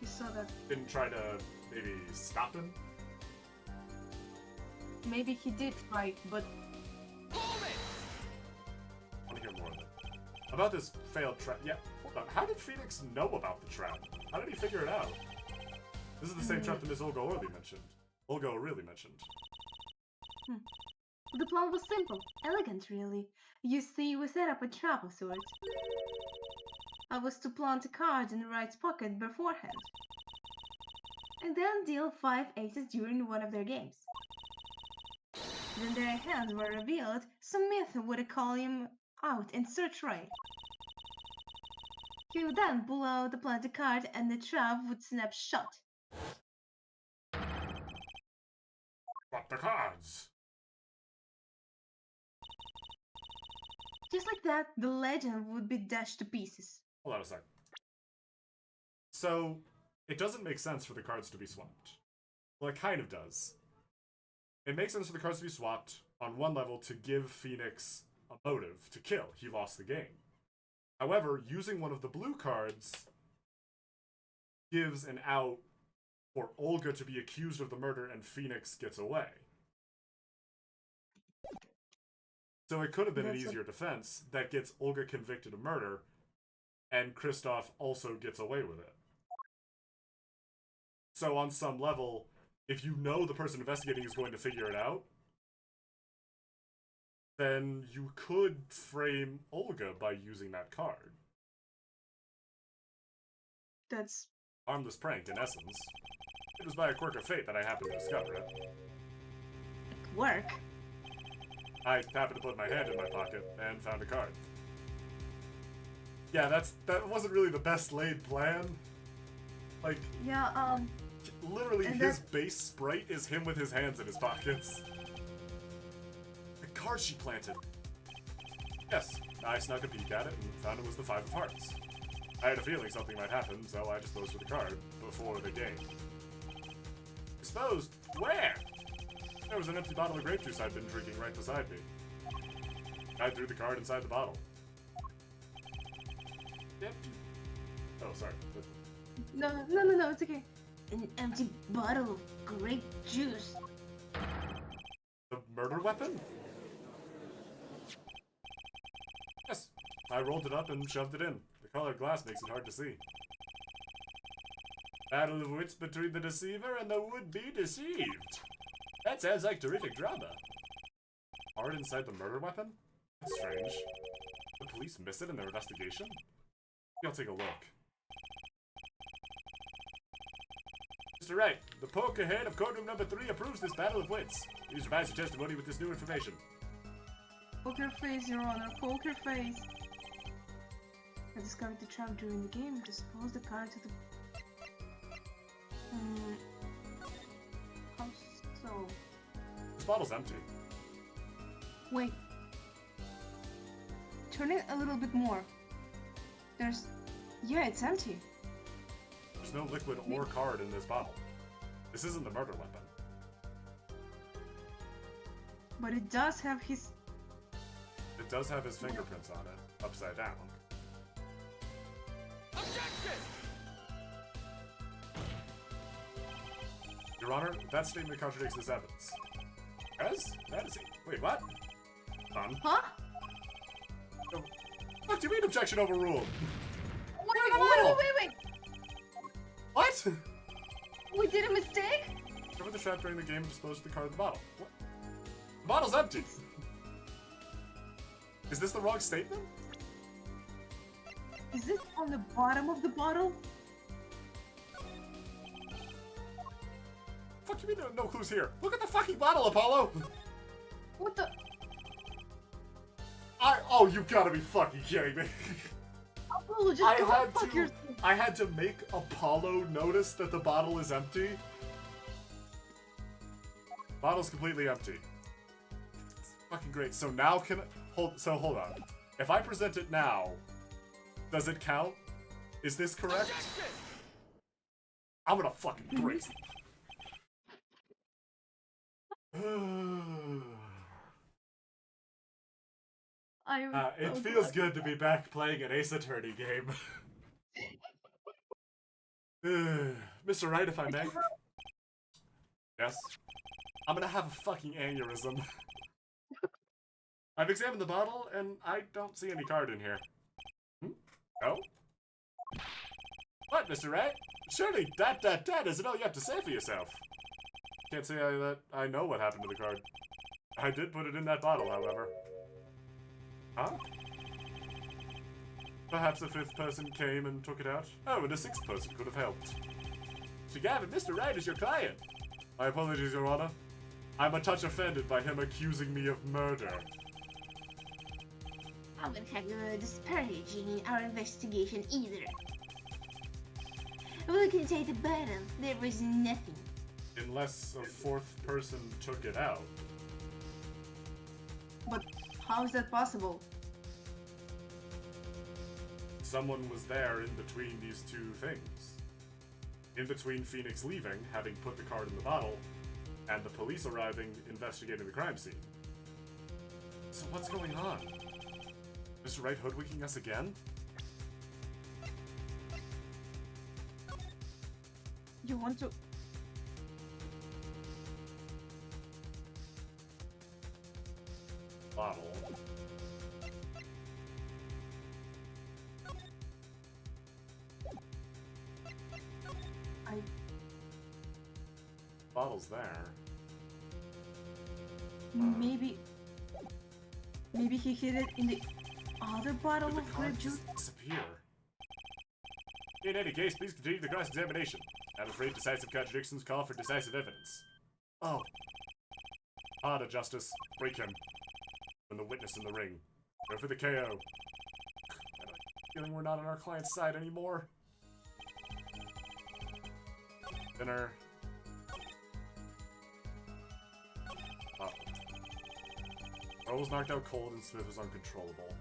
S2: He saw that.
S1: Didn't try to maybe stop him.
S2: Maybe he did try, but
S1: I want to hear more of it. About this failed trap. Yeah, hold on. How did Phoenix know about the trap? How did he figure it out? This is the same trap that Miss Olga O'Reilly mentioned.
S2: the plan was simple, elegant really. You see, we set up a trap of sorts. I was to plant a card in Wright's pocket beforehand, and then deal 5 aces during one of their games. When their hands were revealed, Smith would call him out and search Wright. He would then pull out the planted card and the trap would snap shut.
S1: Drop the cards!
S2: Just like that, the legend would be dashed to pieces.
S1: Hold on a sec. So, it doesn't make sense for the cards to be swapped. Well, it kind of does. It makes sense for the cards to be swapped on one level to give Phoenix a motive to kill. He lost the game. However, using one of the blue cards gives an out for Olga to be accused of the murder and Phoenix gets away. So it could have been an easier defense that gets Olga convicted of murder and Kristoff also gets away with it. So on some level, if you know the person investigating is going to figure it out, then you could frame Olga by using that card.
S2: That's
S1: Harmless prank, in essence. It was by a quirk of fate that I happened to discover it.
S3: Work.
S1: I happened to put my hand in my pocket and found a card. Yeah, that wasn't really the best laid plan. Like,
S2: yeah.
S1: literally
S2: and
S1: his base sprite is him with his hands in his pockets. The card she planted. Yes, I snuck a peek at it and found it was the 5 of Hearts. I had a feeling something might happen, so I disposed of the card before the game. Disposed? Where? There was an empty bottle of grape juice I'd been drinking right beside me. I threw the card inside the bottle. Empty. Oh, sorry.
S2: No, it's okay.
S3: An empty bottle of grape juice.
S1: The murder weapon? Yes. I rolled it up and shoved it in. The colored glass makes it hard to see. Battle of wits between the deceiver and the would-be deceived. That sounds like terrific drama. Card inside the murder weapon? That's strange. The police miss it in their investigation? I'll take a look. Mr. Wright, the poker head of courtroom number 3 approves this battle of wits. Please revise your testimony with this new information.
S2: Poker face, Your Honor. Poker face. I discovered the trap during the game. Dispose the card to the. How so?
S1: This bottle's empty.
S2: Wait. Turn it a little bit more. There's. Yeah, it's empty.
S1: There's no liquid or card in this bottle. This isn't the murder weapon.
S2: But it does have his.
S1: It does have his fingerprints on it, upside down.
S4: Objection!
S1: Your Honor, that statement contradicts this evidence. Yes? That is it. Wait, what?
S2: Huh?
S1: What do you mean objection overruled?
S2: Wait.
S1: What?
S2: We did a mistake?
S1: Cover the trap during the game and dispose of the card in the bottle. What? The bottle's empty. Is this the wrong statement?
S2: Is it on the bottom of the bottle?
S1: Fuck you mean no clues here? Look at the fucking bottle, Apollo!
S2: What the?
S1: Oh, you gotta be fucking kidding me.
S2: Apollo, just go fuck yourself.
S1: I had to make Apollo notice that the bottle is empty. Bottle's completely empty. Fucking great. So now can hold on. If I present it now, does it count? Is this correct?
S4: Objection!
S1: I'm gonna fucking break. It feels good to be back playing an Ace Attorney game. Mr. Wright, if I may. Yes? I'm gonna have a fucking aneurysm. I've examined the bottle, and I don't see any card in here. No? What, Mr. Wright? Surely that isn't all you have to say for yourself. Can't say that I know what happened to the card. I did put it in that bottle, however. Huh? Perhaps a 5th person came and took it out? Oh, and a 6th person could have helped. Sir Gavin, Mr. Wright is your client. My apologies, Your Honor. I'm a touch offended by him accusing me of murder.
S3: I wouldn't have you disparaging our investigation either. We can take the battle. There was nothing.
S1: Unless a 4th person took it out.
S2: But how is that possible?
S1: someone was there in between these two things. In between Phoenix leaving, having put the card in the bottle, and the police arriving, investigating the crime scene. So what's going on? Mr. Wright hoodwinking us again?
S2: You want to...
S1: Bottle. Bottle's there.
S2: Maybe he hid it in the other bottle
S1: Did
S2: of
S1: the
S2: grape
S1: card
S2: juice?
S1: just disappear? In any case, please continue the cross-examination. I'm afraid decisive contradictions call for decisive evidence. Oh. Harder, Justice. Break him. And the witness in the ring. Go for the KO. I have a feeling we're not on our client's side anymore. Dinner. Oh. Earl was knocked out cold and Smith was uncontrollable.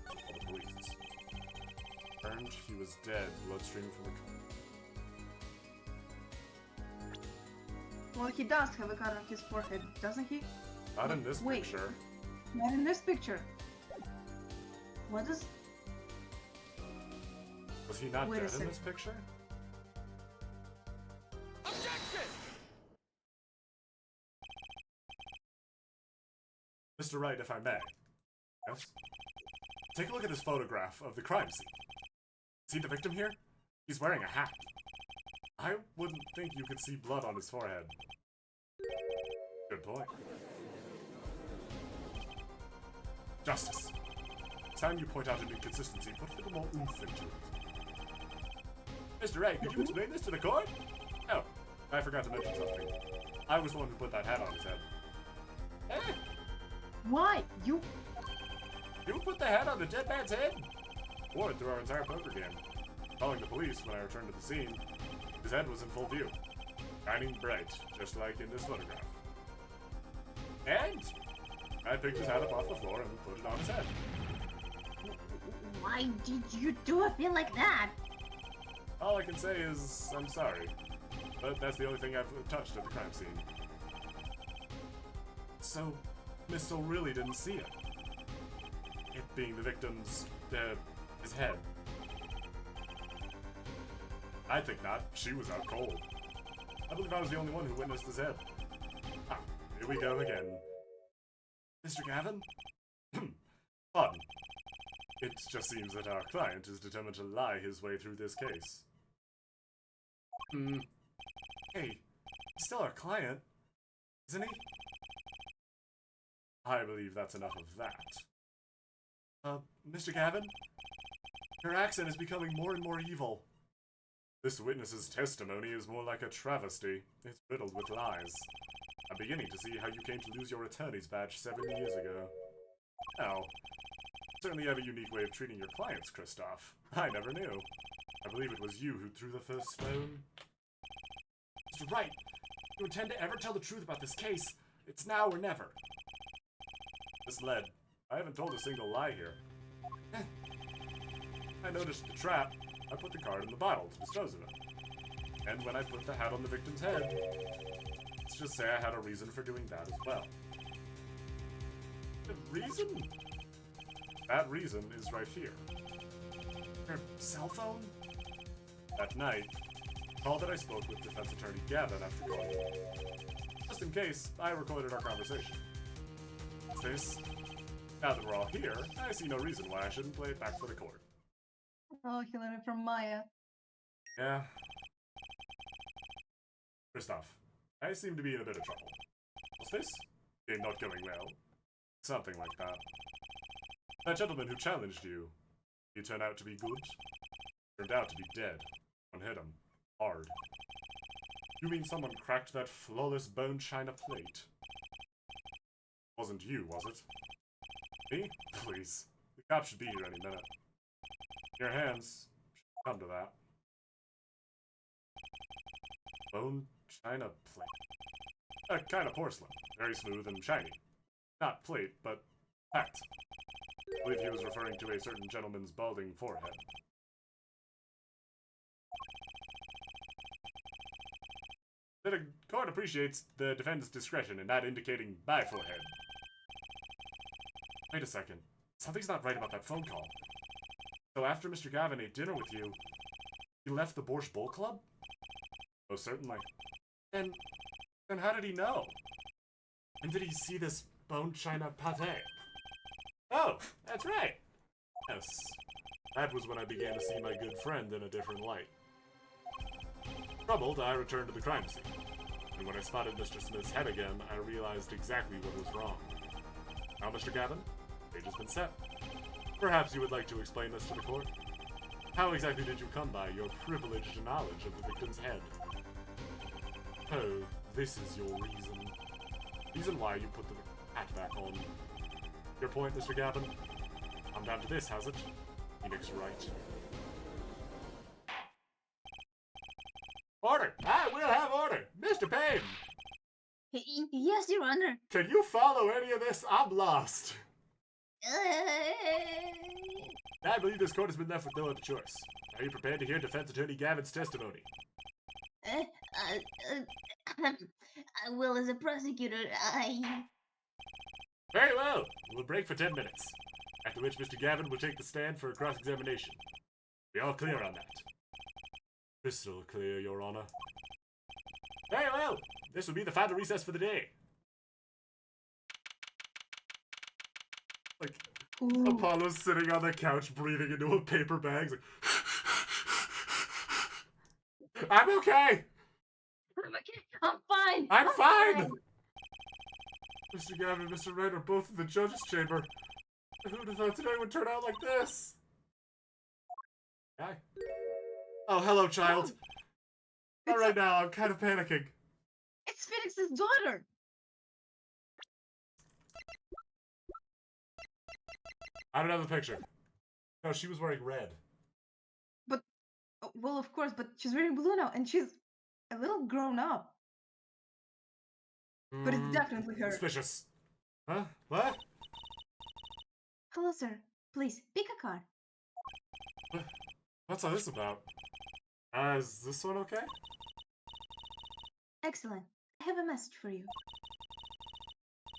S1: All the police. Turned, he was dead, blood streaming from the
S2: Well, he does have a cut on his forehead, doesn't he?
S1: Not in this
S2: Wait.
S1: picture.
S2: Not in this picture. What is...
S1: Was he not
S2: Wait a
S1: dead in
S2: second.
S1: this picture? Mr. Wright, if I may. Yes? Take a look at this photograph of the crime scene. See the victim here? He's wearing a hat. I wouldn't think you could see blood on his forehead. Good point. Justice. It's time you point out an inconsistency. Put a little more oomph into it. Mr. Wright, could you explain this to the court? Oh, I forgot to mention something. I was the one who put that hat on his head. Eh?
S2: Why? You...
S1: You put the hat on the dead man's head? Wore it through our entire poker game. Calling the police when I returned to the scene, his head was in full view. Shining bright, just like in this photograph. And I picked his hat up off the floor and put it on his head.
S3: Why did you do a thing like that?
S1: All I can say is, I'm sorry. But that's the only thing I've touched at the crime scene. So, Miss Soul really didn't see it. It being the victim's, his head. I think not. She was out cold. I believe I was the only one who witnessed his head. Ah, here we go again. Mr. Gavin? Pardon. It just seems that our client is determined to lie his way through this case. Hey, he's still our client, isn't he? I believe that's enough of that. Mr. Gavin? Your accent is becoming more and more evil. This witness's testimony is more like a travesty. It's riddled with lies. I'm beginning to see how you came to lose your attorney's badge 7 years ago. Now, you certainly have a unique way of treating your clients, Kristoff. I never knew. I believe it was you who threw the first stone. Mr. Wright, if you intend to ever tell the truth about this case, it's now or never. Miss Led, I haven't told a single lie here. I noticed the trap. I put the card in the bottle to dispose of it. And when I put the hat on the victim's head, let's just say I had a reason for doing that as well. The reason? That reason is right here. Her cell phone? That night, call that I spoke with defense attorney Gavin after calling. Just in case, I recorded our conversation. What's this? Now that we're all here, I see no reason why I shouldn't play it back for the court.
S2: Oh, he learned it from Maya.
S1: Yeah. Kristoff, I seem to be in a bit of trouble. What's this? Game not going well. Something like that. That gentleman who challenged you, he turned out to be good? Turned out to be dead. One hit him. Hard. You mean someone cracked that flawless bone china plate? Wasn't you, was it? Me? Please. The cops should be here any minute. Your hands. Come to that. Bone china plate. A kind of porcelain. Very smooth and shiny. Not plate, but packed. I believe he was referring to a certain gentleman's balding forehead. The court appreciates the defendant's discretion in not indicating my forehead. Wait a second. Something's not right about that phone call. So after Mr. Gavin ate dinner with you, he left the Borscht Bowl Club? Oh, certainly. Then how did he know? And did he see this bone china pate? Oh, that's right. Yes. That was when I began to see my good friend in a different light. Troubled, I returned to the crime scene. And when I spotted Mr. Smith's head again, I realized exactly what was wrong. Now, Mr. Gavin, stage has been set. Perhaps you would like to explain this to the court? How exactly did you come by your privileged knowledge of the victim's head? Oh, this is your reason. Reason why you put the hat back on. Your point, Mr. Gavin? I'm down to this, has it? Phoenix right. Order! I will have order! Mr. Payne!
S3: Yes, Your Honor.
S1: Can you follow any of this? I'm lost. I believe this court has been left with no other choice. Are you prepared to hear defense attorney Gavin's testimony?
S3: Well, as a prosecutor,
S1: Very well. We'll break for 10 minutes. After which Mr. Gavin will take the stand for a cross-examination. We all clear on that? Crystal clear, Your Honor. Very well. This will be the final recess for the day. Like,
S2: Ooh.
S1: Apollo's sitting on the couch breathing into a paper bag. Like, I'm okay!
S3: I'm fine!
S1: I'm fine! Mr. Gavin and Mr. Wright are both in the judge's chamber. Who would have thought today would turn out like this? Hi. Oh, hello, child. Not right now, I'm kind of panicking.
S2: It's Phoenix's daughter.
S1: I don't have the picture. No, she was wearing red.
S2: Well, of course, but she's wearing blue now, and she's a little grown up. But it's definitely her.
S1: Suspicious. Huh? What?
S3: Hello, sir. Please, pick a card.
S1: What's all this about? Is this one okay?
S3: Excellent. I have a message for you.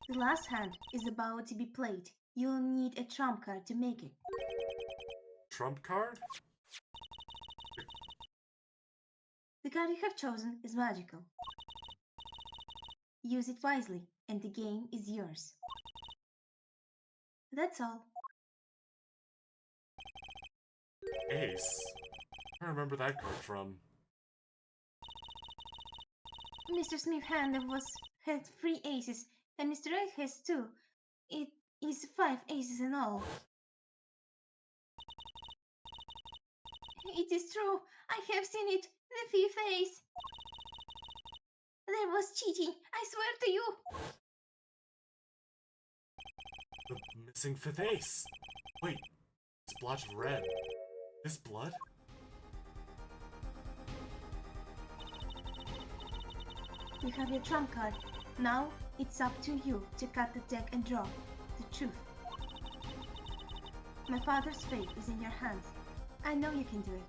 S3: The last hand is about to be played. You'll need a trump card to make it.
S1: Trump card?
S3: The card you have chosen is magical. Use it wisely, and the game is yours. That's all.
S1: Ace. I remember that card from.
S3: Mr. Smith had 3 aces, and Mr. Wright has 2. It is 5 aces in all. It is true. I have seen it. The 5th ace. There was cheating. I swear to you.
S1: The missing 5th ace. Wait, this blotch of red. This blood?
S3: You have your trump card. Now it's up to you to cut the deck and draw the truth. My father's fate is in your hands. I know you can do it.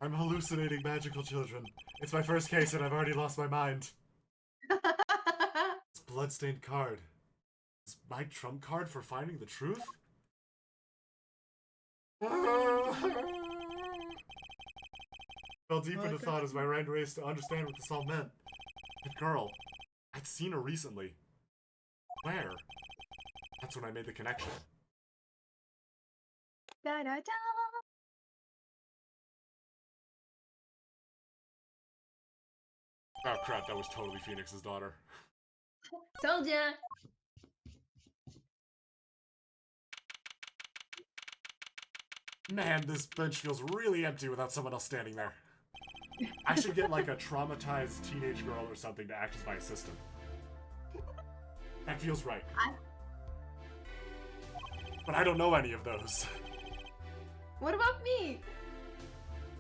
S1: I'm hallucinating magical children. It's my first case and I've already lost my mind. This bloodstained card. Is my trump card for finding the truth? Fell deep into thought as my mind raced to understand what this all meant. That girl. I'd seen her recently. Where? That's when I made the connection.
S2: Da da da.
S1: Oh crap, that was totally Phoenix's daughter.
S2: Told ya.
S1: Man, this bench feels really empty without someone else standing there. I should get like a traumatized teenage girl or something to act as my assistant. That feels right. But I don't know any of those.
S2: What about me?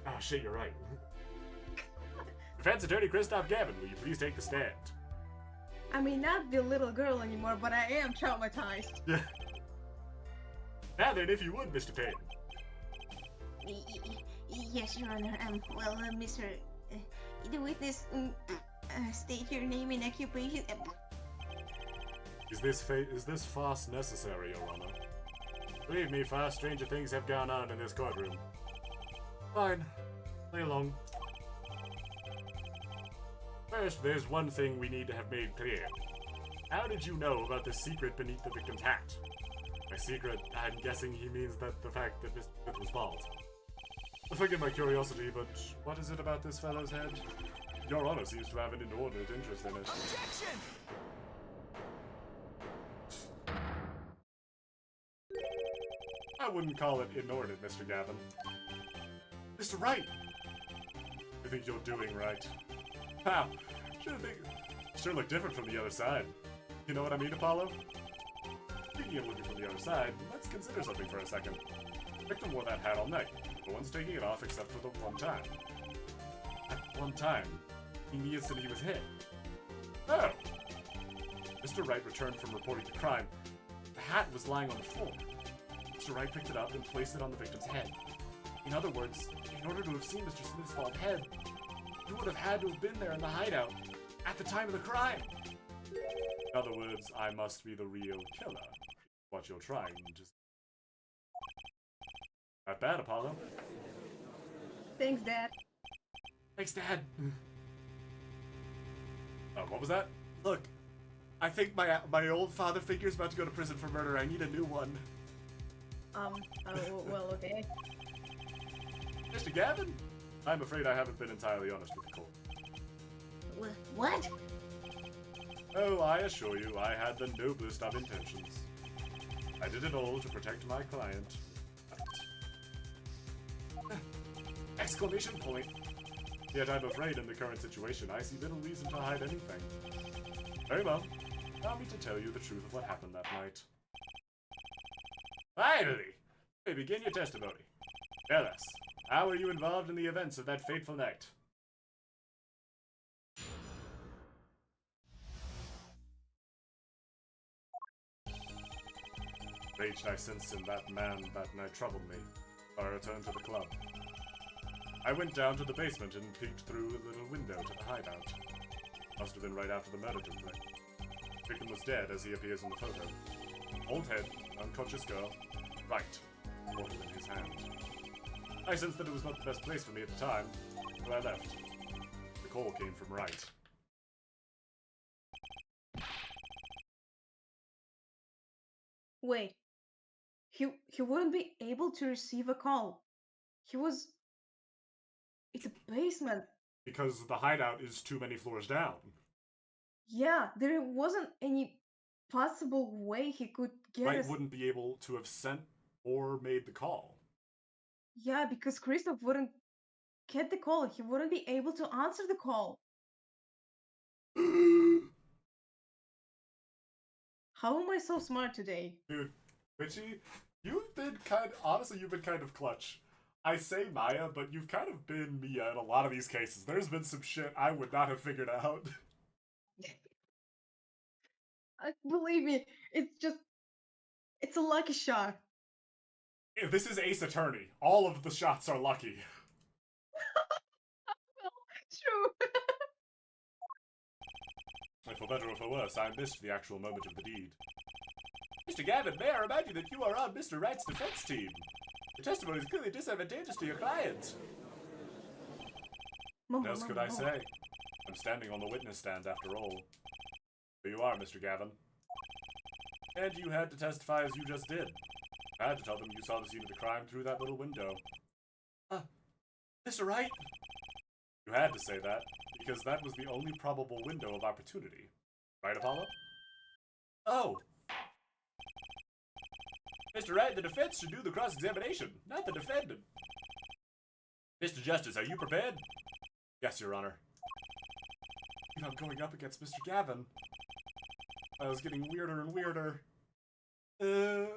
S1: Oh shit, you're right. Defense attorney Christoph Gavin, will you please take the stand?
S2: I may not be a little girl anymore, but I am traumatized.
S1: Yeah. Now then, if you would, Mr. Payne.
S3: Yes, Your Honor. Well, Mr. The witness, state your name and occupation.
S1: Is this farce necessary, Your Honor? Believe me, far stranger things have gone on in this courtroom. Fine. Play along. First, there's one thing we need to have made clear. How did you know about the secret beneath the victim's hat? By secret, I'm guessing he means that the fact that Mr. Smith was bald. Forgive my curiosity, but what is it about this fellow's head? Your Honor seems to have an inordinate interest in it.
S4: Objection!
S1: I wouldn't call it inordinate, Mr. Gavin. Mr. Wright! You think you're doing right? Wow, sure look different from the other side. You know what I mean, Apollo? Speaking of looking from the other side, let's consider something for a second. The victim wore that hat all night. No one's taking it off except for the one time. At one time, in the instant he was hit. Oh! Mr. Wright returned from reporting the crime. The hat was lying on the floor. Mr. Wright picked it up and placed it on the victim's head. In other words, in order to have seen Mr. Smith's bald head, you would have had to have been there in the hideout at the time of the crime. In other words, I must be the real killer. What you're trying to... Not bad, Apollo.
S2: Thanks, Dad.
S1: Thanks, Dad. What was that? Look, I think my old father figure's about to go to prison for murder. I need a new one.
S2: Well, okay.
S1: Mr. Gavin? I'm afraid I haven't been entirely honest with the court.
S3: What?
S1: Oh, I assure you, I had the noblest of intentions. I did it all to protect my client. Exclamation point! Yet I'm afraid in the current situation, I see little reason to hide anything. Very well. Allow me to tell you the truth of what happened that night. Finally! You may begin your testimony. Tell us, how were you involved in the events of that fateful night? Rage I sensed in that man that night troubled me, so I returned to the club. I went down to the basement and peeked through a little window to the hideout. Must have been right after the murder took place. The victim was dead as he appears in the photo. Old head, unconscious girl, right, mortal in his hand. I sensed that it was not the best place for me at the time, so I left. The call came from Wright.
S2: Wait. He wouldn't be able to receive a call. He was... It's a basement.
S1: Because the hideout is too many floors down.
S2: Yeah, there wasn't any possible way he could get
S1: Wright
S2: us...
S1: wouldn't be able to have sent or made the call.
S2: Yeah, because Christoph wouldn't get the call. He wouldn't be able to answer the call. How am I so smart today?
S1: Dude, Richie, you've been honestly, you've been kind of clutch. I say Maya, but you've kind of been Mia in a lot of these cases. There's been some shit I would not have figured out.
S2: Believe me, it's a lucky shot.
S1: This is Ace Attorney. All of the shots are lucky.
S2: Well, true.
S1: For better or for worse, I missed the actual moment of the deed. Mr. Gavin, may I remind you that you are on Mr. Wright's defense team? The testimony is clearly disadvantageous to your client. What else could I say? I'm standing on the witness stand after all. Here you are, Mr. Gavin. And you had to testify as you just did. I had to tell them you saw the scene of the crime through that little window. Mr. Wright? You had to say that, because that was the only probable window of opportunity. Right, Apollo? Oh! Mr. Wright, the defense should do the cross-examination, not the defendant. Mr. Justice, are you prepared? Yes, Your Honor. I'm going up against Mr. Gavin. I was getting weirder and weirder. There's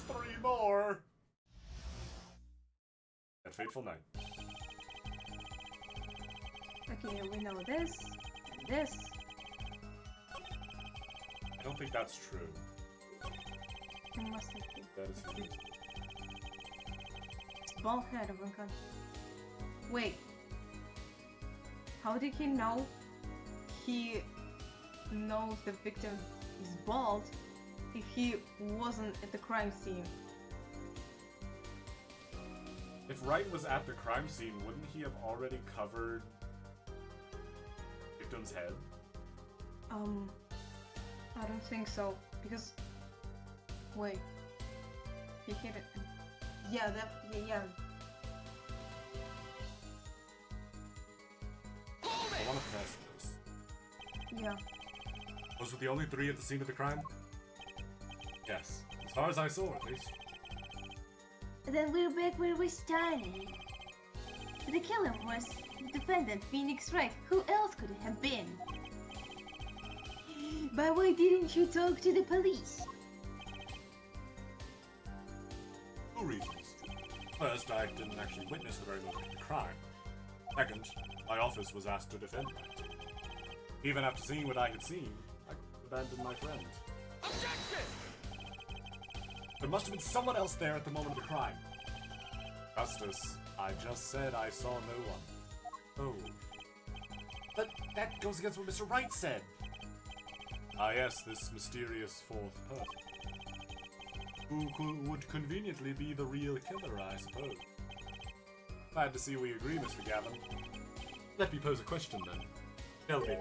S1: 3 more. That fateful night.
S2: Okay, we know this, and this.
S1: I don't think that's true.
S2: It must have been.
S1: That is true.
S2: Bald head of unconscious. Wait. How did he know he knows the victim is bald if he wasn't at the crime scene?
S1: If Wright was at the crime scene, wouldn't he have already covered victim's head?
S2: I don't think so, because wait, he hit it. Yeah, yeah.
S1: I want to press this.
S2: Yeah.
S1: Those were the only 3 at the scene of the crime? Yes. As far as I saw, at least.
S3: Then we're back where we started. The killer was the defendant, Phoenix Wright. Who else could it have been? But why didn't you talk to the police?
S1: 2 reasons. First, I didn't actually witness the very moment of the crime. Second, my office was asked to defend that. Even after seeing what I had seen, I abandoned my friend. Objection! There must have been someone else there at the moment of the crime. Justice, I just said I saw no one. Oh. But that goes against what Mr. Wright said. Ah yes, this mysterious 4th person. Who would conveniently be the real killer, I suppose. Glad to see we agree, Mr. Gavin. Let me pose a question then. Tell me,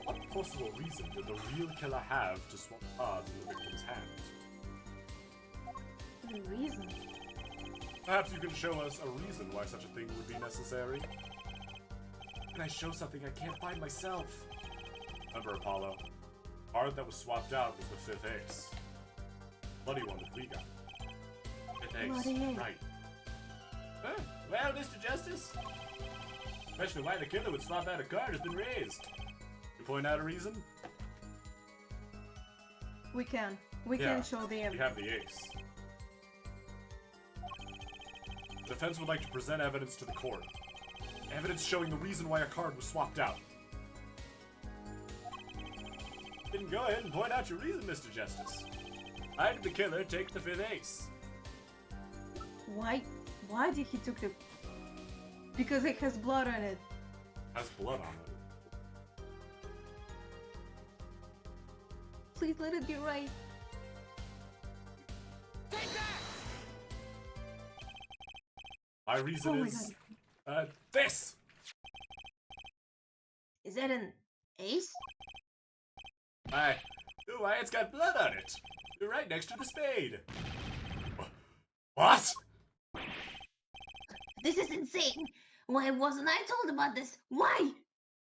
S1: what possible reason did the real killer have to swap cards in the victim's hand?
S2: The reason?
S1: Perhaps you can show us a reason why such a thing would be necessary? Can I show something I can't find myself? Remember, Apollo, the card that was swapped out was the 5th ace. Bloody one that we got. 5th ace,
S2: Bloody ace.
S1: right. Huh? Well, Mr. Justice, the question of why the killer would swap out a card has been raised. You point out a reason?
S2: We can
S1: Yeah,
S2: show the
S1: We
S2: evidence.
S1: have the ace. The defense would like to present evidence to the court. Evidence showing the reason why a card was swapped out. You can go ahead and point out your reason, Mr. Justice. Why did the killer take the 5th ace?
S2: Why did he took the... Because it has blood on it.
S1: Has blood on it.
S2: Please let it be right.
S1: My reason
S2: Oh my
S1: is... this!
S3: Is that an ace?
S1: Why, it's got blood on it. You're right next to the spade. What?
S3: This is insane! Why wasn't I told about this? Why?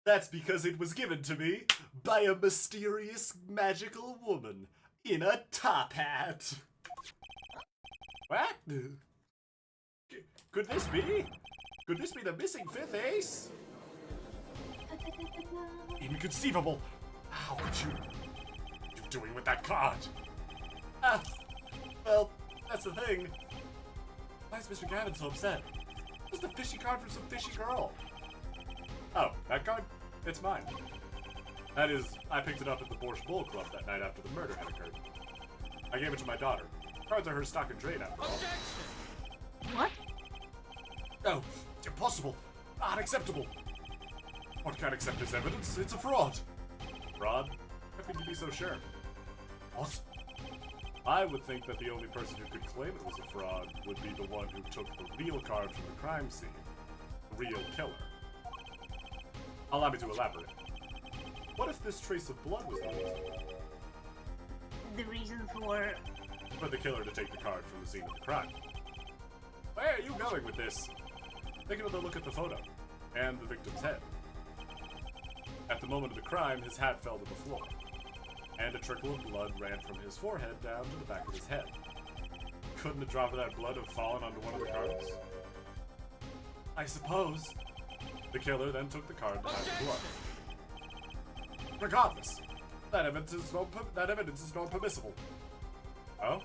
S1: That's because it was given to me by a mysterious magical woman in a top hat. What? Could this be? Could this be the missing 5th ace? Inconceivable. How could you? What are you doing with that card? Well, that's the thing. Why is Mr. Gavin so upset? It's the fishy card from some fishy girl. Oh, that card? It's mine. That is, I picked it up at the Borscht Bull Club that night after the murder had occurred. I gave it to my daughter. Cards are her stock and trade after all.
S2: What?
S1: No, it's impossible. Unacceptable. One can't accept this evidence. It's a fraud. Fraud? How can you be so sure? What? I would think that the only person who could claim it was a fraud would be the one who took the real card from the crime scene. The real killer. Allow me to elaborate. What if this trace of blood was the reason?
S3: The reason for...
S1: For the killer to take the card from the scene of the crime. Where are you going with this? Take another look at the photo. And the victim's head. At the moment of the crime, his hat fell to the floor. And a trickle of blood ran from his forehead down to the back of his head. Couldn't a drop of that blood have fallen onto one of the cards? I suppose. The killer then took the card to hide the blood. Regardless, that evidence is non-permissible. Oh?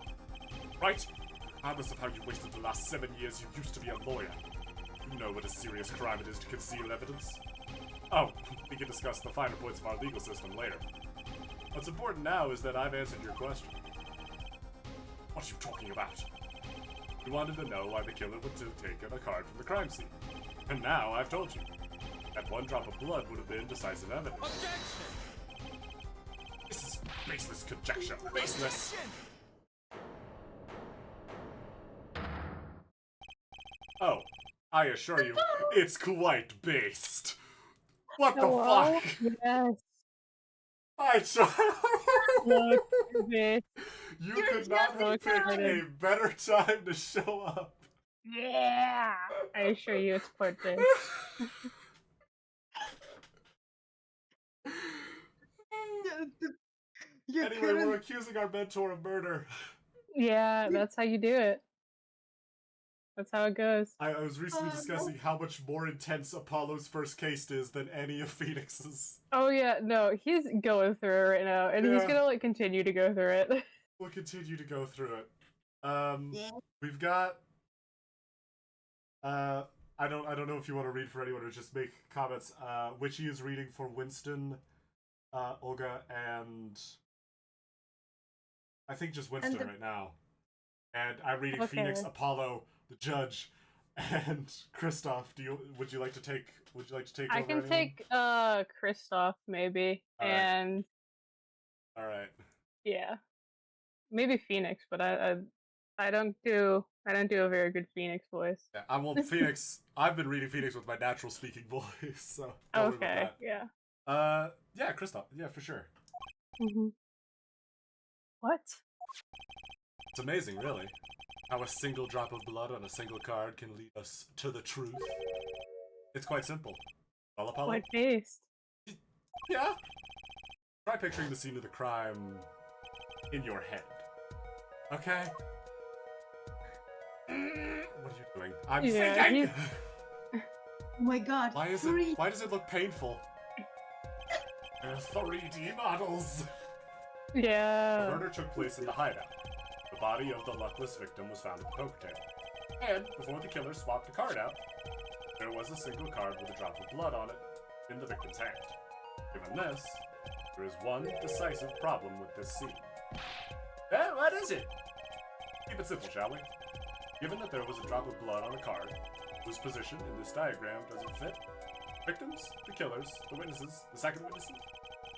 S1: Right. Regardless of how you wasted the last 7 years, you used to be a lawyer. You know what a serious crime it is to conceal evidence. Oh, we can discuss the finer points of our legal system later. What's important now is that I've answered your question. What are you talking about? You wanted to know why the killer would have taken a card from the crime scene. And now I've told you. That one drop of blood would have been decisive evidence. This is baseless conjecture. Baseless! Oh, I assure you, it's quite based. What the
S4: Hello?
S1: fuck?
S4: Yes.
S1: I
S4: Look, bitch.
S1: You
S2: You're
S1: could not have
S4: just
S1: picked a
S4: excited.
S1: better time to show up.
S4: Yeah. I assure you it's quite this.
S2: You
S1: Anyway,
S2: couldn't.
S1: we're accusing our mentor of murder.
S4: Yeah, that's how you do it. That's how it goes.
S1: I was recently
S2: no.
S1: discussing how much more intense Apollo's first case is than any of Phoenix's.
S4: Oh yeah, no, he's going through it right now, and he's
S1: Yeah.
S4: gonna like continue to go through it.
S1: We'll continue to go through it.
S3: Yeah.
S1: We've got. I don't know if you want to read for anyone or just make comments. Witchy is reading for Winston, Olga, and I think just Winston
S2: the-
S1: right now. And I'm reading
S4: Okay.
S1: Phoenix, Apollo, the judge, and Kristoff. Would you like to take
S4: I
S1: over
S4: can
S1: anyone?
S4: take Kristoff maybe,
S1: Alright.
S4: and
S1: All right.
S4: yeah, maybe Phoenix, but I don't do a very good Phoenix voice.
S1: Yeah, I will Phoenix. I've been reading Phoenix with my natural speaking voice, so don't worry
S4: Okay,
S1: about
S4: yeah.
S1: that. Yeah, Kristoff. Yeah, for sure.
S4: hmm What?
S1: It's amazing, really, how a single drop of blood on a single card can lead us to the truth. It's quite simple. Well, Apollo?
S4: What based?
S1: Yeah? Try picturing the scene of the crime in your head. Okay? What are you doing? I'm
S4: Yeah,
S1: thinking!
S2: Oh my god.
S1: Why does it look painful? They're 3D models! The
S4: Yeah.
S1: murder took place in the hideout. The body of the luckless victim was found at the poker table. And, before the killer swapped the card out, there was a single card with a drop of blood on it in the victim's hand. Given this, there is one decisive problem with this scene. What is it? Keep it simple, shall we? Given that there was a drop of blood on a card, whose position in this diagram does it fit? Victims, the killers, the witnesses, the second witnesses?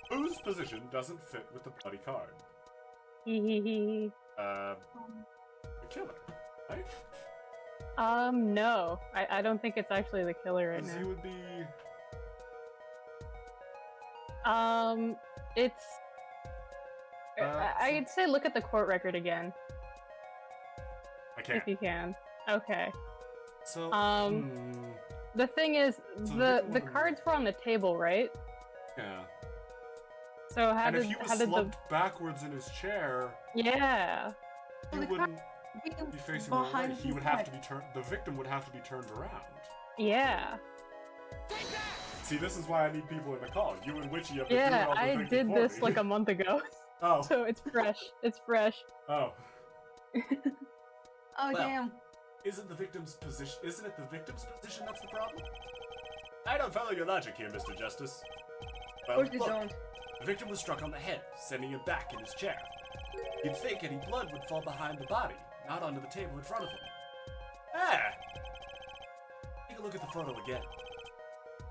S1: Whose position doesn't fit with the bloody card?
S4: Hehehe.
S1: The killer, right?
S4: No. I don't think it's actually the killer right
S1: Because he
S4: now.
S1: would be...
S4: It's...
S1: Uh,
S4: I'd say look at the court record again,
S1: I can't.
S4: if you can. Okay.
S1: So,
S4: The thing is,
S1: So
S4: the
S1: victim-
S4: cards were on the table, right?
S1: yeah.
S4: So how
S1: And
S4: did
S1: if he was
S4: how did the
S1: slumped backwards in his chair,
S4: yeah?
S1: he
S2: So the
S1: wouldn't
S2: Victim
S1: be facing the right way.
S2: behind
S1: He
S2: his
S1: would have
S2: head.
S1: to be turned. The victim would have to be turned around.
S4: Yeah.
S1: See, this is why I need people in the call. You and Witchy have been doing
S4: Yeah,
S1: all the
S4: I
S1: thinking
S4: did
S1: for
S4: this
S1: me.
S4: like a month ago,
S1: Oh,
S4: so it's fresh. It's fresh.
S1: oh.
S2: Oh
S1: Well.
S2: damn.
S1: Isn't it the victim's position that's the problem? I don't follow your logic here, Mr. Justice.
S2: Of
S1: Well,
S2: course you
S1: look,
S2: don't.
S1: the victim was struck on the head, sending him back in his chair. You'd think any blood would fall behind the body, not onto the table in front of him. Ah! Take a look at the photo again.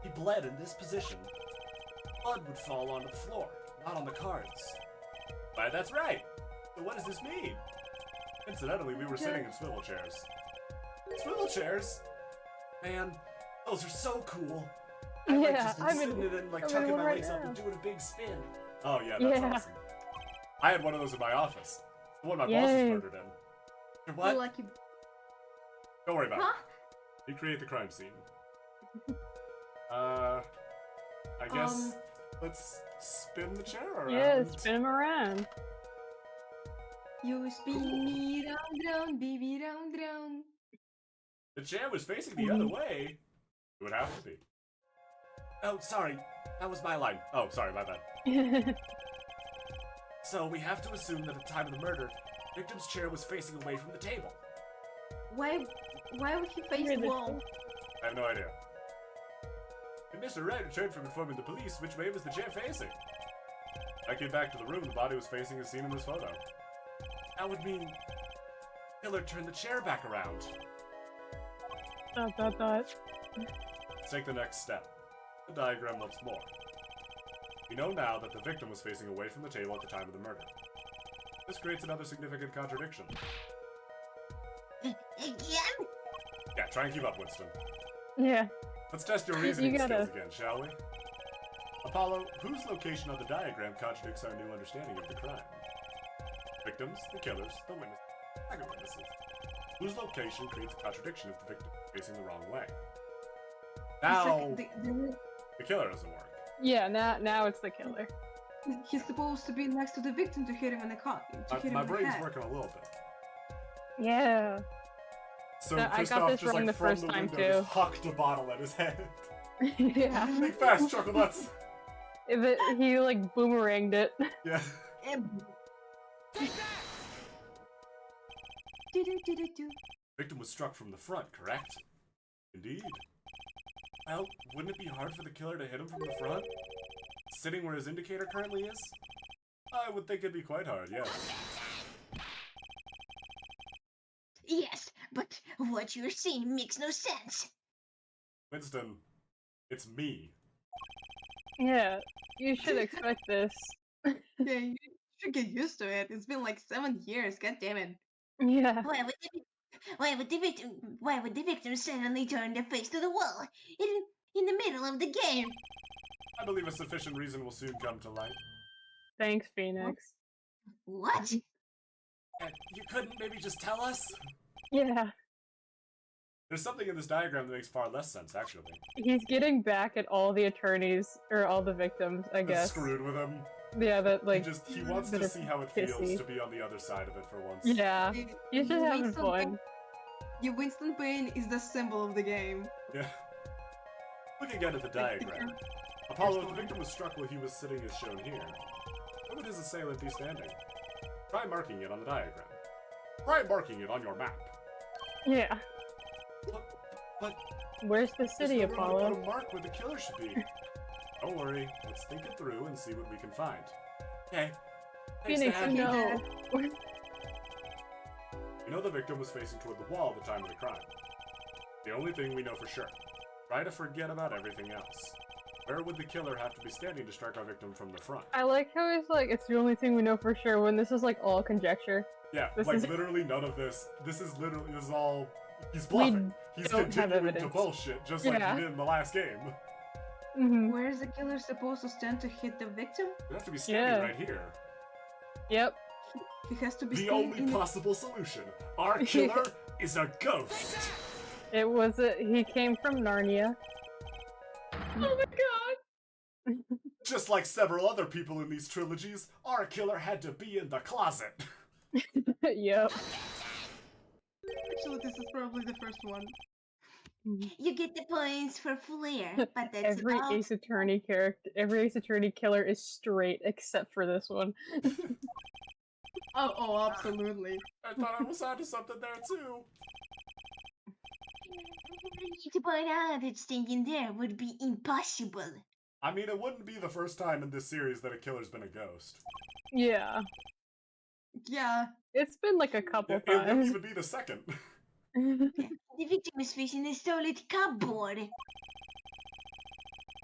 S1: He bled in this position. Blood would fall onto the floor, not on the cards. Why, that's right. So what does this mean? Incidentally, we were sitting in swivel chairs. Swivel chairs? Man, those are so cool. I like
S4: Yeah,
S1: just
S4: I'm in-
S1: sitting in it and like
S4: I'm in
S1: tucking
S4: one
S1: my
S4: right
S1: legs up
S4: now.
S1: and doing a big spin. Oh yeah, that's
S4: Yeah.
S1: awesome. I had one of those in my office. The one my boss was
S4: Yay.
S1: murdered in. And what?
S2: You're lucky.
S1: Don't worry about
S2: Huh?
S1: it. Recreate the crime scene. I guess let's spin the chair around.
S4: Yeah, spin him around.
S2: You spin me round, round, baby, round, round.
S1: The chair was facing the other way. It would have to be. Oh, sorry. That was my line. Oh, sorry, my bad. So we have to assume that at the time of the murder, victim's chair was facing away from the table.
S2: Why would he face
S4: Where
S2: the
S4: the-
S2: wall?
S1: I have no idea. When Mr. Wright returned from informing the police, which way was the chair facing? I came back to the room, the body was facing as seen in this photo. That would mean killer turned the chair back around.
S4: Dot dot dot.
S1: Let's take the next step. The diagram once more. We know now that the victim was facing away from the table at the time of the murder. This creates another significant contradiction.
S3: Again?
S1: Yeah, try and keep up, Winston.
S4: Yeah.
S1: Let's test your reasoning skills again, shall we? Apollo, whose location on the diagram contradicts our new understanding of the crime? Victims, the killers, the witnesses. Whose location creates a contradiction if the victim is facing the wrong way? Now, the killer doesn't work.
S4: Yeah, now it's the killer.
S2: He's supposed to be next to the victim to hit him in the car.
S1: My brain's working a little bit.
S4: Yeah.
S1: So
S4: I got
S1: Kristoff
S4: this
S1: just
S4: wrong
S1: like
S4: the
S1: from
S4: first
S1: the
S4: time
S1: window
S4: too.
S1: just hucked a bottle at his head.
S4: Yeah.
S1: Think fast, chocolates.
S4: He like boomeranged it.
S1: Yeah. Victim was struck from the front, correct? Indeed. Well, wouldn't it be hard for the killer to hit him from the front? Sitting where his indicator currently is? I would think it'd be quite hard, yes.
S3: Yes, but what you're seeing makes no sense.
S1: Winston, it's me.
S4: Yeah, you should expect this.
S2: Yeah, you should get used to it. It's been like 7 years. God damn it.
S4: Yeah.
S3: Why would the victim suddenly turn their face to the wall in the middle of the game?
S1: I believe a sufficient reason will soon come to light.
S4: Thanks, Phoenix.
S3: What?
S1: You couldn't maybe just tell us?
S4: Yeah.
S1: There's something in this diagram that makes far less sense, actually.
S4: He's getting back at all the attorneys, or all the victims, I
S1: That's
S4: guess.
S1: screwed with him.
S4: Yeah, that like.
S1: He wants
S4: that
S1: to
S4: are
S1: see how it feels
S4: pissy.
S1: to be on the other side of it for once.
S4: Yeah. He's just having
S2: Winston
S4: fun.
S2: Payne- Yeah, Winston Payne is the symbol of the game.
S1: Yeah. Look again at the diagram. Apollo, if the victim was struck while he was sitting as shown here, where would his assailant be standing? Try marking it on the diagram. Try marking it on your map.
S4: Yeah.
S1: But
S4: Where's the city,
S1: there's no room to
S4: Apollo?
S1: put a mark where the killer should be. Don't worry, let's think it through and see what we can find. Okay. Thanks,
S4: Phoenix,
S1: Dad.
S4: no.
S1: We know the victim was facing toward the wall at the time of the crime. The only thing we know for sure. Try to forget about everything else. Where would the killer have to be standing to strike our victim from the front?
S4: I like how he's like, it's the only thing we know for sure, when this is like all conjecture.
S1: Yeah,
S4: This
S1: like
S4: is-
S1: literally none of this. This is all. He's bluffing. He's
S4: don't have
S1: continuing to
S4: evidence.
S1: bullshit just like
S4: Yeah.
S1: he did in the last game.
S4: Mm-hmm.
S2: Where is the killer supposed to stand to hit the victim?
S1: We have to be standing
S4: Yeah.
S1: right here.
S4: Yep.
S2: He has to be
S1: The
S2: standing
S1: only
S2: in
S1: possible solution. Our killer is a ghost.
S4: It was he came from Narnia.
S2: Oh my god!
S1: Just like several other people in these trilogies, our killer had to be in the closet.
S4: Yep.
S2: Actually, this is probably the first one.
S3: You get the points for flair, but that's
S4: Every
S3: about...
S4: Ace Attorney character, every Ace Attorney killer is straight except for this one.
S2: Oh, absolutely.
S1: I thought I was onto something there too.
S3: I need to point out that staying there would be impossible.
S1: I mean, it wouldn't be the first time in this series that a killer's been a ghost.
S4: Yeah.
S2: Yeah.
S4: It's been like a couple
S1: It wouldn't
S4: times.
S1: even be the second.
S3: The victim is facing a stolen cupboard.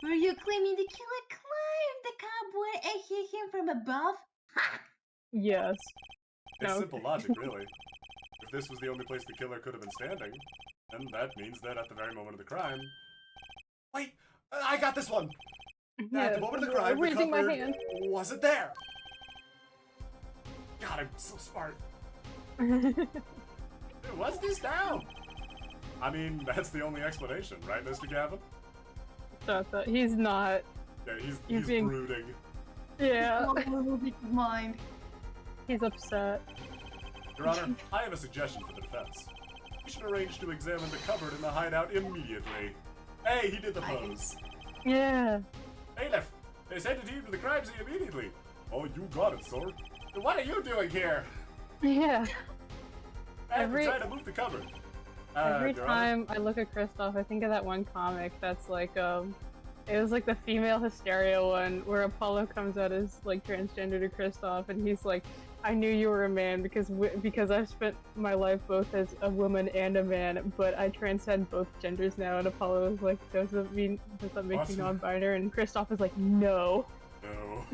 S3: Were you claiming the killer climbed the cupboard and hit him from above? Ha!
S4: Yes.
S1: It's
S4: No.
S1: simple logic, really. If this was the only place the killer could have been standing, then that means that at the very moment of the crime... Wait! I got this one! At
S4: Yeah,
S1: the moment of the
S4: I'm
S1: crime, the
S4: raising my
S1: cupboard
S4: hand.
S1: wasn't there! God, I'm so smart. What's this now? I mean, that's the only explanation, right, Mr. Gavin?
S4: He's not.
S1: Yeah,
S4: He's
S1: he's
S4: being-
S1: brooding.
S4: Yeah.
S2: Mind.
S4: He's upset.
S1: Your Honor, I have a suggestion for the defense. We should arrange to examine the cupboard in the hideout immediately. Hey, he did the pose.
S4: Yeah.
S1: Bailiff, they sent a team to the crime scene immediately. Oh, you got it, sir. What are you doing here?
S4: Yeah.
S1: I'm
S4: Every-
S1: trying to move the cupboard.
S4: Every
S1: Your Honor,
S4: time I look at Kristoff, I think of that one comic that's like, It was like the female hysteria one where Apollo comes out as like transgender to Kristoff, and he's like, "I knew you were a man because I've spent my life both as a woman and a man, but I transcend both genders now." And Apollo is like, does that make
S1: What?
S4: you non-binary? And Kristoff is like, "No."
S1: No.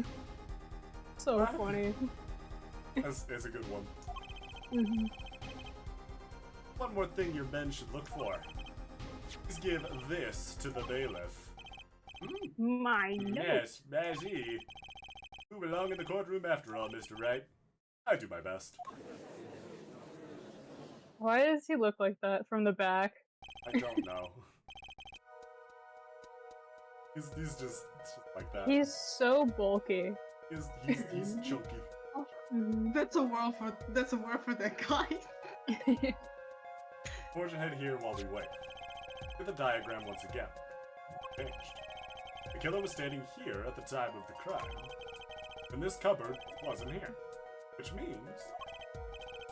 S4: So
S1: What?
S4: funny.
S1: That's a good one.
S4: Hmm.
S1: One more thing your men should look for. Please give this to the bailiff.
S4: My nose.
S1: Yes, Maggie. You belong in the courtroom after all, Mr. Wright. I do my best.
S4: Why does he look like that from the back?
S1: I don't know. He's just like that.
S4: He's so bulky.
S1: He's chunky.
S4: Mhm.
S2: That's a word for that guy.
S1: Forge ahead here while we wait. Look at the diagram once again. Changed. The killer was standing here at the time of the crime, and this cupboard wasn't here. Which means...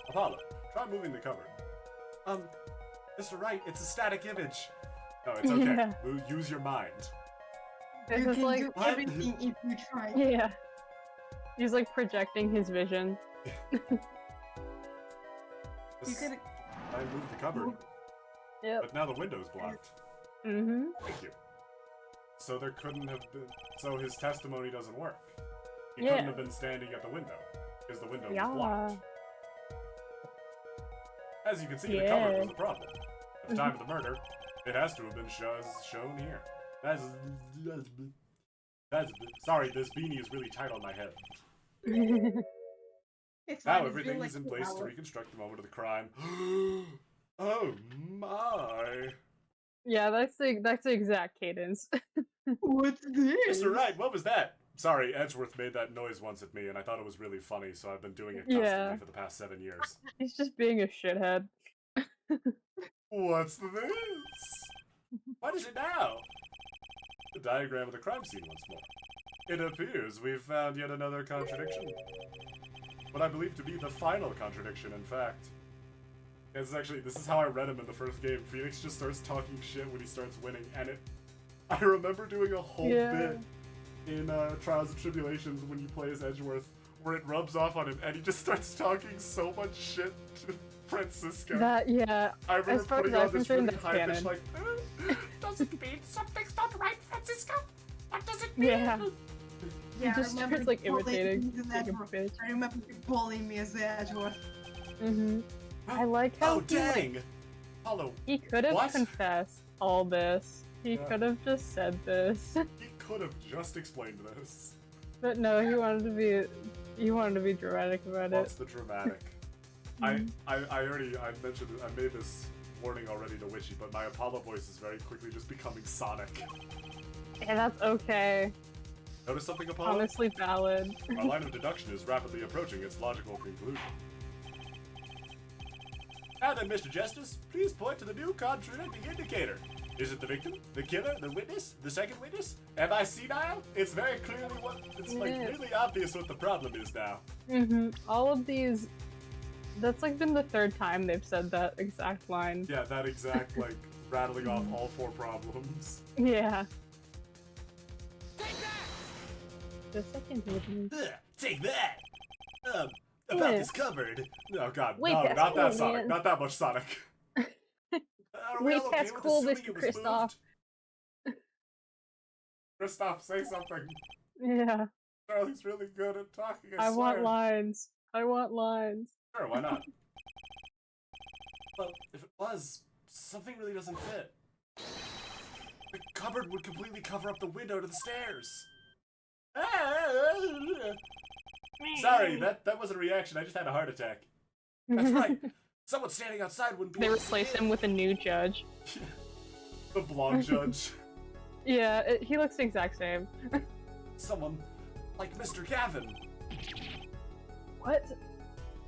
S1: Apollo, try moving the cupboard. Mr. Wright, it's a static image. No, it's okay.
S4: Yeah.
S1: Use your mind.
S4: This
S2: You
S4: is
S2: can
S4: like,
S2: do
S1: What?
S2: everything if you try.
S4: yeah. He's like projecting his vision.
S2: You
S1: This-
S2: could.
S1: I moved the cupboard,
S4: Yep.
S1: but now the window's blocked.
S4: Mm-hmm.
S1: Thank you. So there couldn't have been... So his testimony doesn't work. He
S4: Yeah.
S1: couldn't have been standing at the window, because the window was blocked. As you can see, the cupboard
S4: Yeah.
S1: was a problem. At the time of the murder, it has to have been shown here. Sorry, this beanie is really tight on my head.
S2: It's
S1: Now
S2: fine, it's been
S1: everything
S2: like
S1: is in
S2: 2
S1: place to
S2: hours.
S1: reconstruct the moment of the crime. Oh my!
S4: Yeah, that's the exact cadence.
S2: What's this?
S1: Mr. Wright, what was that? Sorry, Edgeworth made that noise once at me, and I thought it was really funny, so I've been doing it constantly
S4: Yeah.
S1: for the past 7 years.
S4: He's just being a shithead.
S1: What's this? What is it now? The diagram of the crime scene once more. It appears we've found yet another contradiction. What I believe to be the final contradiction, in fact. This is how I read him in the first game. Phoenix just starts talking shit when he starts winning, and I remember doing a whole bit in Trials and Tribulations when you play as Edgeworth, where it rubs off on him, and he just starts talking so much shit to Francisco.
S4: Yeah.
S1: I remember
S4: as far
S1: putting
S4: as
S1: on
S4: I'm
S1: this
S4: concerned,
S1: really
S4: that's
S1: high pitch
S4: canon.
S1: like, does it mean something's not right, Francisco? What does it mean?
S4: Yeah.
S2: Yeah,
S4: He just
S2: I remember
S4: starts like
S2: bullying
S4: imitating
S2: me as
S4: like a
S2: Edgeworth.
S4: bitch.
S2: I remember you bullying me as Edgeworth.
S4: Mm-hmm. I like how
S1: Oh,
S4: he, like,
S1: dang! Apollo,
S4: he could have
S1: What?
S4: confessed all this. He
S1: Yeah.
S4: could have just said this.
S1: he could have just explained this.
S4: But no, he wanted to be dramatic about
S1: What's
S4: it.
S1: the dramatic?
S4: Mhm.
S1: I mentioned it, I made this warning already to Witchy, but my Apollo voice is very quickly just becoming Sonic.
S4: And that's okay.
S1: Notice something, Apollo?
S4: Honestly valid.
S1: Our line of deduction is rapidly approaching its logical conclusion. Now then, Mr. Justice, please point to the new contradicting indicator. Is it the victim, the killer, the witness, the second witness? Am I senile? It's very clearly it's like
S4: Yeah.
S1: really obvious what the problem is now.
S4: Mm-hmm. All of these. That's like been the third time they've said that exact line.
S1: Yeah, that exact like rattling off all 4 problems.
S4: Yeah. The second witness.
S1: Ugh, take that! About
S4: Yeah.
S1: this cupboard. Oh god,
S4: Wait,
S1: no,
S4: that's
S1: not that
S4: cool,
S1: Sonic,
S4: man.
S1: not that much Sonic. Are we
S4: Wait,
S1: all
S4: that's
S1: with
S4: cool,
S1: assuming
S4: Mr.
S1: it was
S4: Kristoff.
S1: moved? Kristoff, say something.
S4: Yeah.
S1: Charlie's really good at talking.
S4: I want
S1: swear.
S4: lines. I want lines.
S1: Sure, why not? Well, if it was, something really doesn't fit. The cupboard would completely cover up the window to the stairs. Sorry, that wasn't a reaction. I just had a heart attack. That's right. Someone standing outside wouldn't be
S4: They
S1: able to
S4: replaced
S1: see
S4: him with a new judge.
S1: the blonde judge.
S4: Yeah, he looks the exact same.
S1: Someone like Mr. Gavin.
S4: What?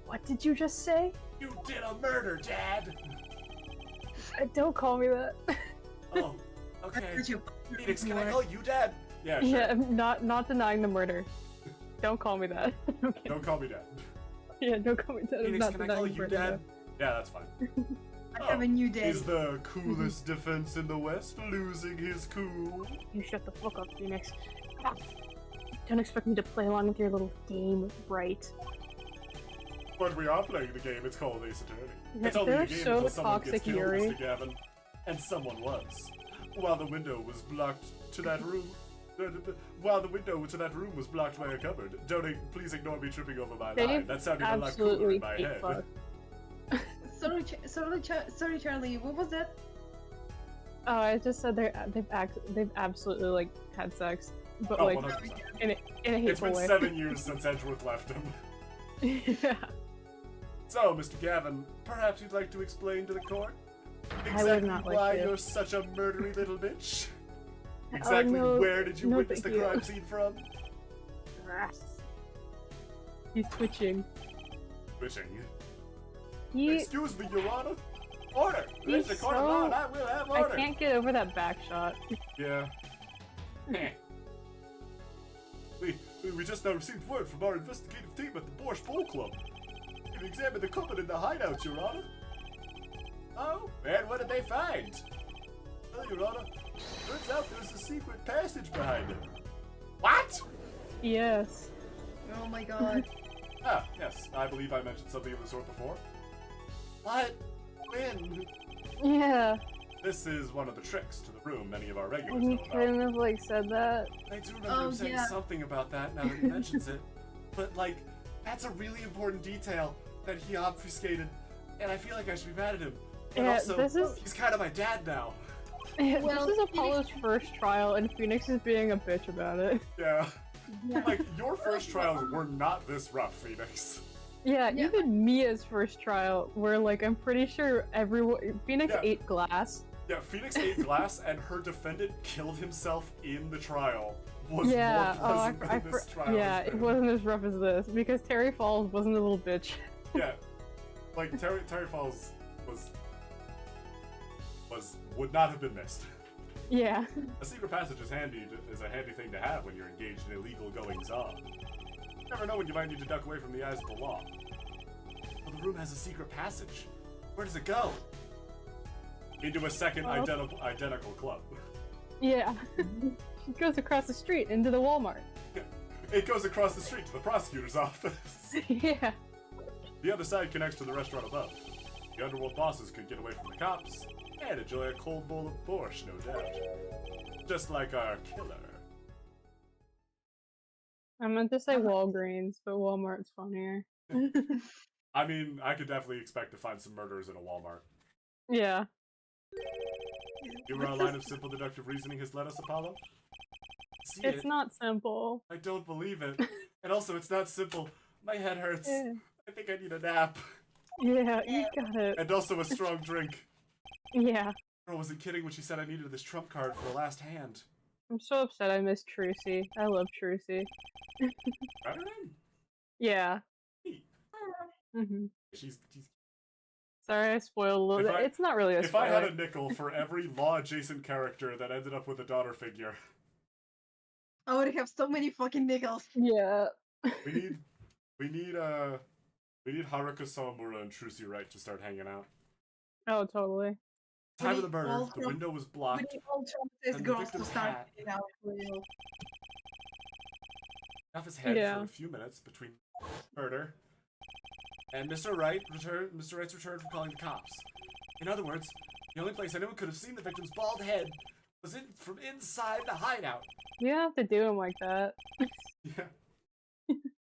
S4: What did you just say?
S1: You did a murder, Dad.
S4: Don't call me that.
S1: Oh, okay.
S2: That's your
S1: Phoenix, can I call you Dad? Yeah, sure.
S4: Yeah, I'm not denying the murder. Don't call me that. Okay.
S1: Don't call me Dad.
S4: Yeah, don't call me that. I'm
S1: Phoenix,
S4: not
S1: can I
S4: denying
S1: call
S4: the
S1: you
S4: murder,
S1: Dad? Yeah, that's fine.
S2: I have a new day.
S1: He's the coolest defense in the West, losing his cool.
S4: You shut the fuck up, Phoenix. Ah, don't expect me to play along with your little game, right?
S1: But we are playing the game, it's called Ace Attorney.
S4: Yeah,
S1: It's only a
S4: they're
S1: game
S4: so
S1: until someone gets
S4: toxic,
S1: killed,
S4: Yuri.
S1: Mr. Gavin. And someone was. While the window was blocked to that room. While the window to that room was blocked by a cupboard. Please ignore me tripping over my line. That sounded a lot cooler in my
S4: hate
S1: head.
S4: fuck.
S2: Sorry, Charlie. What was that?
S4: Oh, I just said they've absolutely like had sex, but
S1: Oh,
S4: like
S1: 100%.
S4: in a
S1: It's
S4: hateful
S1: been
S4: way.
S1: 7 years since Edgeworth left him.
S4: Yeah.
S1: So, Mr. Gavin, perhaps you'd like to explain to the court
S4: would
S1: exactly
S4: not like
S1: why
S4: to.
S1: you're such a murdery little bitch? Exactly
S4: no,
S1: where did you
S4: no,
S1: witness the
S4: thank you.
S1: crime scene from?
S4: He's twitching.
S1: Wishing.
S4: He,
S1: Excuse me, Your Honor. Order!
S4: He's
S1: There's the court of
S4: so-
S1: law and I will have
S4: I
S1: order!
S4: can't get over that back shot.
S1: Yeah. Heh. we just now received word from our investigative team at the Borscht Bowl Club. We've examined the cupboard in the hideout, Your Honor. Oh, and what did they find? Well, Your Honor, turns out there's a secret passage behind it. What?
S4: Yes.
S2: Oh my god.
S1: Ah, yes, I believe I mentioned something of the sort before. What? When?
S4: Yeah.
S1: This is one of the tricks to the room many of our regulars
S4: And he
S1: know about.
S4: couldn't have like said that.
S1: I do remember
S2: Oh,
S1: him saying
S2: yeah.
S1: something about that now that he mentions it. But, like, that's a really important detail that he obfuscated, and I feel like I should be mad at him. But
S4: Yeah,
S1: also,
S4: this is-
S1: he's kind of my dad now.
S2: Well,
S4: this is Apollo's first trial, and Phoenix is being a bitch about it.
S1: Yeah.
S2: Yeah.
S1: Like, your first trials were not this rough, Phoenix.
S4: Yeah,
S2: Yeah.
S4: even Mia's first trial, where like I'm pretty sure everyone Phoenix
S1: Yeah.
S4: ate glass.
S1: Yeah, Phoenix ate glass, and her defendant killed himself in the trial. Was
S4: Yeah,
S1: more pleasant
S4: I
S1: than this trial
S4: yeah,
S1: has
S4: it
S1: been.
S4: wasn't as rough as this because Terry Falls wasn't a little bitch.
S1: Yeah, like Terry Falls would not have been missed.
S4: Yeah,
S1: A secret passage is a handy thing to have when you're engaged in illegal goings on. You never know when you might need to duck away from the eyes of the law. Well, the room has a secret passage. Where does it go? Into a second
S4: Well-
S1: identical club.
S4: yeah. It goes across the street into the Walmart.
S1: It goes across the street to the prosecutor's office.
S4: Yeah.
S1: The other side connects to the restaurant above. The underworld bosses could get away from the cops and enjoy a cold bowl of borscht, no doubt. Just like our killer.
S4: I meant to say Walgreens, but Walmart's funnier.
S1: I mean, I could definitely expect to find some murderers in a Walmart.
S4: Yeah.
S1: You our line of simple deductive reasoning has led us, Apollo? See
S4: It's
S1: it.
S4: not simple.
S1: I don't believe it. And also, it's not simple. My head hurts.
S4: Yeah,
S1: I think I need a nap.
S4: yeah, you got it.
S1: And also a strong drink.
S4: Yeah.
S1: Girl wasn't kidding when she said I needed this trump card for the last hand.
S4: I'm so upset I missed Trucy. I love Trucy.
S1: Right her name?
S4: Yeah.
S1: Neat.
S4: hmm
S1: She's
S4: Sorry, I spoiled a little
S1: If
S4: bit.
S1: I-
S4: It's not really a
S1: If
S4: spoiler.
S1: I had a nickel for every law-adjacent character that ended up with a daughter figure,
S2: I would have so many fucking nickels.
S4: Yeah.
S1: we need Haruka Sawamura and Trucy Wright to start hanging out.
S4: Oh, totally.
S1: Time of
S2: need
S1: the murder,
S2: all
S1: the
S2: from-
S1: window was
S2: We
S1: blocked.
S2: need all traumatized
S1: And the
S2: girls to
S1: victim's
S2: start
S1: hat.
S2: it out for real.
S1: Off his head
S4: Yeah.
S1: for a few minutes between murder and Mr. Wright's return from calling the cops. In other words, the only place anyone could have seen the victim's bald head was from inside the hideout.
S4: You don't have to do him like that.
S1: Yeah.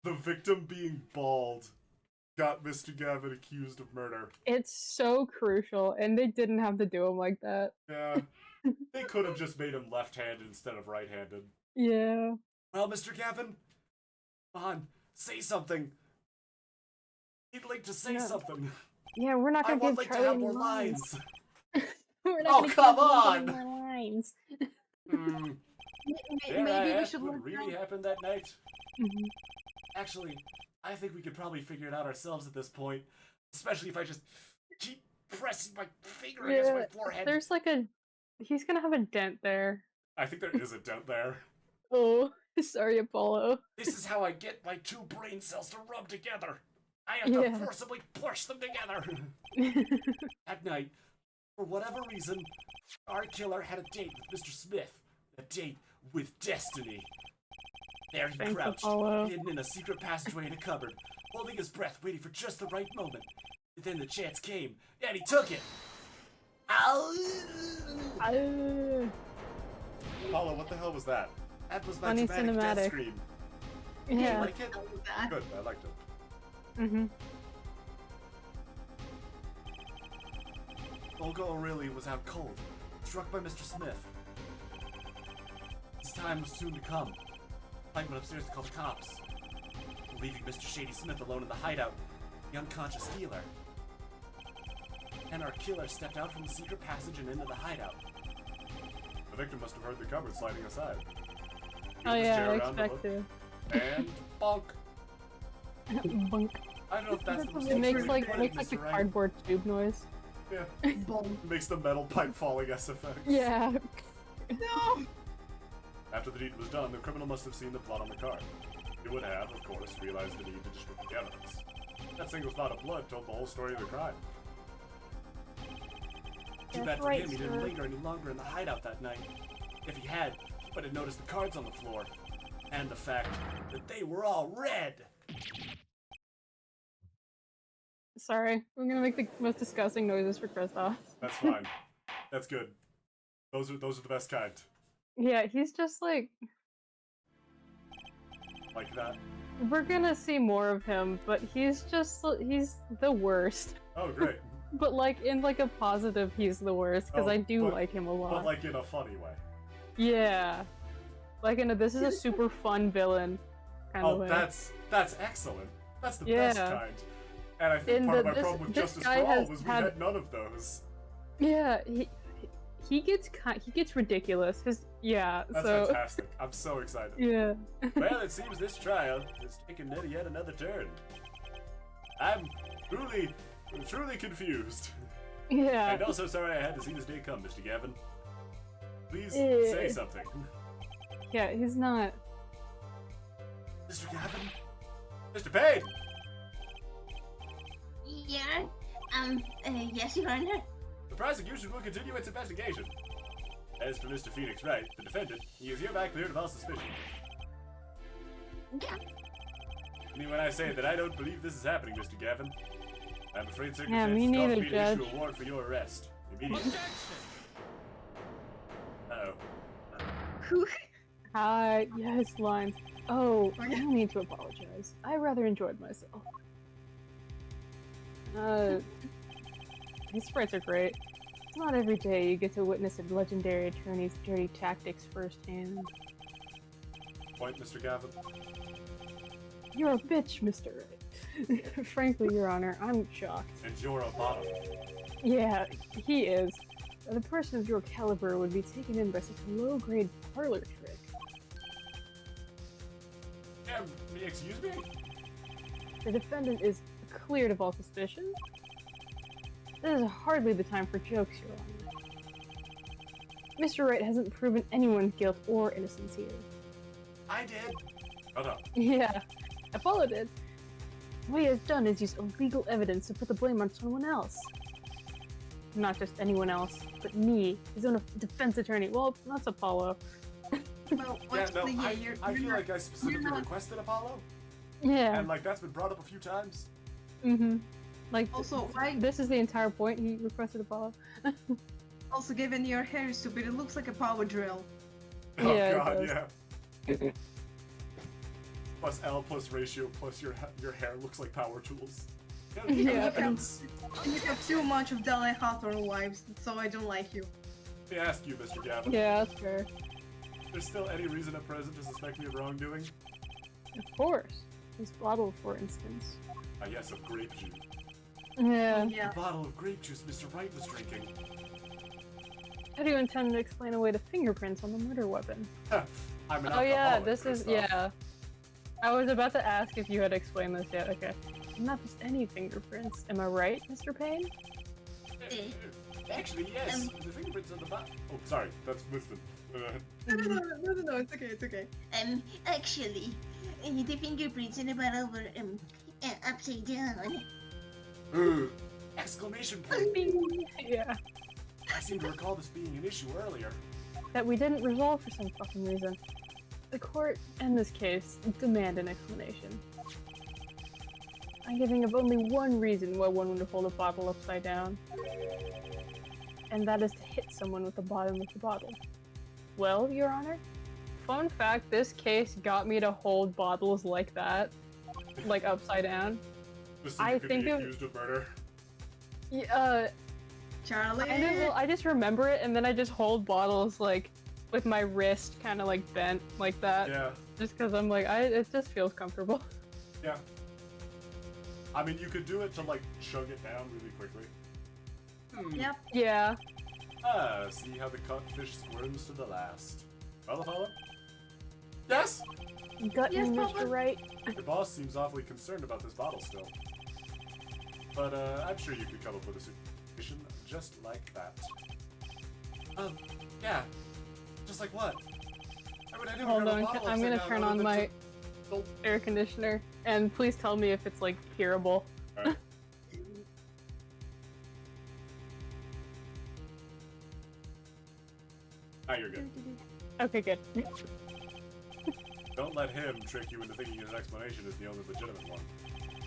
S1: The victim being bald got Mr. Gavin accused of murder.
S4: It's so crucial, and they didn't have to do him like that.
S1: Yeah. They could have just made him left-handed instead of right-handed.
S4: Yeah.
S1: Well, Mr. Gavin, come on, say something. Need Link to say
S4: No.
S1: something.
S4: Yeah, we're not
S1: I
S4: gonna
S1: want
S4: give
S1: Link to
S4: Charlie
S1: have
S4: any
S1: more
S4: lines.
S1: lines.
S4: We're not
S1: Oh,
S4: gonna
S1: come
S4: give Link
S1: on!
S4: any more lines.
S1: Hmm. Dare I
S2: Maybe we
S1: ask
S2: should
S1: what
S2: learn
S1: really
S2: how-
S1: happened that night?
S4: Mhm.
S1: Actually, I think we could probably figure it out ourselves at this point. Especially if I just keep pressing my finger against my
S4: Yeah,
S1: forehead.
S4: there's like a. He's gonna have a dent there.
S1: I think there is a dent there.
S4: Oh, sorry, Apollo.
S1: This is how I get my two brain cells to rub together. I have to
S4: Yeah.
S1: forcibly push them together. At night, For whatever reason, our killer had a date with Mr. Smith. A date with destiny. There he
S4: Thanks,
S1: crouched,
S4: Apollo.
S1: hidden in a secret passageway in a cupboard, holding his breath, waiting for just the right moment. And then the chance came, and he took it! Ow! Apollo, what the hell was that? That was my
S4: Funny
S1: dramatic death
S4: cinematic.
S1: scream. You
S4: Yeah.
S1: like it?
S2: That.
S1: Good, I liked it.
S4: Mm-hmm.
S1: Olga O'Reilly was out cold, struck by Mr. Smith. His time was soon to come. Mike went upstairs to call the cops, leaving Mr. Shady Smith alone in the hideout, the unconscious dealer. And our killer stepped out from the secret passage and into the hideout. The victim must have heard the cupboard sliding aside.
S4: Oh
S1: Moved his
S4: yeah,
S1: chair
S4: I
S1: around to
S4: expect
S1: look,
S4: to.
S1: and bonk.
S4: Bunk.
S1: I don't know if that's the most
S4: It makes
S1: appropriate
S4: like
S1: way,
S4: makes like the
S1: Mr. Wright.
S4: cardboard tube noise.
S1: Yeah.
S2: Boom.
S1: It makes the metal pipe falling SFX.
S4: Yeah.
S2: No!
S1: After the deed was done, the criminal must have seen the blood on the card. He would have, of course, realized the need to destroy the evidence. That single spot of blood told the whole story of the crime. Too
S4: That's
S1: bad for
S4: right,
S1: him, he didn't
S4: sir.
S1: linger any longer in the hideout that night. If he had, he would have noticed the cards on the floor. And the fact that they were all red!
S4: Sorry, I'm gonna make the most disgusting noises for Kristoff.
S1: That's fine. That's good. Those are the best kind.
S4: Yeah, he's just like
S1: Like that.
S4: we're gonna see more of him, but he's the worst.
S1: Oh, great.
S4: But like in like a positive, he's the worst because
S1: Oh,
S4: I do
S1: but-
S4: like him a lot.
S1: But like in a funny way.
S4: Yeah, like in a this is a super fun villain kind of
S1: Oh,
S4: way.
S1: that's excellent. That's the
S4: Yeah.
S1: best kind. And I think
S4: In
S1: part of
S4: the-
S1: my
S4: this-
S1: problem with
S4: this
S1: Justice
S4: guy
S1: for All
S4: has
S1: was we
S4: had-
S1: had none of those.
S4: Yeah, he gets ridiculous. Yeah,
S1: That's
S4: so
S1: fantastic. I'm so excited.
S4: yeah.
S1: Well, it seems this trial is taking yet another turn. I'm truly confused.
S4: Yeah.
S1: And also sorry I had to see this day come, Mr. Gavin. Please
S4: Eh.
S1: say something.
S4: Yeah, he's not.
S1: Mr. Gavin? Mr. Payne!
S3: Yeah? Yes, Your Honor?
S1: The prosecution will continue its investigation. As for Mr. Phoenix Wright, the defendant, he is hereby cleared of all suspicion.
S3: Yeah.
S1: I mean, when I say that I don't believe this is happening, Mr. Gavin, I'm afraid
S4: Yeah, me
S1: circumstances cause
S4: neither,
S1: me to
S4: Judge.
S1: issue a warrant for your arrest. Immediately. Uh-oh.
S2: Who?
S4: Hi. Yes, lines. Oh, I don't need to apologize. I rather enjoyed myself. These sprites are great. It's not every day you get to witness a legendary attorney's dirty tactics firsthand.
S1: Point, Mr. Gavin.
S4: You're a bitch, Mr. Wright. Frankly, Your Honor, I'm shocked.
S1: And you're a bottom.
S4: Yeah, he is. The person of your caliber would be taken in by such a low-grade parlor trick.
S1: Excuse me?
S4: The defendant is cleared of all suspicion. This is hardly the time for jokes, Your Honor. Mr. Wright hasn't proven anyone's guilt or innocence here.
S1: I did. Shut up.
S4: Yeah, Apollo did. What he has done is use illegal evidence to put the blame on someone else. Not just anyone else, but me, his own defense attorney. Well, that's Apollo.
S2: Well,
S1: Yeah,
S2: actually,
S1: no,
S2: you're
S1: I feel
S2: not-
S1: like I specifically
S2: not-
S1: requested Apollo,
S4: Yeah.
S1: and like that's been brought up a few times.
S4: Mm-hmm. Like,
S2: Also, why?
S4: this is the entire point. He requested Apollo.
S2: Also, given your hair is stupid, it looks like a power drill.
S1: Oh
S4: Yeah, it
S1: god,
S4: does.
S1: yeah. Plus L plus ratio plus your hair looks like power tools.
S4: Yeah.
S2: You have too much of Dalai Hawthorne vibes, so I don't like you.
S1: Let me ask you, Mr. Gavin.
S4: Yeah, that's fair.
S1: Is there still any reason at present to suspect me of wrongdoing?
S4: Of course. This bottle, for instance.
S1: Ah, yes, of grape juice.
S4: Yeah.
S2: Yeah.
S1: The bottle of grape juice Mr. Wright was drinking.
S4: How do you intend to explain away the fingerprints on the murder weapon?
S1: I'm an
S4: Oh yeah,
S1: alcoholic,
S4: this is
S1: Christoph.
S4: yeah. I was about to ask if you had explained this yet. Okay. Not just any fingerprints. Am I right, Mr. Payne?
S1: Actually, yes. The fingerprints on the bottle. Oh, sorry, that's Winston.
S2: No, it's okay, it's okay.
S3: Actually, the fingerprints in the bottle were, upside down.
S1: Exclamation point!
S4: Yeah.
S1: I seem to recall this being an issue earlier.
S4: that we didn't resolve for some fucking reason. The court, in this case, demand an explanation. I'm giving of only one reason why one would hold a bottle upside down. And that is to hit someone with the bottom of the bottle. Well, Your Honor, fun fact, this case got me to hold bottles like that, like upside down.
S1: Just so you
S4: I
S1: could
S4: think
S1: be
S4: it-
S1: accused of murder.
S2: Charlie.
S4: I just remember it, and then I just hold bottles like with my wrist kind of like bent like that,
S1: Yeah,
S4: just because I'm like, it just feels comfortable.
S1: yeah. I mean, you could do it to, like, chug it down really quickly.
S2: Yep.
S4: Yeah.
S1: See how the cutfish squirms to the last. Well, Apollo? Yes?
S4: Got
S2: Yes,
S4: me,
S2: Papa?
S4: Mr. Right.
S1: Your boss seems awfully concerned about this bottle still. But, I'm sure you could come up with a solution just like that. Yeah. Just like what? I would never
S4: Hold
S1: grab a
S4: on,
S1: bottle
S4: I'm
S1: upside
S4: gonna
S1: down
S4: turn
S1: other
S4: on
S1: than
S4: my
S1: to-
S4: air conditioner, and please tell me if it's like hearable.
S1: Alright. Ah, you're good.
S4: Okay, good.
S1: Don't let him trick you into thinking his explanation is the only legitimate one.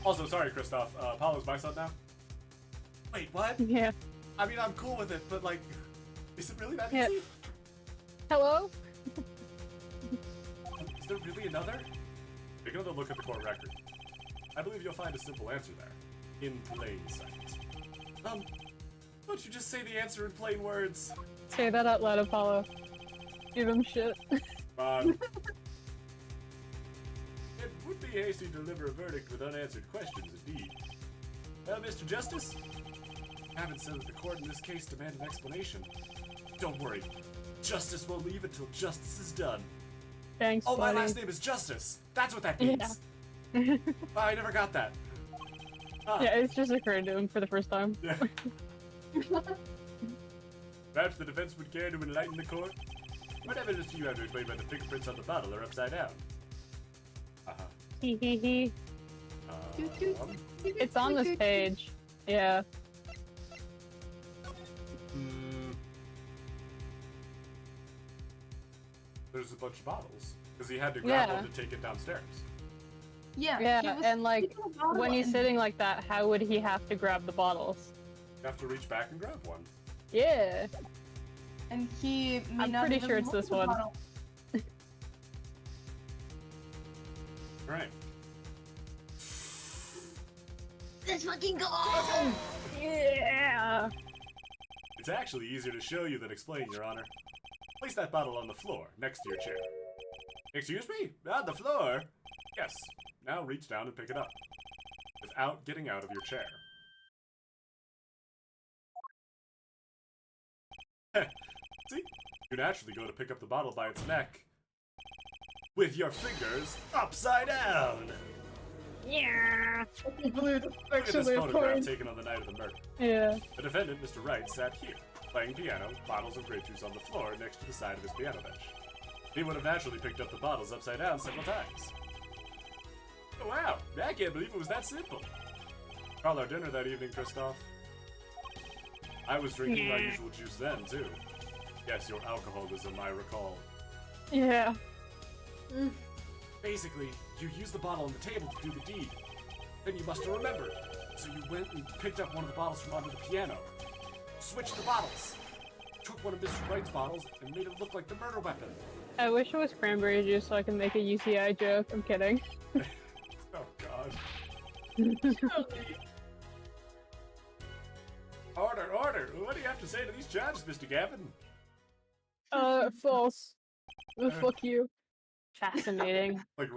S1: Also, sorry, Kristoff. Apollo's my son now? Wait, what?
S4: Yeah.
S1: I mean, I'm cool with it, but, like, is it really that
S4: Yeah.
S1: easy?
S4: Hello?
S1: Is there really another? Take another look at the court record. I believe you'll find a simple answer there. In plain sight. Don't you just say the answer in plain words?
S4: Say that out loud, Apollo. Give him shit.
S1: It would be hasty to deliver a verdict with unanswered questions, indeed. Mr. Justice? I haven't said that the court in this case demand an explanation. Don't worry. Justice won't leave until justice is done.
S4: Thanks,
S1: Oh, my
S4: buddy.
S1: last name is Justice! That's what that means!
S4: Yeah.
S1: Oh, I never got that. Ah,
S4: Yeah, it's just occurred to him for the first time.
S1: yeah. Perhaps the defense would care to enlighten the court? What evidence do you have to explain why the fingerprints on the bottle are upside down? Uh-huh.
S4: Hee hee hee.
S1: Um,
S4: It's on this page. Yeah.
S1: There's a bunch of bottles. Because he had to grab
S4: Yeah.
S1: one to take it downstairs.
S2: Yeah. he
S4: Yeah,
S2: was
S4: and like,
S2: taking a bottle
S4: when he's
S2: and-
S4: sitting like that, how would he have to grab the bottles?
S1: You have to reach back and grab one.
S4: Yeah.
S2: and he may
S4: I'm
S2: not
S4: pretty
S2: even
S4: sure it's
S2: hold
S4: this
S2: the
S4: one.
S2: bottle.
S1: Right.
S3: Let's fucking go!
S4: Yeah.
S1: It's actually easier to show you than explain, Your Honor. Place that bottle on the floor, next to your chair. Excuse me? On the floor? Yes. Now reach down and pick it up. Without getting out of your chair. See? You naturally go to pick up the bottle by its neck. With your fingers upside down!
S4: Yeah.
S1: Look at this
S4: Actually, of
S1: photograph
S4: course.
S1: taken on the night of the murder.
S4: Yeah.
S1: The defendant, Mr. Wright, sat here, playing piano, bottles of grape juice on the floor next to the side of his piano bench. He would have naturally picked up the bottles upside down several times. Oh, wow, I can't believe it was that simple. Called our dinner that evening, Kristoff. I was drinking my usual juice then, too. Yes, your alcoholism, I recall.
S4: Yeah.
S1: Basically, you used the bottle on the table to do the deed. Then you must have remembered. So you went and picked up one of the bottles from under the piano. Switched the bottles. Took one of Mr. Wright's bottles and made it look like the murder weapon.
S4: I wish it was cranberry juice so I can make a UCI joke. I'm kidding.
S1: Oh, God. Order, order! What do you have to say to these charges, Mr. Gavin?
S4: False. Fuck you. Fascinating.
S1: Like,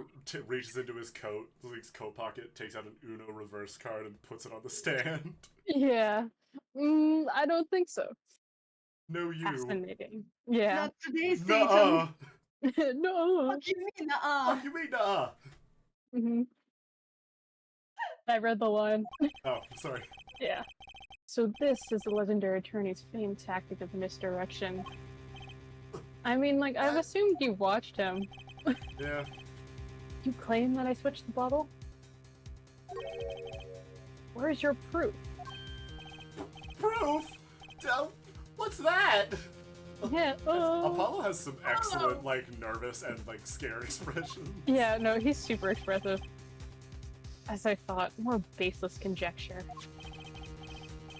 S1: reaches into his coat, his coat pocket, takes out an Uno reverse card and puts it on the stand.
S4: Yeah. I don't think so.
S1: No, you.
S4: Fascinating. Yeah.
S2: Not today, Satan.
S1: Nuh-uh.
S4: No.
S2: What do you mean, uh-uh?
S1: Fuck you mean, nuh-uh?
S4: hmm I read the line.
S1: Oh, sorry.
S4: Yeah. So this is the legendary attorney's famed tactic of misdirection. I mean, like, I've assumed you watched him.
S1: Yeah.
S4: You claim that I switched the bottle? Where's your proof?
S1: Proof? What What's that?
S4: Yeah. Oh.
S1: Apollo has some excellent, like, nervous and, like, scared expressions.
S4: Yeah, no, he's super expressive. As I thought, more baseless conjecture.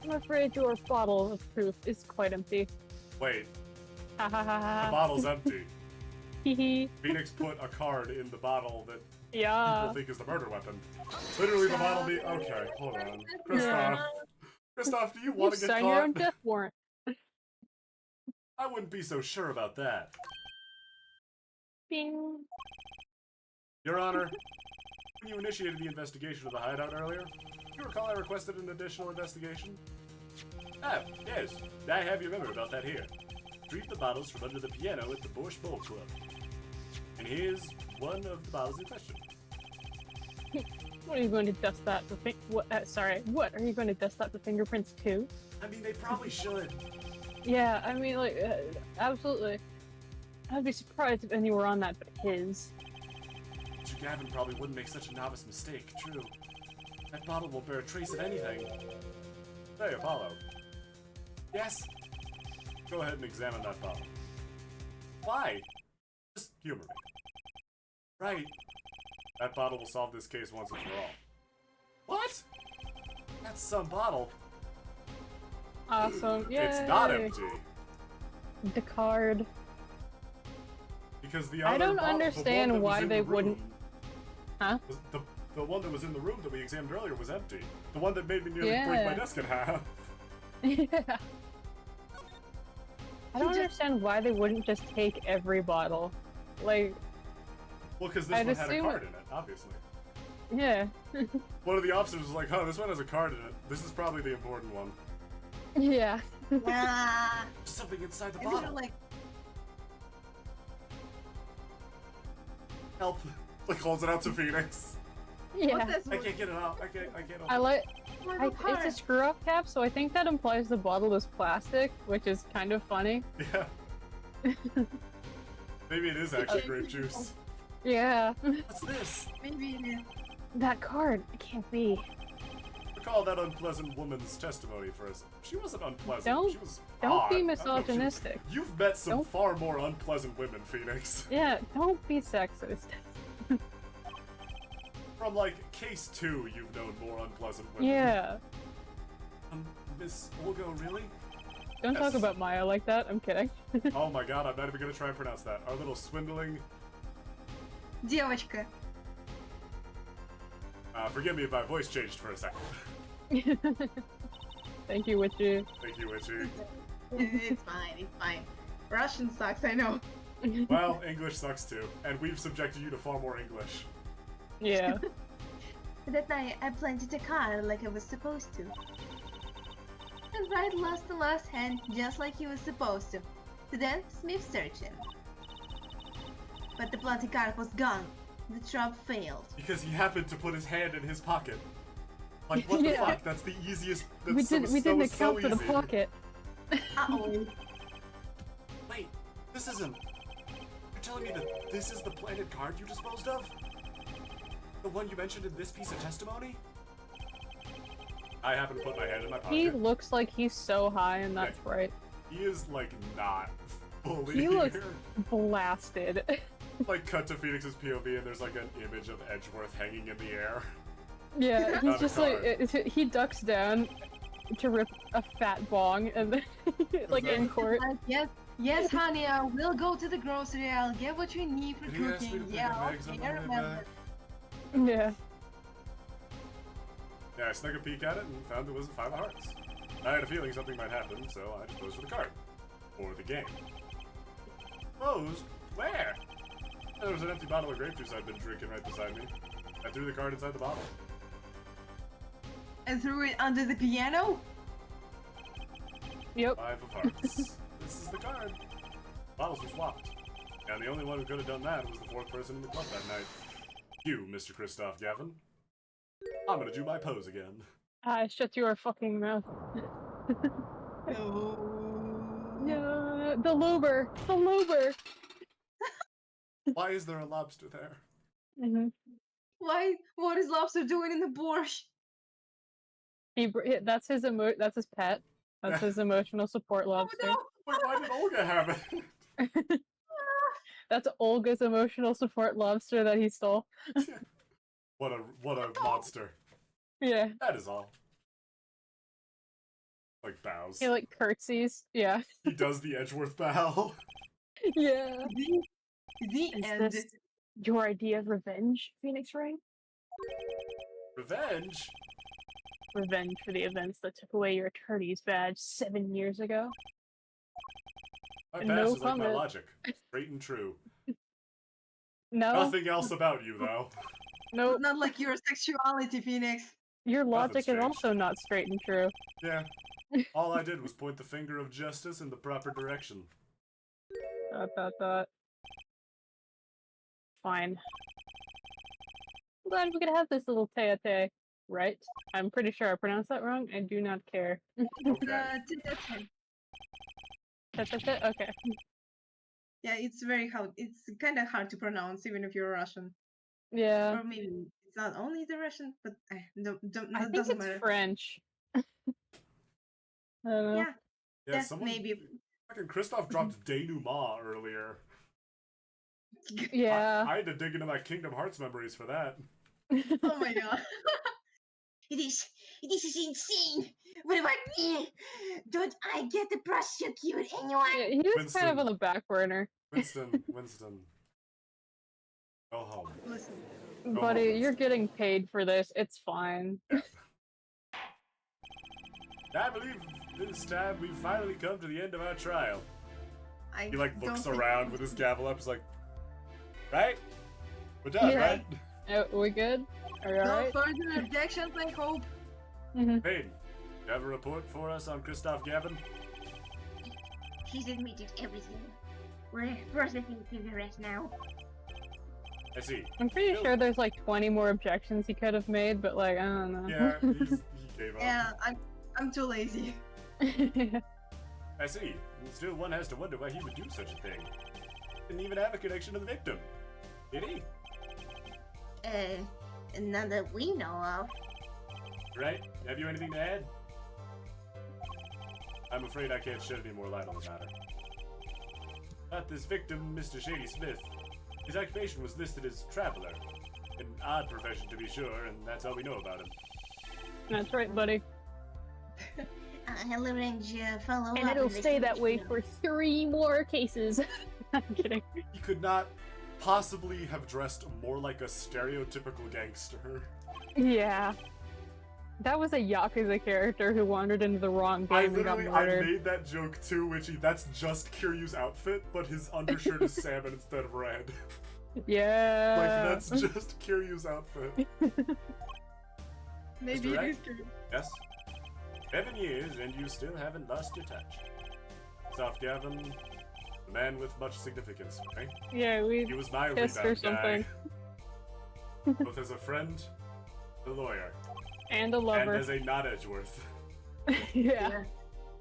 S4: I'm afraid your bottle of proof is quite empty.
S1: Wait,
S4: Ha ha ha ha.
S1: the bottle's empty.
S4: Hee hee.
S1: Phoenix put a card in the bottle that
S4: Yeah.
S1: people think is the murder weapon. Literally, the bottle be. Okay, hold on. Kristoff. Kristoff, do you
S4: You
S1: want to get
S4: sign your own
S1: caught?
S4: death warrant.
S1: I wouldn't be so sure about that.
S4: Bing.
S1: Your Honor, when you initiated the investigation of the hideout earlier, do you recall I requested an additional investigation? Ah, yes. I have your memo about that here. Retrieve the bottles from under the piano at the Borscht Bowl Club. And here's one of the bottles in question.
S4: What are you going to dust that for what are you going to dust that for fingerprints too?
S1: I mean, they probably should.
S4: Yeah, I mean, like, absolutely. I'd be surprised if any were on that but his.
S1: Mr. Gavin probably wouldn't make such a novice mistake, true. That bottle won't bear a trace of anything. Hey, Apollo. Yes? Go ahead and examine that bottle. Why? Just humor me. Right. That bottle will solve this case once and for all. What? That's some bottle.
S4: Awesome. Yay.
S1: It's not empty.
S4: The card.
S1: Because the
S4: I
S1: other
S4: don't
S1: bottle,
S4: understand
S1: the one that
S4: why
S1: was in
S4: they
S1: the room,
S4: wouldn't- Huh?
S1: The one that was in the room that we examined earlier was empty. The one that made me nearly break my
S4: Yeah.
S1: desk in half.
S4: Yeah. I don't understand why they wouldn't just take every bottle. Like,
S1: Well, because this
S4: I'd
S1: one had a
S4: assume-
S1: card in it, obviously.
S4: yeah.
S1: One of the officers was like, "Huh, this one has a card in it. This is probably the important one."
S4: Yeah.
S3: Ah,
S1: There's something inside the
S2: And they're
S1: bottle.
S2: like,
S1: Help! Like holds it out to Phoenix.
S4: Yeah.
S2: what is
S1: I can't get it out. I can't. Open
S4: I
S1: it.
S4: like.
S2: the
S4: It's a
S2: card?
S4: screw-up cap, so I think that implies the bottle is plastic, which is kind of funny.
S1: Yeah. Maybe it is actually grape juice.
S4: Yeah.
S1: What's this?
S2: Maybe it is.
S4: That card. It can't be.
S1: Recall that unpleasant woman's testimony for us. She wasn't unpleasant.
S4: Don't-
S1: she was
S4: Don't
S1: odd.
S4: be
S1: I don't know if she-
S4: misogynistic.
S1: You've met some
S4: Don't-
S1: far more unpleasant women, Phoenix.
S4: Yeah, don't be sexist.
S1: From like case 2, you've known more unpleasant women.
S4: Yeah.
S1: Miss Olga, really?
S4: Don't talk
S1: Yes.
S4: about Maya like that. I'm kidding.
S1: Oh my god, I'm not even gonna try and pronounce that. Our little swindling.
S2: Девочка.
S1: Forgive me if my voice changed for a second.
S4: Thank you, Witchy.
S1: Thank you, Witchy.
S2: It's fine, it's fine. Russian sucks, I know.
S1: Well, English sucks too, and we've subjected you to far more English.
S4: Yeah.
S3: that night I planted a card like I was supposed to. And Wright lost the last hand just like he was supposed to. So then Smith searched him. But the planted card was gone. The trap failed.
S1: Because he happened to put his hand in his pocket. Like, what the
S4: Yeah.
S1: fuck? That's the easiest. That's
S4: we
S1: so,
S4: didn't
S1: so
S4: account for the
S1: easy.
S4: pocket.
S2: Uh-oh.
S1: Wait, this isn't. You're telling me that this is the planted card you disposed of? The one you mentioned in this piece of testimony? I happen to put my hand in my pocket.
S4: He looks like he's so high, and that's right.
S1: He is, like, not fully
S4: He looks
S1: here.
S4: blasted.
S1: Like, cut to Phoenix's POV, and there's, like, an image of Edgeworth hanging in the air.
S4: Yeah,
S1: Not
S4: he's
S1: a
S4: just like he ducks down to rip a fat bong, and then like in court.
S2: Like, yes, honey, I will go to the grocery. I'll get what you need for
S1: Did he ask me to
S2: cooking.
S1: pick
S2: Yeah,
S1: up eggs on
S2: okay, I
S1: my way
S2: remember.
S1: back?
S4: Yeah.
S1: Yeah, I snuck a peek at it and found there was a 5 of hearts. I had a feeling something might happen, so I just posed for the card. Or the game. Posed? Where? There was an empty bottle of grape juice I'd been drinking right beside me. I threw the card inside the bottle.
S2: And threw it under the piano?
S4: Yep.
S1: 5 of hearts. This is the card. Bottles were swapped. And the only one who could have done that was the 4th person in the club that night. You, Mr. Kristoff Gavin. I'm gonna do my pose again.
S4: Shut your fucking mouth.
S2: No.
S4: No, the luber. The luber.
S1: Why is there a lobster there?
S4: Mm-hmm.
S2: Why? What is Lobster doing in the borscht?
S4: That's his That's his pet. That's his emotional support lobster.
S2: no!
S1: Wait, why did Olga have it?
S4: That's Olga's emotional support lobster that he stole.
S1: What a monster.
S4: Yeah.
S1: That is all. Like bows.
S4: He like curtsies. Yeah.
S1: He does the Edgeworth bow.
S4: Yeah.
S2: The
S4: Is
S2: end.
S4: this your idea of revenge, Phoenix Wright?
S1: Revenge?
S4: Revenge for the events that took away your attorney's badge 7 years ago?
S1: My badge
S4: No
S1: is like my
S4: comment.
S1: logic. Straight and true.
S4: No.
S1: Nothing else about you, though.
S4: Nope.
S2: Not like your sexuality, Phoenix.
S4: Your logic is
S1: changed.
S4: also not straight and true.
S1: Yeah. All I did was point the finger of justice in the proper direction. ...
S4: Fine. I'm glad we could have this little tete, right? I'm pretty sure I pronounced that wrong. I do not care.
S1: Okay.
S2: Tete.
S4: Okay.
S2: Yeah, it's very hard. It's kind of hard to pronounce, even if you're Russian.
S4: Yeah.
S2: Or maybe it's not only the Russian, but
S4: I think
S2: doesn't
S4: it's
S2: matter.
S4: French. I don't know.
S2: Yeah,
S1: Yeah, someone...
S2: maybe.
S1: Fucking Christoph dropped denouement earlier.
S4: Yeah.
S1: I had to dig into my Kingdom Hearts memories for that.
S2: Oh my god.
S3: This is insane. What about me? Don't I get to prosecute anyone?
S4: Yeah, he was kind of
S1: Winston.
S4: on the back burner.
S1: Winston. Go home.
S2: Listen,
S4: Buddy,
S1: on,
S4: you're
S1: Winston.
S4: getting paid for this. It's fine.
S1: I believe this time we've finally come to the end of our trial.
S2: I
S1: He like
S2: don't
S1: looks
S2: think-
S1: around with his gavel up. He's like, right? We're done,
S4: Yeah.
S1: right?
S4: We good? Are you
S2: No
S4: alright?
S2: further objections, I hope.
S1: Payne, you have a report for us on Christoph Gavin?
S3: He's admitted everything. We're processing his arrest now.
S1: I see.
S4: I'm pretty sure there's like 20 more objections he could have made, but like, I don't know.
S1: Yeah, he gave up.
S2: Yeah, I'm too lazy.
S1: I see. And still, one has to wonder why he would do such a thing. Didn't even have a connection to the victim. Did he?
S3: None that we know of.
S1: Right? Have you anything to add? I'm afraid I can't shed any more light on the matter. But this victim, Mr. Shady Smith, his occupation was listed as traveler. An odd profession to be sure, and that's all we know about him.
S4: That's right, buddy.
S3: I'll arrange a follow-up.
S4: And it'll stay that way for 3 more cases. I'm kidding.
S1: He could not possibly have dressed more like a stereotypical gangster.
S4: Yeah. That was a Yakuza character who wandered into the wrong game and got
S1: I
S4: murdered.
S1: made that joke too, Witchy. That's just Kiryu's outfit, but his undershirt is salmon instead of red.
S4: Yeah.
S1: Like, that's just Kiryu's outfit.
S2: Maybe
S1: Mr.
S2: it
S1: Wright?
S2: is true.
S1: Yes? 7 years, and you still haven't lost your touch. Christoph Gavin, the man with much significance for me.
S4: Yeah, we
S1: He was my
S4: kissed
S1: rebound
S4: or something.
S1: guy. Both as a friend, a lawyer,
S4: And a
S1: and
S4: lover.
S1: as a not Edgeworth.
S4: Yeah.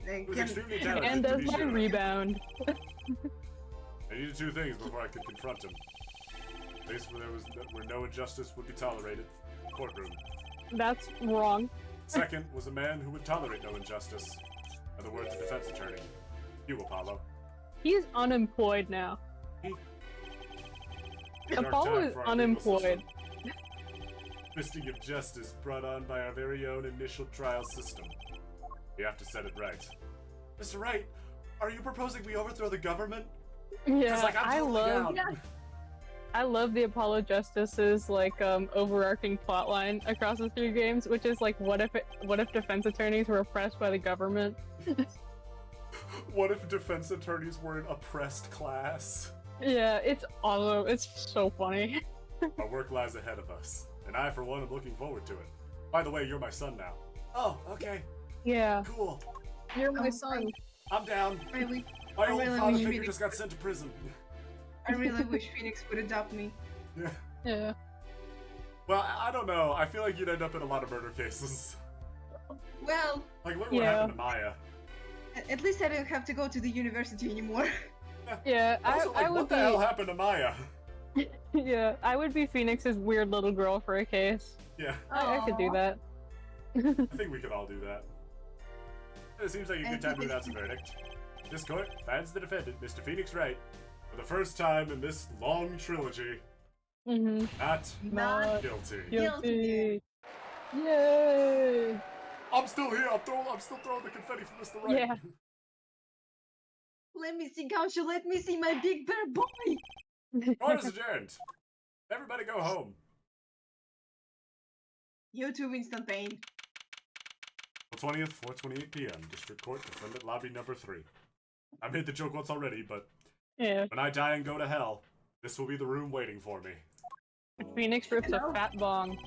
S1: He was
S2: Again,
S1: extremely talented,
S4: And
S1: to
S4: as
S1: be
S4: my
S1: sure.
S4: rebound.
S1: I needed 2 things before I could confront him. A place where no injustice would be tolerated. Courtroom.
S4: That's wrong.
S1: Second was a man who would tolerate no injustice. In the words of defense attorney. You, Apollo.
S4: He's unemployed now.
S1: Dark
S4: Apollo
S1: time
S4: is
S1: for our legal
S4: unemployed.
S1: system. Twisting of justice brought on by our very own initial trial system. We have to set it right. Mr. Wright, are you proposing we overthrow the government?
S4: Yeah,
S1: Like, I'm
S4: I
S1: totally
S4: love
S1: down.
S4: I love the Apollo Justice's like overarching plotline across the 3 games, which is like what if defense attorneys were oppressed by the government?
S1: What if defense attorneys were an oppressed class?
S4: Yeah, it's awesome. It's so funny.
S1: Our work lies ahead of us, and I, for one, am looking forward to it. By the way, you're my son now. Oh, okay,
S4: Yeah,
S1: cool.
S4: you're my
S2: Oh,
S4: son.
S1: I'm down.
S2: Really,
S1: My
S2: I
S1: old
S2: really
S1: father
S2: wish
S1: figure
S2: Phoenix-
S1: just got sent to prison.
S2: I really wish Phoenix would adopt me.
S1: Yeah.
S4: Yeah.
S1: Well, I don't know. I feel like you'd end up in a lot of murder cases.
S2: Well,
S1: Like, look what
S4: Yeah.
S1: happened to Maya.
S2: at least I don't have to go to the university anymore.
S4: Yeah,
S1: Also, like,
S4: I would
S1: what the
S4: be.
S1: hell happened to Maya?
S4: Yeah, I would be Phoenix's weird little girl for a case.
S1: Yeah,
S4: I could do
S2: Aw.
S4: that.
S1: I think we could all do that. It seems like a good time to announce a verdict. This court finds the defendant, Mr. Phoenix Wright, for the first time in this long trilogy, not
S2: Not
S1: guilty.
S4: Guilty. Yay!
S1: I'm still here. I'm still throwing the confetti for Mr. Wright.
S4: Yeah.
S2: Let me see, Gaucho. Let me see my big bear boy.
S1: Court is adjourned. Everybody go home.
S2: YouTube instant pain.
S1: 20th, 4:28 p.m. District Court, Defendant Lobby number 3. I made the joke once already, but
S4: Yeah.
S1: when I die and go to hell, this will be the room waiting for me.
S4: Phoenix rips a fat bong.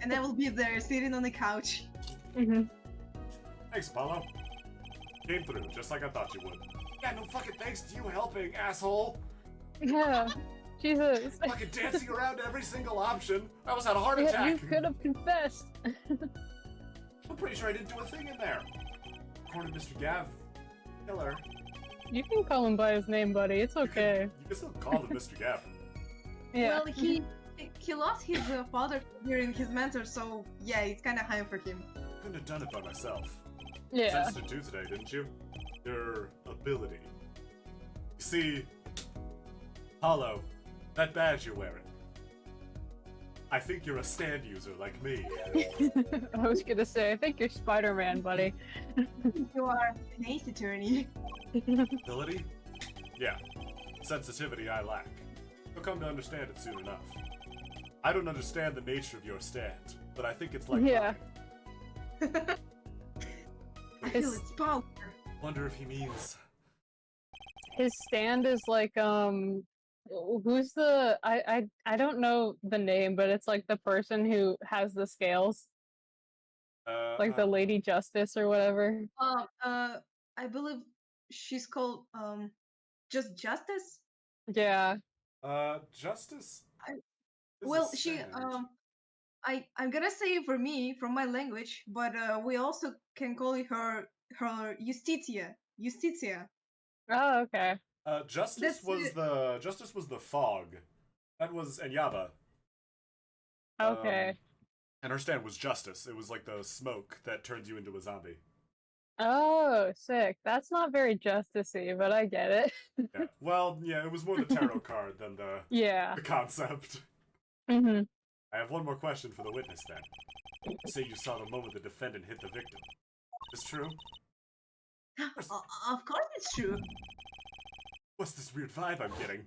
S2: And I will be there sitting on the couch.
S1: Thanks, Apollo. Came through, just like I thought you would. Yeah, no fucking thanks to you helping, asshole.
S4: Yeah. Jesus.
S1: Fucking dancing around every single option. I almost had a heart
S4: Yeah,
S1: attack.
S4: you could have confessed.
S1: I'm pretty sure I didn't do a thing in there. According to Mr. Gav Killer.
S4: You can call him by his name, buddy. It's okay.
S1: You can still call him Mr. Gav.
S4: Yeah.
S2: Well, he lost his father during his mentor, so yeah, it's kind of high for him.
S1: Couldn't have done it by myself.
S4: Yeah.
S1: Sensed it too today, didn't you? Your ability. You see, Hollow, that badge you're wearing. I think you're a stand user like me.
S4: I was gonna say, I think you're Spider-Man, buddy.
S2: You are an ace attorney.
S1: Ability? Yeah. Sensitivity I lack. You'll come to understand it soon enough. I don't understand the nature of your stand, but I think it's like
S4: Yeah.
S1: mine.
S2: I feel its power.
S1: Wonder if he means
S4: His stand is like, who's the, I don't know the name, but it's like the person who has the scales. Like the Lady Justice or whatever.
S2: I believe she's called just Justice.
S4: Yeah.
S1: Justice? is a
S2: Well, she
S1: stand.
S2: I'm gonna say for me from my language, but we also can call her Justitia. Justitia.
S4: Oh, okay.
S1: Justice
S2: That's
S1: was
S2: it.
S1: the fog. That was Enyaba.
S4: Okay.
S1: And her stand was Justice. It was like the smoke that turns you into a zombie.
S4: Oh, sick. That's not very justice-y, but I get it.
S1: Yeah. Well, yeah, it was more the tarot card than the
S4: Yeah.
S1: concept.
S4: Mm-hmm.
S1: I have one more question for the witness then. You say you saw the moment the defendant hit the victim. Is this true?
S2: Of course it's true.
S1: What's this weird vibe I'm getting?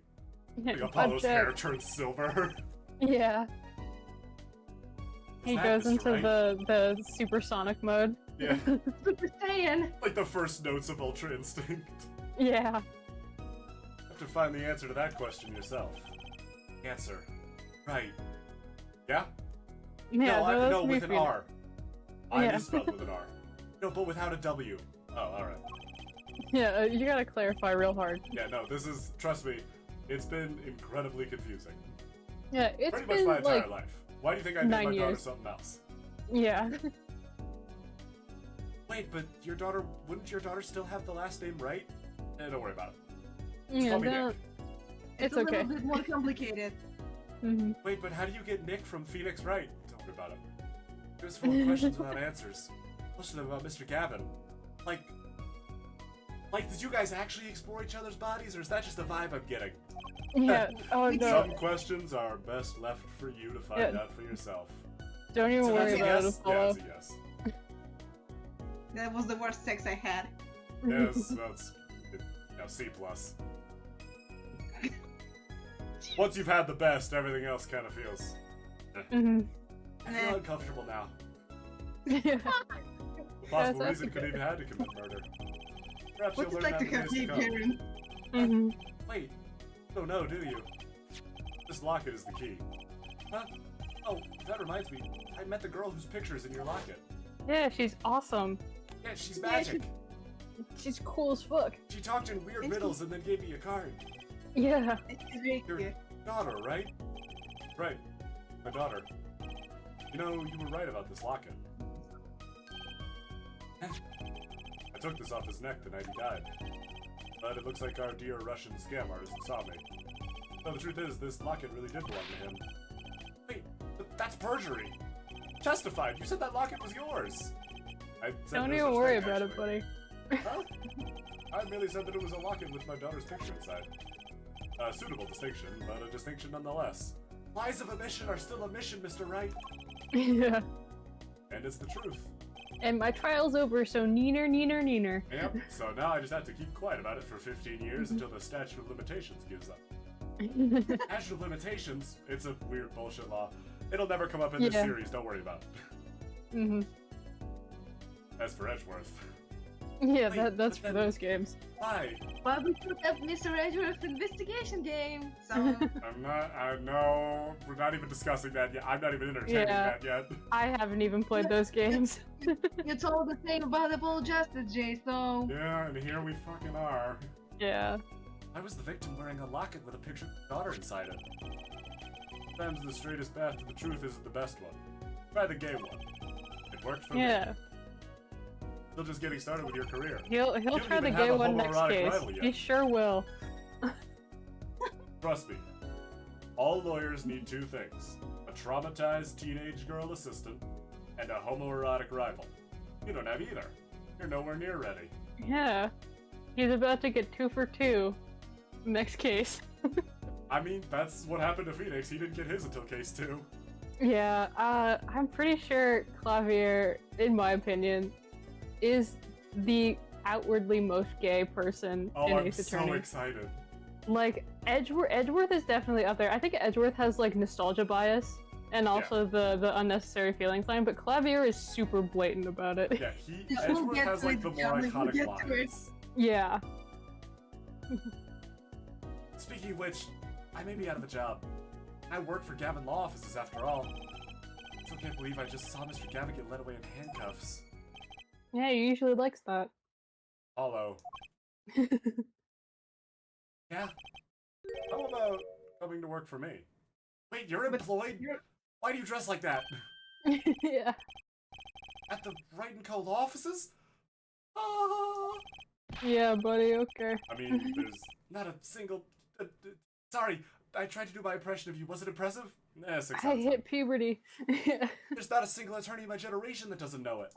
S4: Yeah.
S1: Like Apollo's hair turns silver.
S4: Yeah. He
S1: that
S4: goes
S1: Mr.
S4: into
S1: Wright?
S4: the supersonic mode.
S1: Yeah.
S2: Super Saiyan.
S1: Like the first notes of Ultra Instinct.
S4: Yeah.
S1: You have to find the answer to that question yourself. Answer. Right. Yeah?
S4: Yeah,
S1: no,
S4: those
S1: with an
S4: Phoenix.
S1: R. I
S4: Yeah.
S1: spelled with an R. No, but without a W. Oh, alright.
S4: Yeah, you gotta clarify real hard.
S1: Yeah, no, this is, trust me, it's been incredibly confusing.
S4: Yeah, it's
S1: Pretty much
S4: been
S1: my entire
S4: like,
S1: life. Why do you think I named
S4: 9
S1: my daughter
S4: years.
S1: something else?
S4: yeah.
S1: Wait, but wouldn't your daughter still have the last name right? Don't worry about it.
S4: Yeah,
S1: call me
S4: don't-
S1: Nick.
S4: it's
S2: a
S4: okay.
S2: little bit more complicated.
S4: Mhm.
S1: Wait, but how do you get Nick from Phoenix Wright? Don't worry about it. It was full of questions without answers. Most of them about Mr. Gavin. Like, did you guys actually explore each other's bodies, or is that just the vibe I'm getting?
S4: Yeah. Oh
S2: We
S4: no.
S1: Some questions are best left for you to find
S4: Yeah.
S1: out for yourself.
S4: Don't even
S1: So
S4: worry
S1: that's a
S4: about it,
S1: yes? Yeah,
S4: Apollo.
S1: it's a yes.
S2: That was the worst sex I had.
S1: Yes, that's C+. Once you've had the best, everything else kind of feels.
S4: Mhm.
S1: I feel uncomfortable now.
S4: Yeah.
S1: The possible
S4: that's
S1: reason could
S4: okay.
S1: even had to commit murder. Perhaps
S2: What's
S1: you'll
S2: it
S1: learn
S2: like
S1: that
S2: to
S1: in
S2: have
S1: days to
S2: big
S1: come.
S2: Karen?
S4: Mhm.
S1: Wait, don't know, do you? This locket is the key. Huh? Oh, that reminds me. I met the girl whose picture is in your locket.
S4: Yeah, she's awesome.
S1: Yeah, she's
S2: Yeah,
S1: magic.
S4: She's cool as fuck.
S1: She talked in weird
S2: Thank you.
S1: riddles and then gave me a card.
S4: Yeah.
S2: It's very
S1: Your
S2: cute.
S1: daughter, right? Right. My daughter. You know, you were right about this locket. I took this off his neck the night he died. But it looks like our dear Russian scam artist saw me. No, the truth is, this locket really did belong to him. Wait, but that's perjury! Testified, you said that locket was yours! I said
S4: Don't
S1: no
S4: even
S1: such
S4: worry
S1: thing,
S4: about
S1: actually.
S4: it, buddy.
S1: Huh? I merely said that it was a locket with my daughter's picture inside. A suitable distinction, but a distinction nonetheless. Lies of omission are still omission, Mr. Wright.
S4: Yeah.
S1: And it's the truth.
S4: And my trial's over, so neener, neener, neener.
S1: Yep, so now I just have to keep quiet about it for 15 years until the statute of limitations gives up. Statute of limitations, it's a weird bullshit law. It'll never come up in this
S4: Yeah.
S1: series, don't worry about it.
S4: Mm-hmm.
S1: As for Edgeworth,
S4: Yeah,
S1: Wait,
S4: that's
S1: but
S4: for
S1: then-
S4: those games.
S1: why?
S2: But we took up Mr. Edgeworth's investigation game, so
S1: I know, we're not even discussing that yet. I'm not even entertaining
S4: Yeah.
S1: that yet.
S4: I haven't even played those games.
S2: you told the same about the full justice, Jay. So
S1: Yeah, and here we fucking are.
S4: Yeah.
S1: I was the victim wearing a locket with a picture of your daughter inside it. Sometimes the straightest path to the truth isn't the best one. Try the gay one. It worked for me.
S4: Yeah.
S1: Still just getting started with your career.
S4: He'll
S1: don't
S4: try the
S1: even have
S4: gay
S1: a
S4: one next
S1: homoerotic
S4: case.
S1: rival yet.
S4: He sure will.
S1: Trust me. All lawyers need two things. A traumatized teenage girl assistant and a homoerotic rival. You don't have either. You're nowhere near ready.
S4: Yeah. He's about to get 2 for 2. Next case.
S1: I mean, that's what happened to Phoenix. He didn't get his until case 2.
S4: Yeah, I'm pretty sure Clavier, in my opinion, is the outwardly most gay person
S1: Oh,
S4: in
S1: I'm
S4: Ace
S1: so
S4: Attorney.
S1: excited.
S4: Like, Edgeworth is definitely up there. I think Edgeworth has, like, nostalgia bias, and also the unnecessary feelings line, but Clavier is super blatant about it.
S1: Yeah,
S2: We'll
S1: Edgeworth
S2: get
S1: has
S2: to
S1: like
S2: it,
S1: the more
S2: John, we'll
S1: iconic
S2: get to it.
S1: lines.
S4: Yeah.
S1: Speaking of which, I may be out of a job. I work for Gavin Law Offices after all. I still can't believe I just saw Mr. Gavin get led away in handcuffs.
S4: Yeah, he usually likes that.
S1: Hollow. Yeah. How about coming to work for me? Wait, you're
S2: But
S1: employed? Why do you dress like that?
S4: Yeah.
S1: At the Wright & Co. law offices? Ah!
S4: Yeah, buddy, okay.
S1: I mean, there's not a single... sorry, I tried to do my impression of you. Was it impressive? 6
S4: I
S1: out of 10.
S4: hit puberty.
S1: There's not a single attorney in my generation that doesn't know it.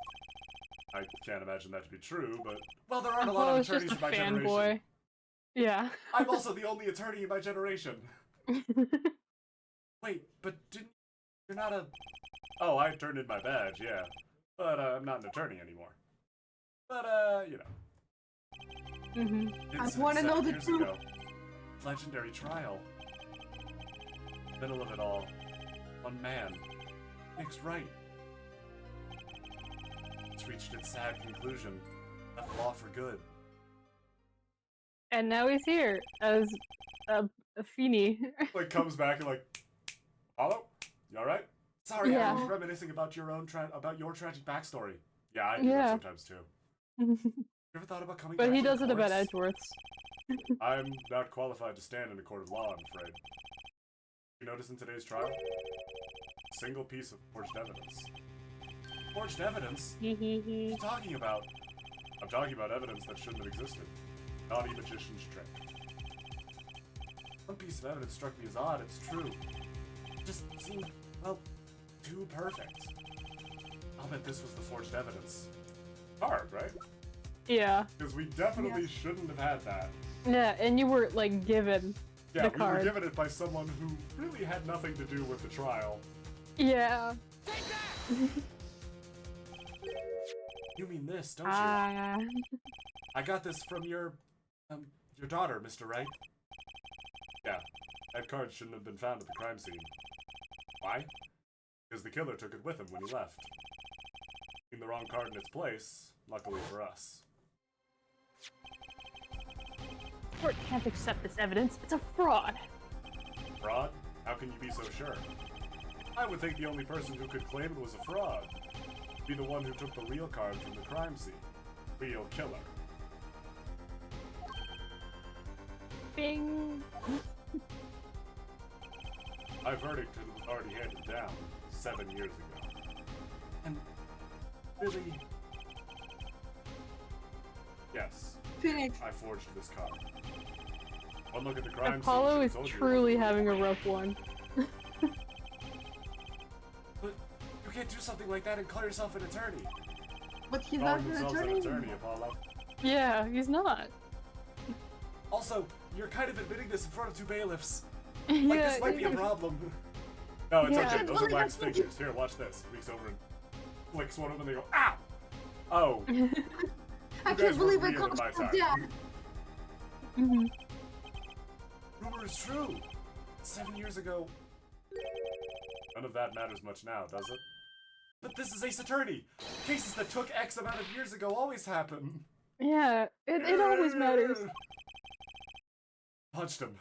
S1: I can't imagine that to be true, but... Well, there aren't a lot
S4: Oh,
S1: of
S4: it's just
S1: attorneys
S4: a
S1: in my generation.
S4: fanboy. Yeah.
S1: I'm also the only attorney in my generation. Wait, but you're not a... Oh, I turned in my badge, yeah. But I'm not an attorney anymore. But, you know.
S2: I wanna know the truth.
S1: Ago. Legendary trial. Middle of it all. One man. Nick's right. It's reached its sad conclusion. Left law for good.
S4: And now he's here as a Feeny.
S1: Like, comes back and like, hello? You alright? Sorry, I
S4: Yeah.
S1: was reminiscing about your own about your tragic backstory. Yeah, I do that
S4: Yeah.
S1: sometimes too. You ever thought about coming
S4: But
S1: back
S4: he
S1: to the
S4: does it about
S1: courts?
S4: Edgeworth's.
S1: I'm not qualified to stand in a court of law, I'm afraid. You notice in today's trial? A single piece of forged evidence. Forged evidence? What are you talking about? I'm talking about evidence that shouldn't have existed. Naughty magician's trick. One piece of evidence struck me as odd, it's true. It just seemed, well, too perfect. I'll bet this was the forged evidence. Hard, right?
S4: Yeah.
S1: Because we definitely shouldn't have had that.
S4: Yeah, and you were, like, given
S1: Yeah,
S4: the
S1: we
S4: card.
S1: were given it by someone who really had nothing to do with the trial.
S4: Yeah.
S1: You mean this, don't you?
S4: Ah.
S1: I got this from your daughter, Mr. Wright. Yeah, that card shouldn't have been found at the crime scene. Why? Because the killer took it with him when he left. Leaving the wrong card in its place, luckily for us.
S4: Court can't accept this evidence. It's a fraud.
S1: Fraud? How can you be so sure? I would think the only person who could claim it was a fraud would be the one who took the real card from the crime scene. Real killer.
S4: Bing.
S1: My verdict was already handed down 7 years ago. And really... Yes,
S2: Phoenix.
S1: I forged this card. One look at the crime
S4: Apollo
S1: scene
S4: is
S1: should have told you it
S4: truly
S1: wasn't
S4: having a
S1: real.
S4: rough one.
S1: But you can't do something like that and call yourself an attorney.
S2: But he's
S1: Calling
S2: not an
S1: themselves
S2: attorney.
S1: an attorney, Apollo.
S4: Yeah, he's not.
S1: Also, you're kind of admitting this in front of two bailiffs.
S4: Yeah,
S1: Like, this might be a problem. No, it's
S4: Yeah.
S1: okay. Those are wax figures. Here, watch this. Reeks over and flicks one of them and they go, ow! Oh.
S2: I
S1: You
S2: can't
S1: guys were
S2: believe I
S1: weird
S2: called
S1: in my
S2: you
S1: time.
S2: dad.
S4: Mhm.
S1: Rumor is true. 7 years ago. None of that matters much now, does it? But this is Ace Attorney. Cases that took X amount of years ago always happen.
S4: Yeah, it always matters.
S1: Punched him.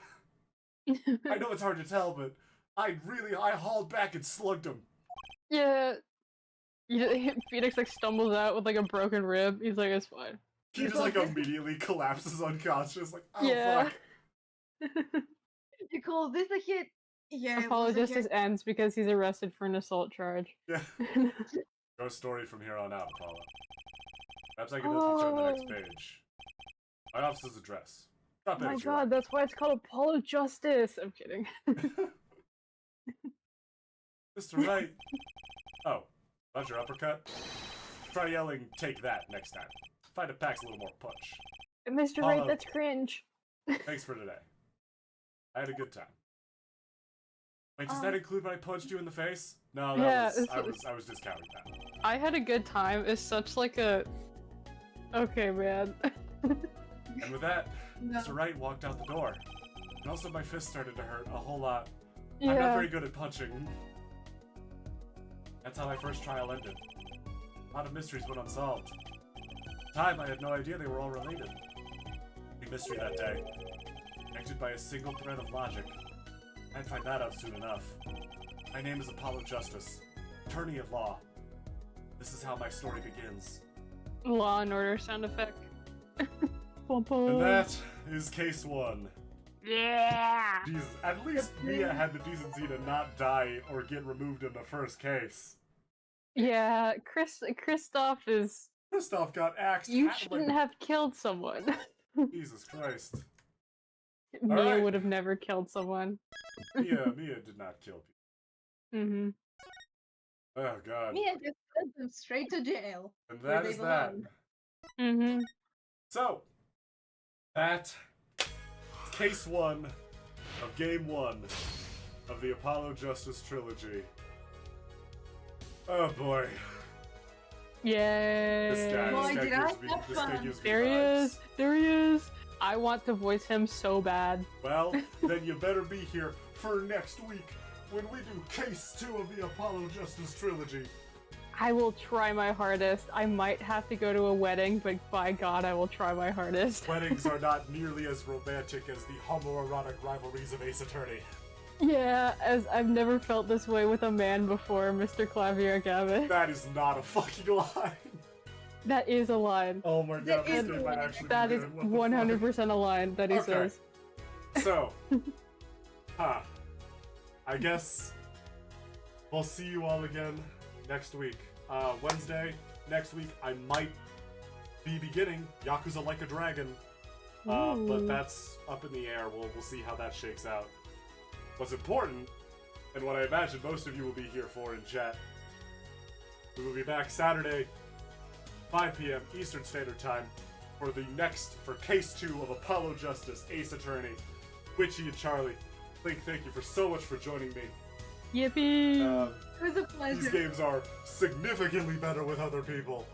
S1: I know it's hard to tell, but I hauled back and slugged him.
S4: Yeah. Phoenix like stumbles out with like a broken rib. He's like, it's fine.
S1: He just like immediately collapses unconscious, like, oh
S4: Yeah.
S1: fuck.
S2: You call this a hit? Yeah. it
S4: Apollo
S2: was a hit.
S4: Justice ends because he's arrested for an assault charge.
S1: Yeah. Your story from here on out, Apollo. Perhaps I can help you turn the next page. My office's address. Drop in
S4: My
S1: if you
S4: god, that's why it's called Apollo Justice! I'm kidding.
S1: Mr. Wright. Oh, that's your uppercut? Try yelling, take that, next time. Find it packs a little more punch.
S4: Mr.
S1: Apollo.
S4: Wright, that's cringe.
S1: Thanks for today. I had a good time. Wait, does that include when I punched you in the face? No,
S4: Yeah,
S1: I was discounting that.
S4: I had a good time is such like a... Okay, man.
S1: And with that,
S2: No.
S1: Mr. Wright walked out the door. And also my fist started to hurt a whole lot. I'm not
S4: Yeah.
S1: very good at punching. That's how my first trial ended. A lot of mysteries went unsolved. At the time, I had no idea they were all related. Big mystery that day. Connected by a single thread of logic. I'd find that out soon enough. My name is Apollo Justice, attorney at law. This is how my story begins.
S4: Law and Order sound effect. Bum, bum.
S1: And that is case one.
S4: Yeah!
S1: Jesus, at least Mia had the decency to not die or get removed in the first case.
S4: Yeah, Kristoff is...
S1: Kristoff got axed.
S4: You
S1: like-
S4: shouldn't have killed someone.
S1: Jesus Christ.
S4: Mia
S1: Alright.
S4: would have never killed someone.
S1: Mia did not kill people.
S4: Mm-hmm.
S1: Oh god.
S2: Mia just sent them straight to jail.
S1: And
S2: where
S1: that
S2: they
S1: is that.
S2: belong.
S4: Mm-hmm.
S1: So, that is case one of game one of the Apollo Justice trilogy. Oh boy.
S4: Yay!
S1: This guy
S2: Boy, did I
S1: gives me,
S2: have
S1: this guy
S2: fun.
S1: gives me
S4: There he
S1: vibes.
S4: is! There he is! I want to voice him so bad.
S1: Well, then you better be here for next week when we do case two of the Apollo Justice trilogy.
S4: I will try my hardest. I might have to go to a wedding, but by God, I will try my hardest.
S1: Weddings are not nearly as romantic as the homoerotic rivalries of Ace Attorney.
S4: Yeah, as I've never felt this way with a man before, Mr. Clavier Gavin.
S1: That is not a fucking lie.
S4: That is a line.
S1: Oh my god,
S2: That
S1: this
S2: is
S1: game
S2: a
S1: might
S2: line.
S1: actually
S4: That
S1: be
S4: is
S1: good. What the fuck?
S4: 100% a line that he
S1: Okay.
S4: says.
S1: So, I guess we'll see you all again next week. Wednesday, next week, I might be beginning Yakuza Like a Dragon. But
S4: Ooh.
S1: that's up in the air. We'll see how that shakes out. What's important, and what I imagine most of you will be here for in chat, we will be back Saturday, 5 p.m. Eastern Standard Time, for Case 2 of Apollo Justice, Ace Attorney, Witchy and Charlie. Thank you for so much for joining me.
S4: Yippee!
S2: It was a
S1: These
S2: pleasure.
S1: games are significantly better with other people,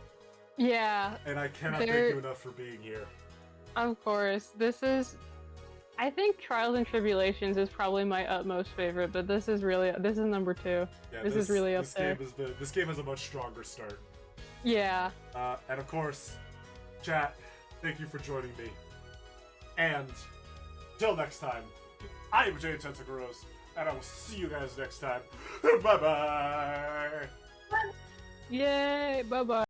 S4: Yeah,
S1: and I cannot
S4: They're-
S1: thank you enough for being here.
S4: of course. This is... I think Trials and Tribulations is probably my utmost favorite, but this is number 2.
S1: Yeah,
S4: This is really up
S1: this
S4: there.
S1: This game has a much stronger start.
S4: Yeah.
S1: And of course, chat, thank you for joining me. And till next time, I am Jay Tentacles, and I will see you guys next time. Bye bye.
S4: Yay! Bye-bye.